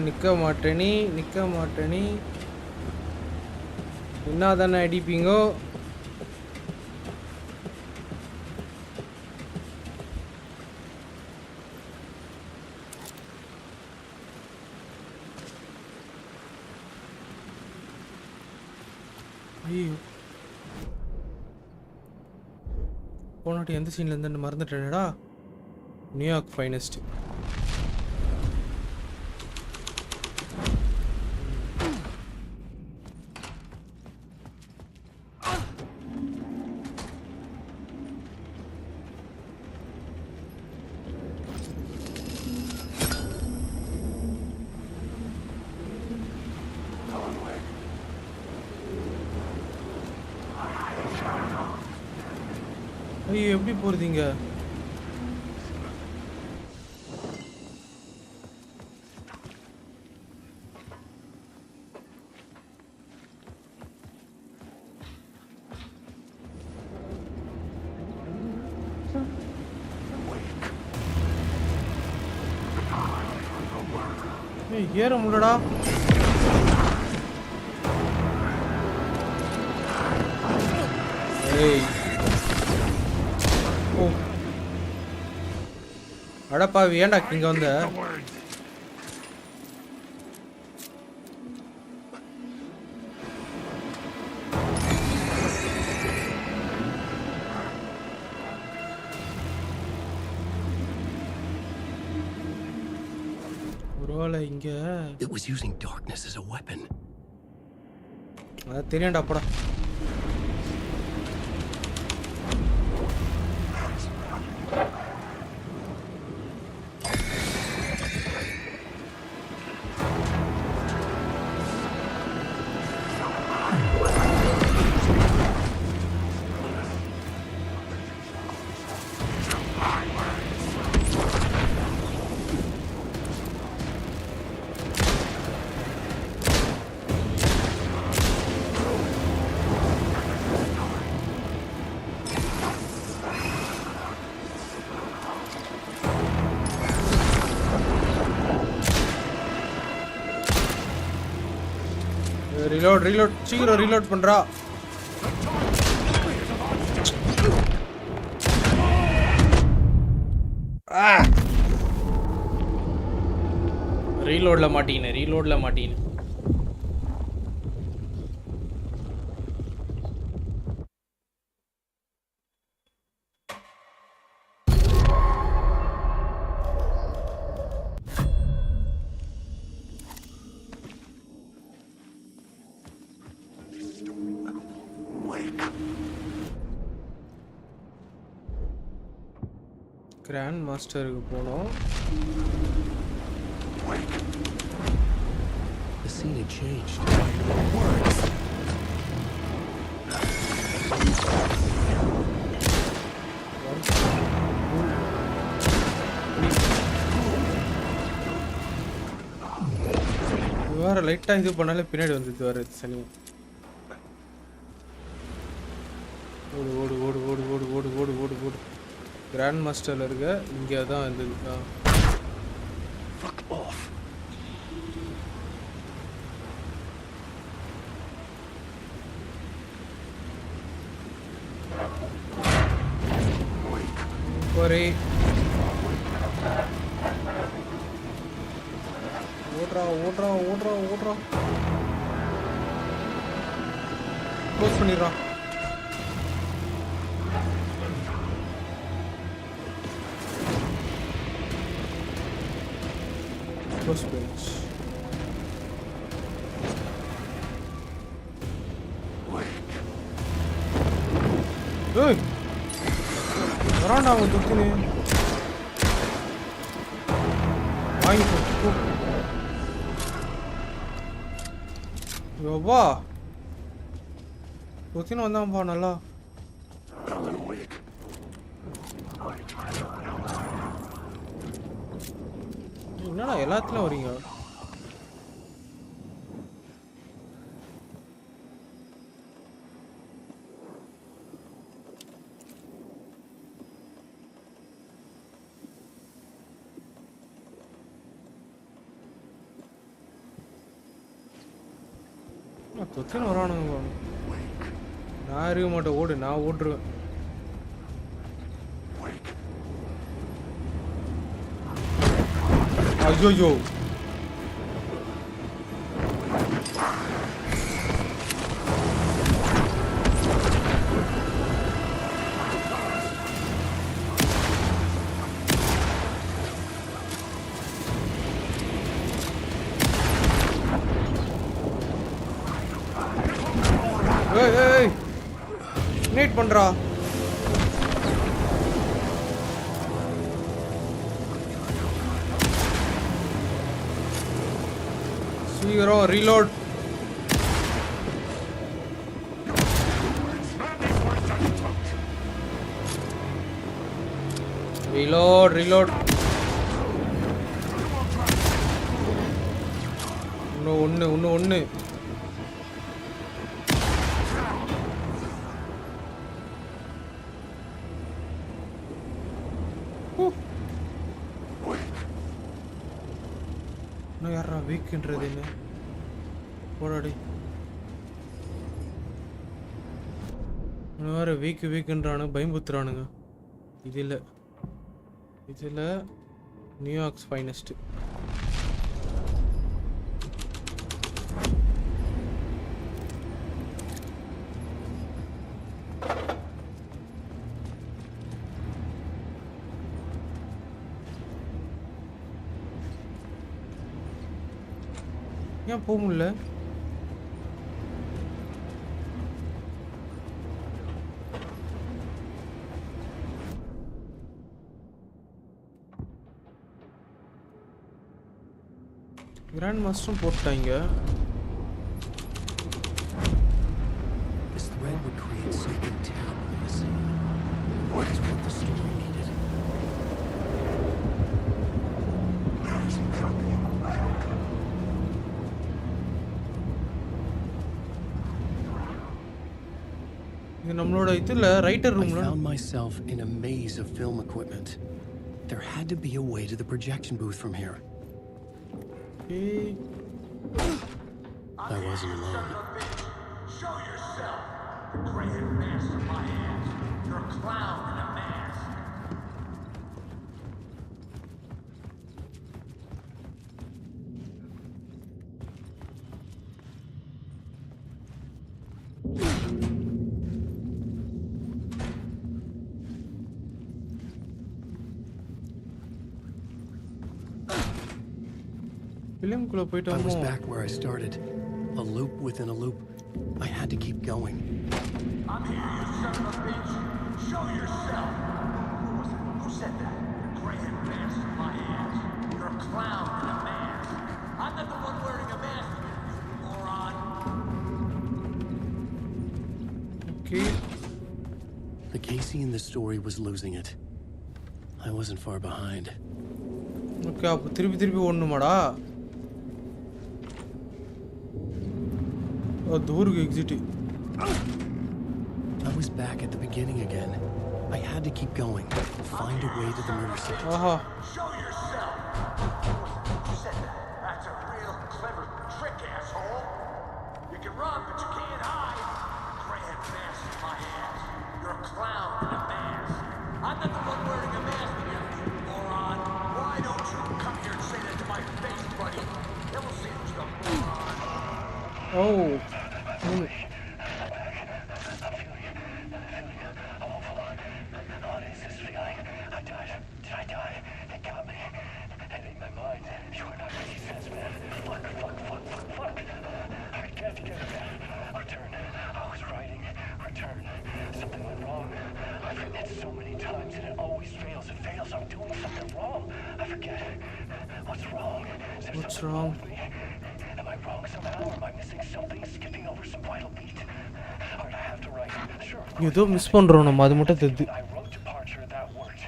நிற்க மாட்டேனி என்ன தானே அடிப்பீங்கோ. ஐயோ போனாட்டி எந்த சீன்ல இருந்து மறந்துட்டேனடா. New York finest. ஐயோ எப்படி போறீங்க? ஏற முடியலடா. ஏய் ஓ அடப்பாவி ஏன்டா இங்க வந்த? ஒருவேளை இங்க It was using darkness as a weapon. அது தெரியும்டா போடா. ரீலோட் சீக்கிரம் ரீலோட் பண்றா. ரீலோட்ல மாட்டீங்க. கிராண்ட் மாஸ்டருக்கு போனோம். The scene had changed. வேற லைட்டா இது பண்ணாலே பின்னாடி வந்துது வேற சனி. ஓடு. கிராண்ட் மாஸ்டர்ல இருக்க இங்கே தான் இருந்தது. ஒரே ஓடுறா க்ளோஸ் பண்ணிடுறான். Close bench. Hey! வரான்டா அவன் துக்குன்னு. வாங்கிக்கோ. யோவா துக்கின்னு வந்தான்ப்பா நல்லா. என்னடா எல்லாத்துலயும் வரீங்க? தொத்தின்னு வரானுங்க. நான் இருக்க மாட்டேன், ஓடு, நான் ஓடுருவேன். ஐயோ ஏய் நீட் பண்றா. சீக்கிரம் ரீலோட். ரீலோட். இன்னும் ஒன்று. இன்னும் யாரா வீக்குன்றது என்ன? போடாடி. இன்னும் வேறு வீக்குன்றானு பயம்புத்துறானுங்க. இதில் நியூயார்க்ஸ் ஃபைனஸ்ட். ஏன் போக முடியல? கிராண்ட் மாஸ்டரும் போட்டாங்க. This thread would create something terrible in the scene. What is what the story needed? இது நம்மளோட இதுல ரைட்டர் I ரூம்ல. found myself in a maze of film equipment. There had to be a way to the projection booth from here. I wasn't alone. Show yourself! The gray-haired mask of my ass. You're a clown in a mask. ஃபிலிம்குள்ள I போய்ட்டோமோ? was back where I started. A loop within a loop. I had to keep going. I'm here, you son of a bitch. Show yourself. Who was it? Who said that? The gray-haired mask of my ass. You're a clown in a mask. I'm not the one wearing a mask, you moron. Okay. The Casey in the story was losing it. I wasn't far behind. Okay, அப்போ திருப்பி ஓடணுமாடா? தூருக்கு exit. I was back at the beginning again. I had to keep going. Find a way to the murder scene. ஆஹா. Show yourself. Who said that? That's a real clever trick, asshole. You can run, but you can't hide. Gray-haired mask in my ass. You're a clown in a mask. I'm not the one wearing a mask here, you moron. Why don't you come here and say that to my face, buddy? Then we'll see who's the moron. Oh. What's wrong? Am I wrong somehow? Am I missing something? Skipping over some vital beat? Alright, I have to write. Sure. ஏதோ miss பண்றோம் நம்ம, அது மட்டும் தெரியுது. I wrote departure, that worked.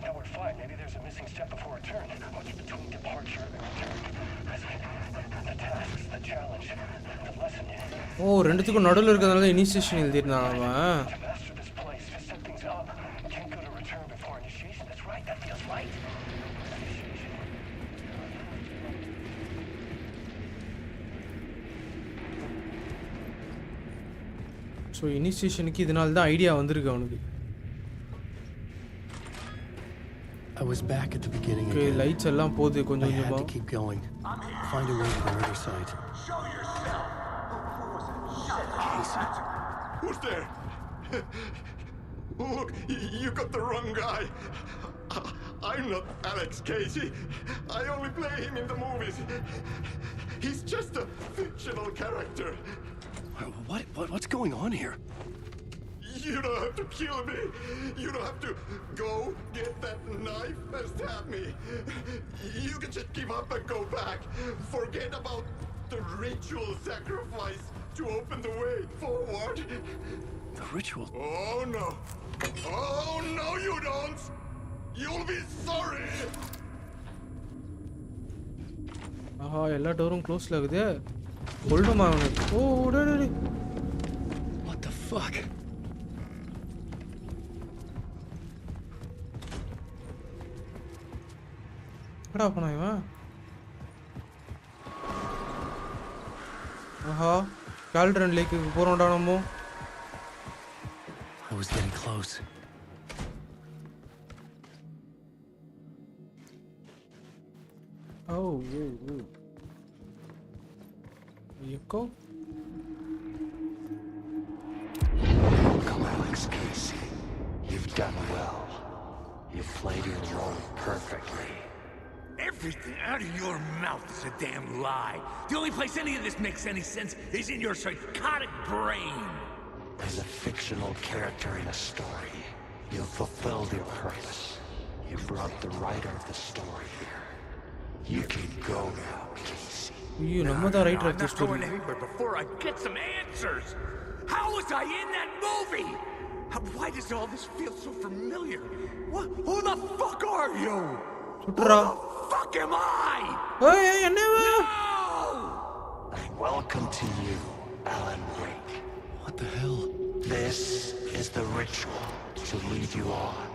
That worked fine. Maybe there's a missing step. step before a turn. What's between departure and return? The tasks, the challenge, the lesson. ஓ ரெண்டுத்துக்கும் நடுவில் இருக்கிறதுனால initiation எழுதிருந்தான் அவன். To master this place, to set things up. Can't go to return before initiation. That's right. That feels right. So இனிஷியேஷனுக்கு இதனால தான் idea வந்திருக்கு அவனுக்கு. I was back at the beginning okay again. Lights எல்லாம் போகுது கொஞ்சம் I had கொஞ்சமாக. to keep going. Find a way to the other side. Who's there? Look, you got the wrong guy. I'm not Alex Casey. I only play him in the movies. He's just a fictional character. What's going on here? You don't have to kill me. You don't have to go get that knife and stab me. You can just give up and go back. Forget about the ritual sacrifice to open the way forward. The ritual? Oh no. Oh no, you don't. You'll be sorry. ஆஹா எல்லா டோரும் க்ளோஸ்ல இருக்குது. கொல்லுமா அவனுக்கு. ஓ டேய். What the fuck? என்னடா பண்ணா இவன்? ஆஹா cauldron லேக்குக்கு போறோம்டா நம்ம. I was getting close. Oh. Echo? Welcome, Alex Casey. You've done well. You've played your role perfectly. Everything out of your mouth is a damn lie. The only place any of this makes any sense is in your psychotic brain. As a fictional character in a story, you've fulfilled your purpose. You brought the writer of the story here. You can go now, Casey. You know the writer of the I'm not story. going anywhere before I get some answers. How was I in that movie? Why does all this feel so familiar? Who the fuck are you? Who the fuck am I? Hey, I never. No! Welcome to you, Alan Wake. What the hell? This is the ritual to lead you on.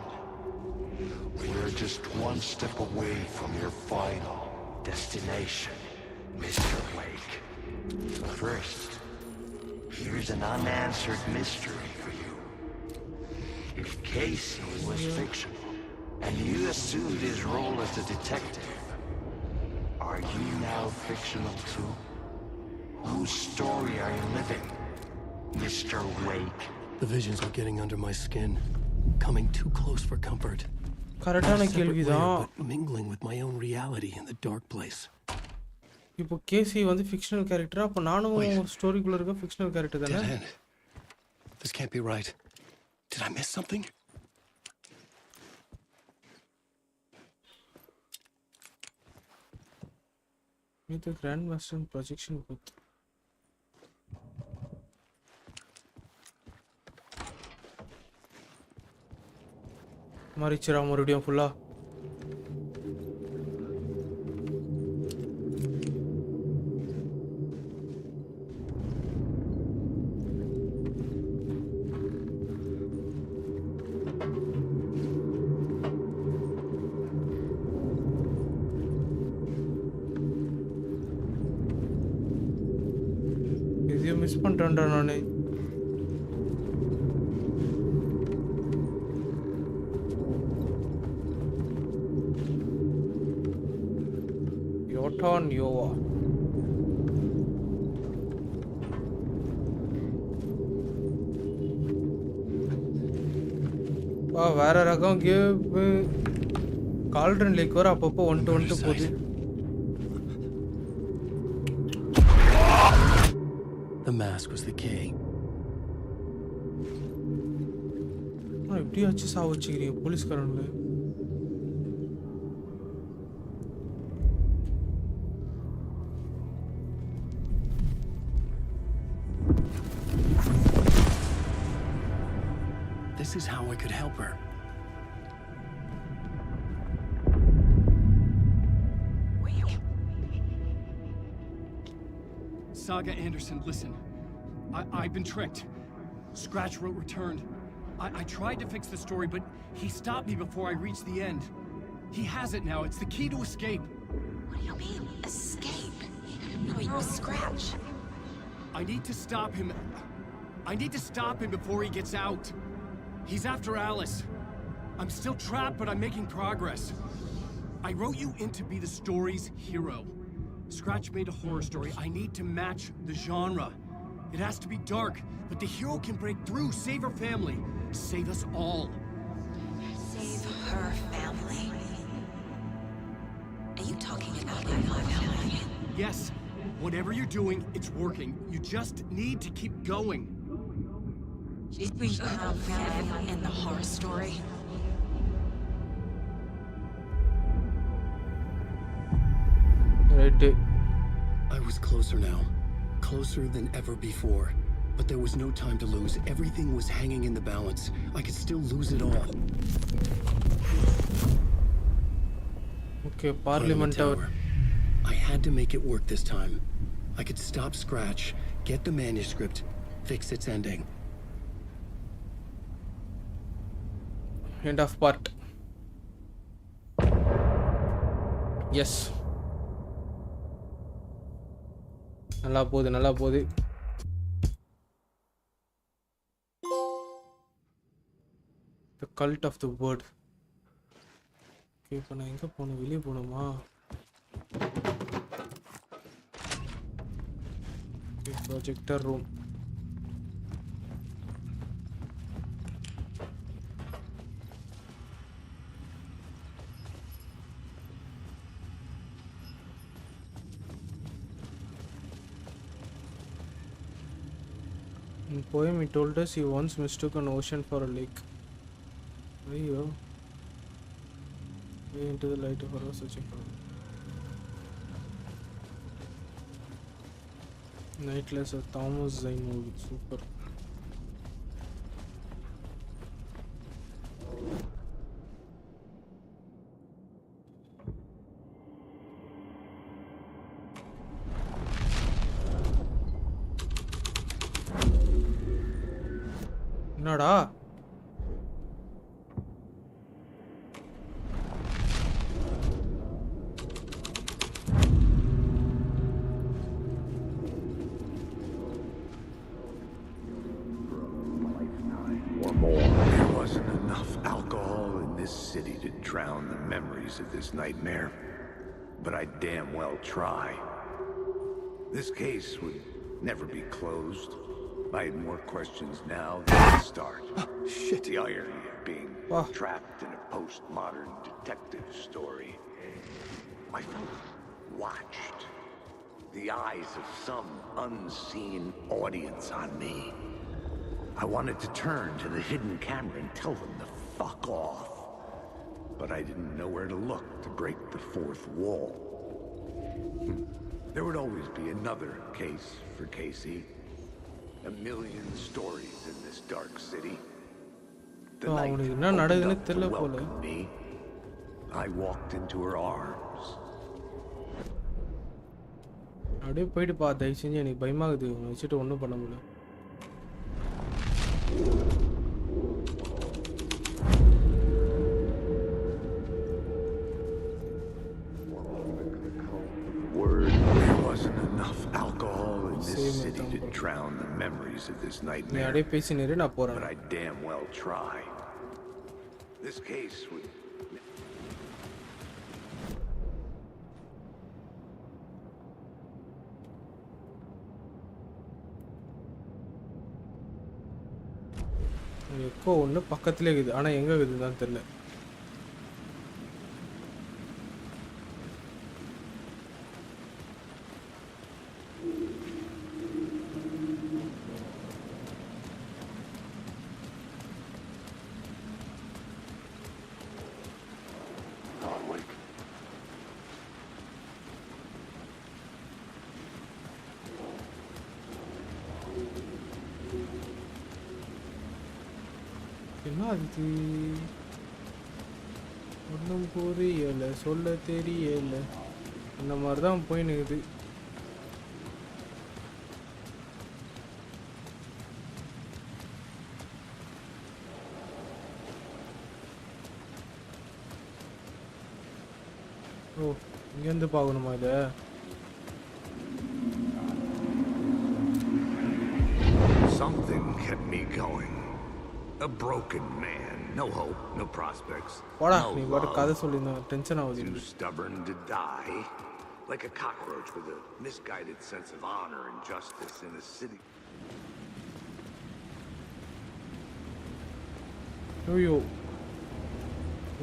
We're just one step away from your final destination, Mr. Wake. But first, here's an unanswered mystery for you. If Casey was fictional, and you assumed his role as a detective, are you now fictional too? Whose story are you living, Mr. Wake? The visions are getting under my skin, coming too close for comfort. கரெக்டான கேள்விதான். Mingling with my own reality in the dark place. இப்போ கேசி வந்து fictional character. அப்ப நானும் ஒரு ஸ்டோரிக்குள்ள இருக்க fictional character தானே? This can't be right. Did I miss something? With the Grandmaster projection booth. மறிச்சிரா மறுபடியும் ஃபுல்லா. இதையும் மிஸ் பண்ணிட்டேன்டா நானே. Yoton Yowa. வேற ரகம் கேம். கால்ட்ரன் லேக் வர அப்பப்போ ஒன்ட்டு போகுது. The mask was the key. எப்படி வச்சு சாவ வச்சுக்கிறீங்க போலீஸ்காரங்கள? This is how I could help her. Saga Anderson, listen. I've been tricked. Scratch wrote returned. I tried to fix the story, but he stopped me before I reached the end. He has it now. It's the key to escape. What do you mean, escape? You're Scratch. I need to stop him. I need to stop him before he gets out. He's after Alice. I'm still trapped, but I'm making progress. I wrote you in to be the story's hero. Scratch made a horror story. I need to match the genre. It has to be dark, but the hero can break through, save her family, save us all. Save her family? Are you talking about my family? Yes. Whatever you're doing, it's working. You just need to keep going. We her family in the horror story. Right. I was closer now. Closer than ever before. But there was no time to lose. Everything was hanging in the balance. I could still lose it all. Okay, Parliament Tower. I had to make it work this time. I could stop Scratch, get the manuscript, fix its ending. End of part. Yes. நல்லா போகுது. The cult of the word. Okay, இப்போ நான் எங்க போகணும்? வெளியே போகணுமா? Okay, projector room. In poem, he told us he once mistook an ocean for a lake. Ayyo. Way into the light of our searching for Nightless, a Thomas Zane movie. Super. என்னடா drown the memories of this nightmare, but I damn well try. This case would never be closed. I had more questions now than at the start. Shit. The irony of being trapped in a postmodern detective story. I felt watched. The eyes of some unseen audience on me. I wanted to turn to the hidden camera and tell them to fuck off. But I didn't know where to look to break the fourth wall. There would always be another case for Casey. A million stories in this dark city. The night opened up to welcome me. I walked into her arms. அப்படியே போயிட்டு பா, தயவு செஞ்சு எனக்கு பயமாகுது. வச்சுட்டு ஒன்றும் பண்ண முடியல. Drown the memories of this nightmare. நீ அப்படியே பேசினேரு, நான் போறேன். But I damn well try. This case would echo ஒன்று பக்கத்துலேயே இருக்குது, ஆனால் எங்கே இருக்குதுன்னு தான் தெரியல. என்ன அது ஒன்றும் புரியலை, சொல்ல தெரியலை, இந்த மாதிரி தான் போயின்னுக்குது. ஓ இங்கேருந்து பார்க்கணுமா இதை? Something kept me going. A broken man. No hope, no prospects, போடா no நீ பாட்டு கதை love. சொல்லியிருந்தேன் டென்ஷன் ஆகுது Too எனக்கு. stubborn to die. Like a cockroach with a misguided sense of honor and justice in a city. ஐயோ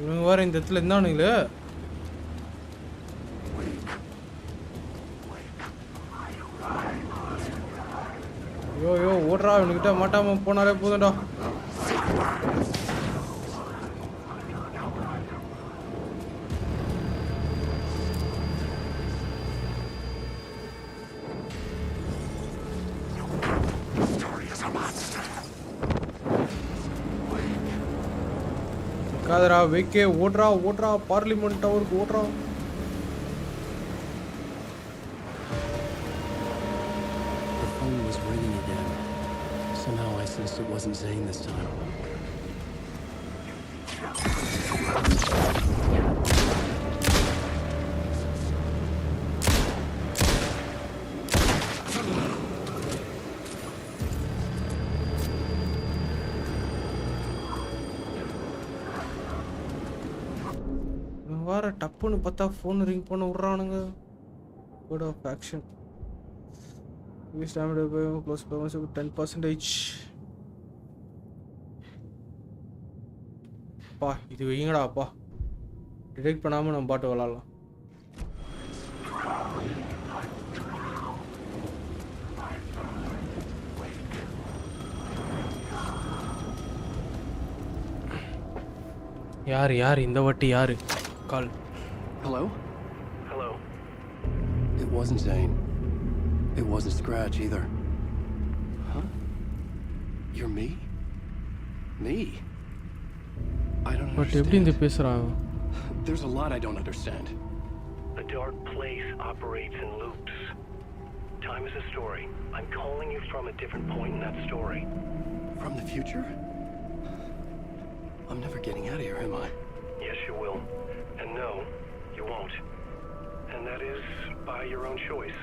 இவங்க வேறு இந்த இடத்துல இருந்தானுங்களே. ஐயோ ஓடுறா இவனுக்கிட்ட மாட்டாமல் போனாலே போதும்டா. காதரா வைக்கே ஓடுறா ஓடுறா பார்லிமெண்ட் டவருக்கு ஓடுறா. The phone was ringing again. Somehow I sensed it wasn't Zane this time. வேற டப்புன்னு பார்த்தா ஃபோன் ரிங் பண்ண விட்றானுங்க. Code of action close 10%. பா இது வைங்கடா அப்பா, டிடெக்ட் பண்ணாமல் நம்ம பாட்டு விளாட்லாம். யார் இந்த வாட்டி யாரு கால்? Hello? Hello. It wasn't Zane. It wasn't Scratch either. Huh? You're me? Me? I don't but எப்படி இந்த understand. பேசுகிறான்? There's a lot I don't understand. The dark place operates in loops. Time is a story. I'm calling you from a different point in that story. From the future? I'm never getting out of here, am I? Yes, you will. And no, you won't. And that is by your own choice.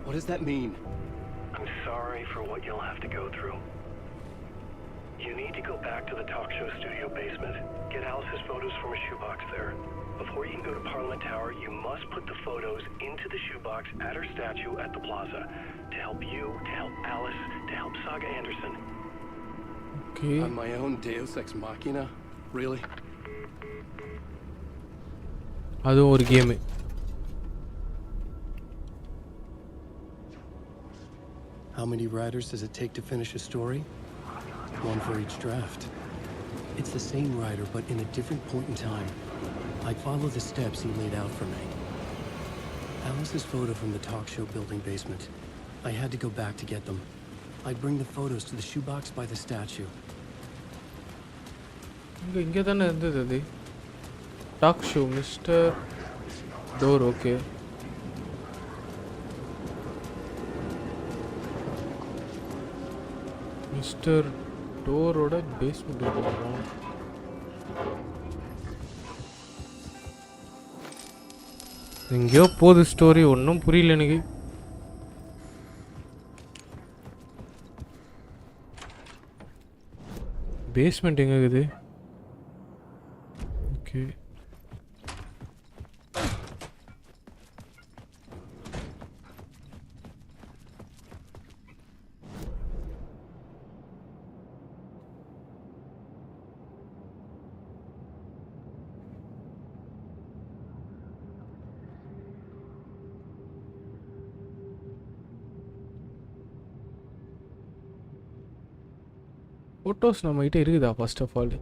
What does that mean? I'm sorry for what you'll have to go through. You need to go back to the talk show studio basement. Get Alice's photos from a shoebox there. Before you can go to Parliament Tower, you must put the photos into the shoebox at her statue at the plaza. To help you, to help Alice, to help Saga Anderson. Okay. I'm my own Deus Ex Machina? Really? அதுவும் ஒரு game. How many writers does it take to finish a story? One for each draft. It's the same writer, but in a different point in time. I follow the steps he laid out for me. Alice's photo from the talk show building basement. I had to go back to get them. I'd bring the photos to the shoebox by the statue. இங்கே தானே இருந்தது அது. Talk show mister door. Okay mister டோரோட basement போகலாம். எங்கேயோ போகுது story, ஒன்றும் புரியல எனக்கு. பேஸ்மெண்ட் எங்கே இருக்குது? ஓகே ஃபோட்டோஸ் நம்மகிட்ட இருக்குதா first of all?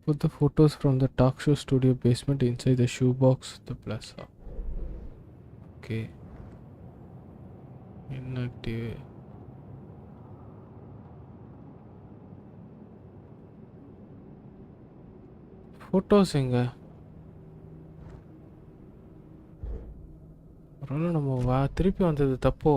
Put the photos from the talk show studio basement inside the shoebox at the plaza. Okay. Inactive. Photos எங்க? ஒருவேளை நம்ம திருப்பி வந்தது தப்போ?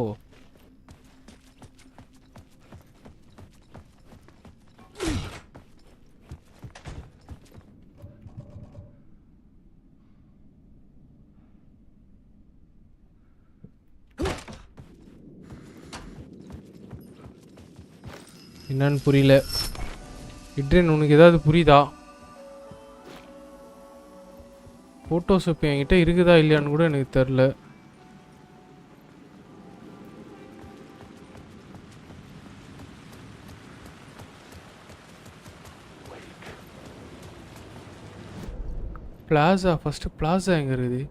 என்னன்னு புரியல. இட்ரின் உனக்கு ஏதாவது புரியுதா? ஃபோட்டோஸ் இப்போ என்கிட்ட இருக்குதா இல்லையான்னு கூட எனக்கு தெரில. பிளாசா, ஃபஸ்ட்டு பிளாசா எங்கே இருக்குது?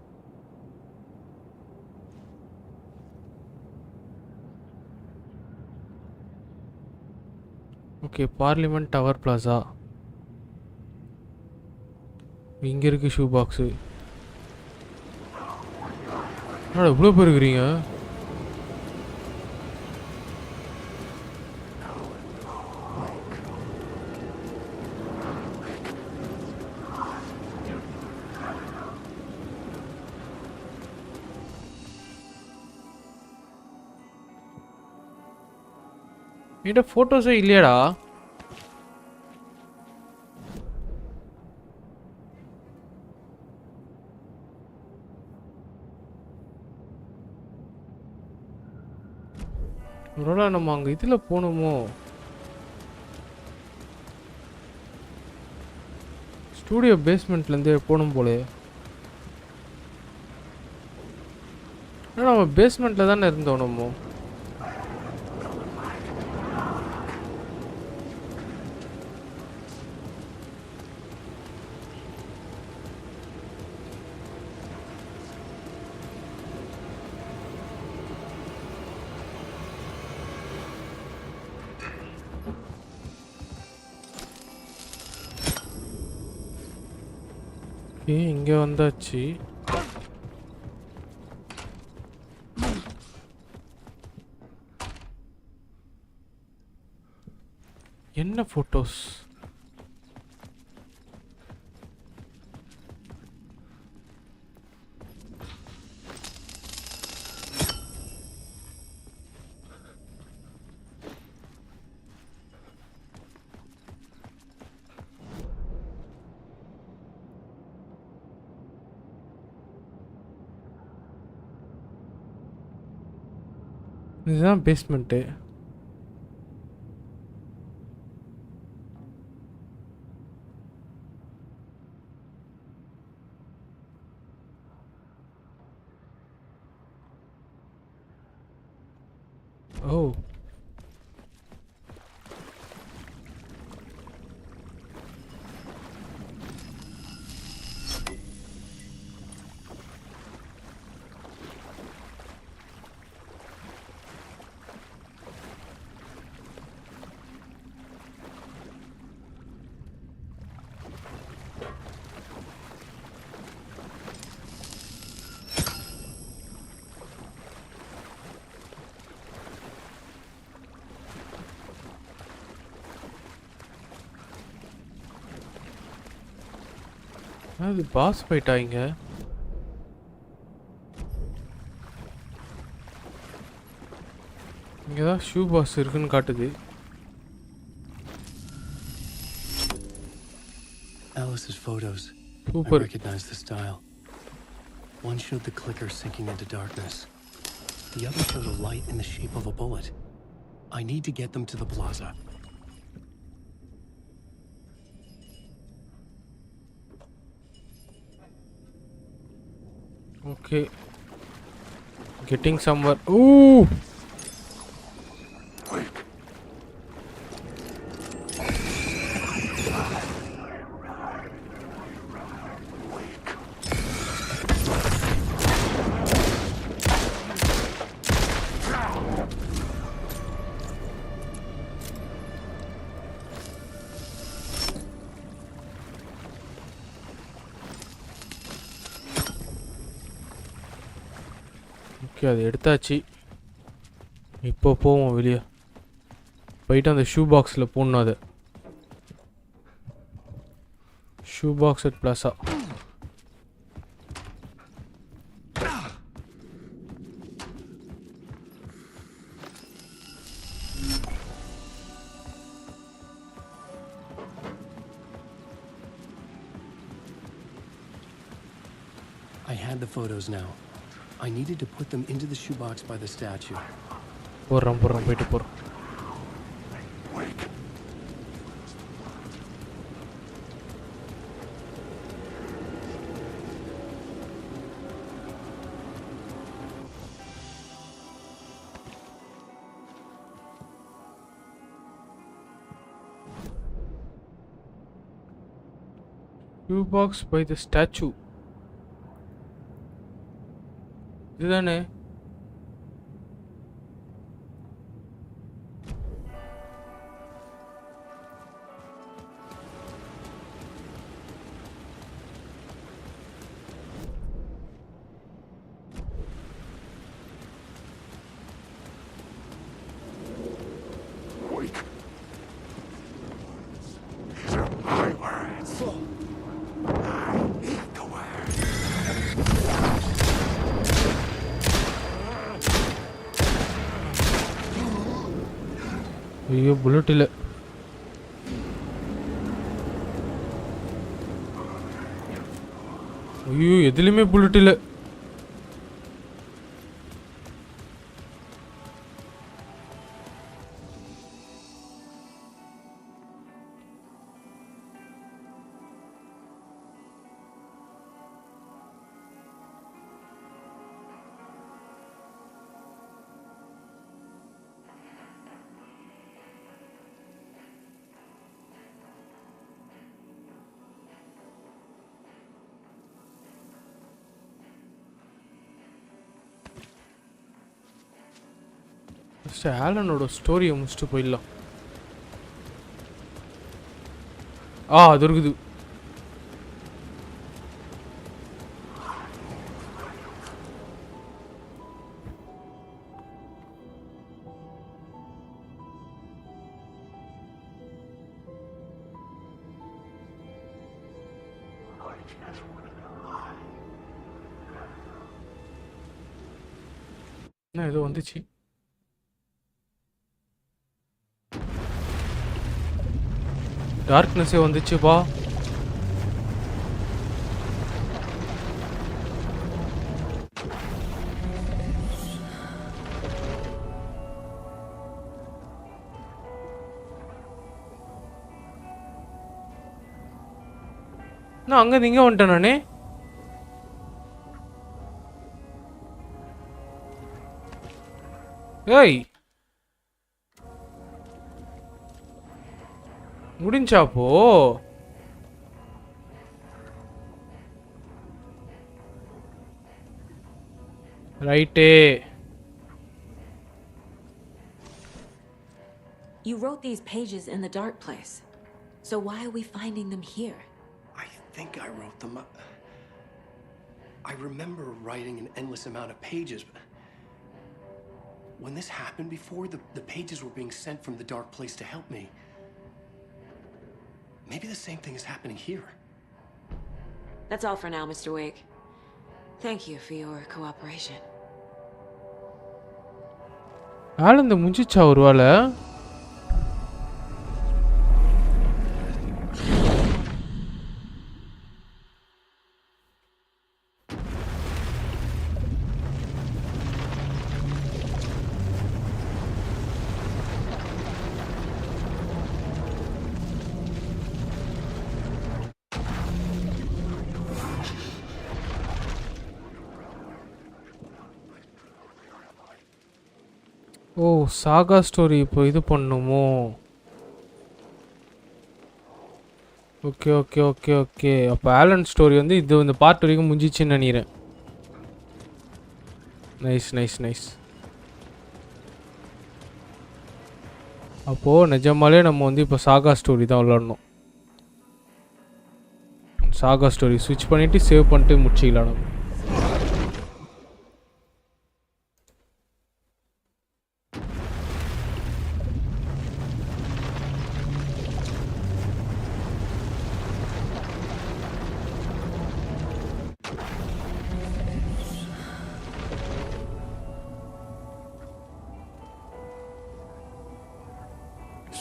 Okay, parliament tower plaza. இங்கே இருக்குது ஷூ பாக்ஸு. என்னடா இவ்வளோ பேர் இருக்கிறீங்க? என்கிட்ட ஃபோட்டோஸே இல்லையாடா? ஒருவேளை நம்ம அங்கே இதில் போகணுமோ? ஸ்டூடியோ பேஸ்மெண்ட்லேருந்தே போகணும் போலே. ஆனால் நம்ம பேஸ்மெண்ட்டில் தானே இருந்தோம் நம்ம. இங்கே வந்தாச்சு. என்ன ஃபோட்டோஸ்? இதுதான் பேஸ்மெண்ட்டு. ஓ, அது பாஸ் போயிட்டாங்க. இங்கே தான் ஷூ பாஸ் இருக்குன்னு காட்டுது. Alice's photos. Super. I recognize the style. One showed the clicker sinking into darkness. The other showed a light in the shape of a bullet. I need to get them to the plaza. Okay. Getting somewhere. Ooh! Okay, அது எடுத்தாச்சு. இப்போ போவோம் வெளியே. போயிட்டு அந்த shoe பாக்ஸில் போடணும். அது shoe box at plaza. I had the photos now. I needed to put them into the shoebox by the statue. போடுறோம் போயிட்டு போகிறோம். Wake. Shoebox by the statue. இதுதானே? Wake. These are my words. I need the words. ஐயோ bullet இல்லை. ஐயோ எதுலையுமே bullet இல்லை. First ஆலனோட ஸ்டோரியை முடிச்சுட்டு போயிடலாம். அது இருக்குது. என்ன ஏதோ வந்துச்சு. டார்க்னஸே வந்துச்சுப்பா. நான் அங்கே இங்கே வந்துட்டேன் நானே. ஏய் முடிஞ்சாப்போ? ரைட்டே. You wrote these pages in the dark place. So why are we finding them here? I think I wrote them. I remember writing an endless amount of pages, but when this happened before, the pages were being sent from the dark place to help me. Maybe the same thing is happening here. That's all for now, Mr. Wake. Thank you for your cooperation. ஆலந்த முடிஞ்சிச்சா ஒரு வேளை? ஓ சாகா story இப்போ இது பண்ணுமோ? Okay okay okay okay. அப்போ Alan story வந்து இது இந்த பார்ட் வரைக்கும் முடிஞ்சிச்சுன்னு நினைக்கிறேன். Nice nice nice. அப்போது நிஜமாலே நம்ம வந்து இப்போ சாகா ஸ்டோரி தான் விளாடணும். சாகா ஸ்டோரி ஸ்விட்ச் பண்ணிவிட்டு சேவ் பண்ணிட்டு முடிச்சிக்கலாம் நம்ம.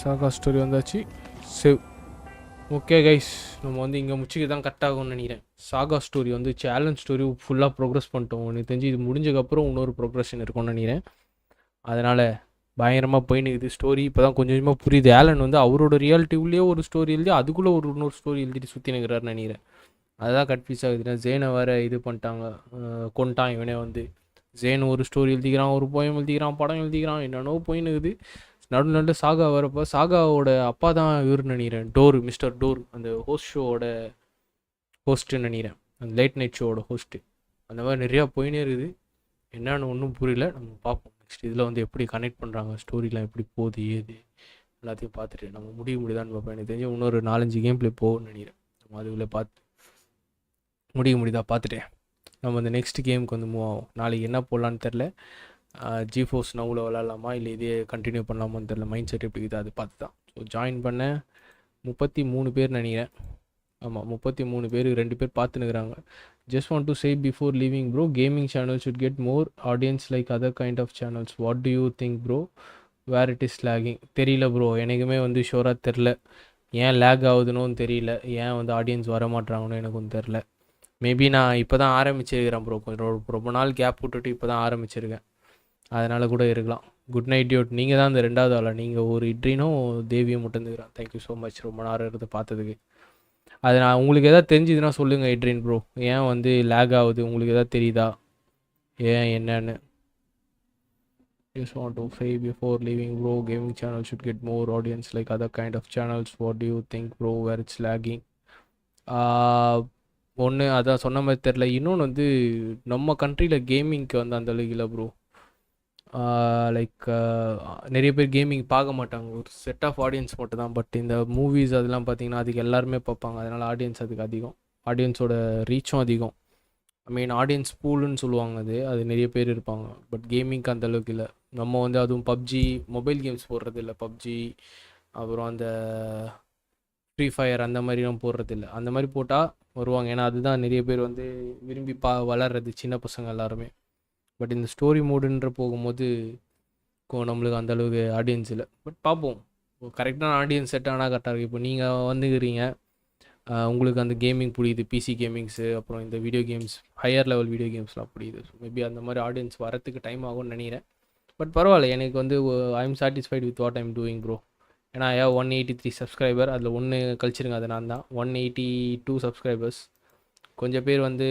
சாகா ஸ்டோரி வந்தாச்சு. சேவ். ஓகே கைஸ், நம்ம வந்து இங்கே முச்சிக்கு தான் கட் ஆகும்னு நினைக்கிறேன். சாகா ஸ்டோரி வந்து ஆலன் ஸ்டோரி ஃபுல்லாக ப்ரோக்ரஸ் பண்ணிட்டோம். எனக்கு தெரிஞ்சு இது முடிஞ்சதுக்கப்புறம் இன்னொரு ப்ரோக்ரஷன் இருக்கும்னு நினைக்கிறேன். அதனால் பயங்கரமாக போயின்னு இது ஸ்டோரி இப்போ தான் கொஞ்சம் கொஞ்சமாக புரியுது. ஆலன் வந்து அவரோட ரியாலிட்டிவ்லேயே ஒரு ஸ்டோரி எழுதி அதுக்குள்ளே இன்னொரு ஸ்டோரி எழுதிட்டு சுற்றி நிற்கிறாருன்னு நினைக்கிறேன். அதுதான் கன்ஃபியூஸ் ஆகுதுன்னா ஜேனை வேறு இது பண்ணிட்டாங்க, கொண்டான் இவனே வந்து. ஜேன் ஒரு ஸ்டோரி எழுதிக்கிறான், ஒரு போயம் எழுதிக்கிறான், படம் எழுதிக்கிறான், என்னென்னோ போயின்னு இருக்குது. நடுவில் சாகா வரப்போ சாகாவோட அப்பா தான் இவருன்னு நினைக்கிறேன், டோர், மிஸ்டர் டோர், அந்த ஹோஸ்ட் ஷோவோட ஹோஸ்ட்டுன்னு நினைக்கிறேன், அந்த லேட் நைட் ஷோவோட ஹோஸ்ட்டு. அந்த மாதிரி நிறையா போயினே இருக்குது. என்னன்னு ஒன்றும் புரியல. நம்ம பார்ப்போம் நெக்ஸ்ட் இதில் வந்து எப்படி கனெக்ட் பண்ணுறாங்க, ஸ்டோரிலாம் எப்படி போகுது ஏது எல்லாத்தையும் பார்த்துட்டு நம்ம முடியுதான்னு பார்ப்போம். எனக்கு தெரிஞ்சு இன்னொரு 4-5 கேம் ப்ளே போகும்னு நினைக்கிறேன். நம்ம அதுக்குள்ளே பார்த்து முடியுதா பார்த்துட்டேன் நம்ம அந்த நெக்ஸ்ட் கேமுக்கு வந்து மூவ் ஆகும். நாளைக்கு என்ன போடலான்னு தெரில. ஜிஃபோர்ஸ் நவுல விளாட்லாமா இல்லை இதே கண்டினியூ பண்ணலாமான்னு தெரில. மைண்ட் செட் எப்படி இருக்குது அது பார்த்து தான். ஸோ ஜாயின் பண்ண 33 பேர் நினைக்கிறேன். ஆமாம் 33 பேர், 2 பேர் பார்த்துன்னுக்குறாங்க. Just want to say before leaving bro, gaming channel should get more audience like other kind of channels. What do you think bro, where it is lagging? தெரியல ப்ரோ, எனக்குமே வந்து ஷோராக தெரில. ஏன் லேக் ஆகுதுன்னு தெரியல, ஏன் வந்து ஆடியன்ஸ் வர மாட்றாங்கன்னு எனக்கு ஒன்றும் தெரில. மேபி நான் இப்போ தான் ஆரம்பிச்சிருக்கிறேன் ப்ரோ, கொஞ்சம் ரொம்ப நாள் கேப் விட்டுட்டு இப்போ தான் ஆரம்பிச்சிருக்கேன், அதனால் கூட இருக்கலாம். Good night Dude. நீங்கள் தான் அந்த 2வது ஆளா? நீங்கள் ஒரு இட்ரினும் தேவியும் மட்டும்தான். தேங்க்யூ ஸோ மச், ரொம்ப நேரம் இருந்து பார்த்ததுக்கு. அது நான் உங்களுக்கு எதாவது தெரிஞ்சுதுன்னா சொல்லுங்கள் எட்ரின் ப்ரோ, ஏன் வந்து லேக் ஆகுது உங்களுக்கு எதாவது தெரியுதா, ஏன் என்னன்னு. Just want to say before leaving bro, gaming channel should get more audience like other kind of channels. What do you think bro, where it's lagging? ஒன்று அதான் சொன்ன மாதிரி தெரில. இன்னொன்று வந்து நம்ம கண்ட்ரியில் கேமிங்க்கு வந்து அந்த அளவுக்கு இல்லை ப்ரோ. லைக் நிறைய பேர் கேமிங் பார்க்க மாட்டாங்க, ஒரு செட் ஆஃப் ஆடியன்ஸ் மட்டும் தான். பட் இந்த மூவிஸ் அதெல்லாம் பார்த்திங்கன்னா அதுக்கு எல்லாருமே பார்ப்பாங்க, அதனால் ஆடியன்ஸ் அதுக்கு அதிகம், ஆடியன்ஸோட ரீச்சும் அதிகம். ஐ மீன் ஆடியன்ஸ் பூலுன்னு சொல்லுவாங்க, அது நிறைய பேர் இருப்பாங்க. பட் கேமிங்க்கு அந்த அளவுக்கு இல்லை. நம்ம வந்து அதுவும் பப்ஜி மொபைல் கேம்ஸ் போடுறது இல்லை, பப்ஜி அப்புறம் அந்த ஃப்ரீ ஃபயர் அந்த மாதிரிலாம் போடுறது இல்லை. அந்த மாதிரி போட்டால் வருவாங்க, ஏன்னா அதுதான் நிறைய பேர் வந்து விரும்பி வளர்றது சின்ன பசங்க எல்லாருமே. பட் இந்த ஸ்டோரி மோடுன்ற போகும்போது நம்மளுக்கு அந்தளவுக்கு ஆடியன்ஸ் இல்லை. பட் பார்ப்போம், கரெக்டான ஆடியன்ஸ் செட் ஆனால் கரெக்டாக இருக்குது. இப்போ நீங்கள் வந்துக்கிறீங்க, உங்களுக்கு அந்த கேமிங் புரியுது, பிசி கேமிங்ஸு, அப்புறம் இந்த video games higher level video கேம்ஸ்லாம் புரியுது. ஸோ மேபி அந்த மாதிரி ஆடியன்ஸ் வரத்துக்கு டைம் ஆகும்னு நினைக்கிறேன். பட் பரவாயில்ல, எனக்கு வந்து I am satisfied with what I'm doing bro. ஏன்னா 183 சப்ஸ்கிரைபர், அதில் ஒன்று கழிச்சிருங்க, அது நான் தான். 182 சப்ஸ்கிரைபர்ஸ். கொஞ்சம் பேர் வந்து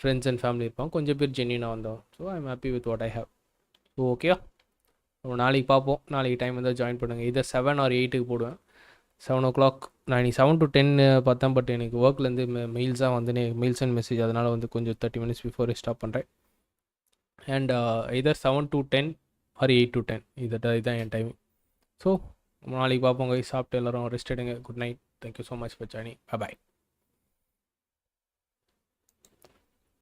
ஃப்ரெண்ட்ஸ் அண்ட் ஃபேமிலி இருப்பாங்க, கொஞ்சம் பேர் ஜென்யூனாக வந்தோம். So I am happy with what I have. So ஓகேவா, நாளைக்கு பார்ப்போம். நாளைக்கு டைம் இருந்தால் ஜாயின் பண்ணுங்கள். இதை 7 or 8 போடுவேன். 7 o'clock. நான் இன்னைக்கு 7 to 10 பார்த்தேன். பட் எனக்கு ஒர்க்லேருந்து மெயில்ஸாக வந்து மெயில்ஸ் அண்ட் மெசேஜ், அதனால் வந்து கொஞ்சம் 30 minutes பிஃபோர் ஸ்டாப் பண்ணுறேன். அண்ட் இதர் 7 to 10 or 8 to 10 இதுதான் என் டைமிங். ஸோ நாளைக்கு பார்ப்போங்க. சாப்பிட்டு எல்லோரும் ரெஸ்ட் எடுங்க. Good night. Thank you so much for joining. Bye.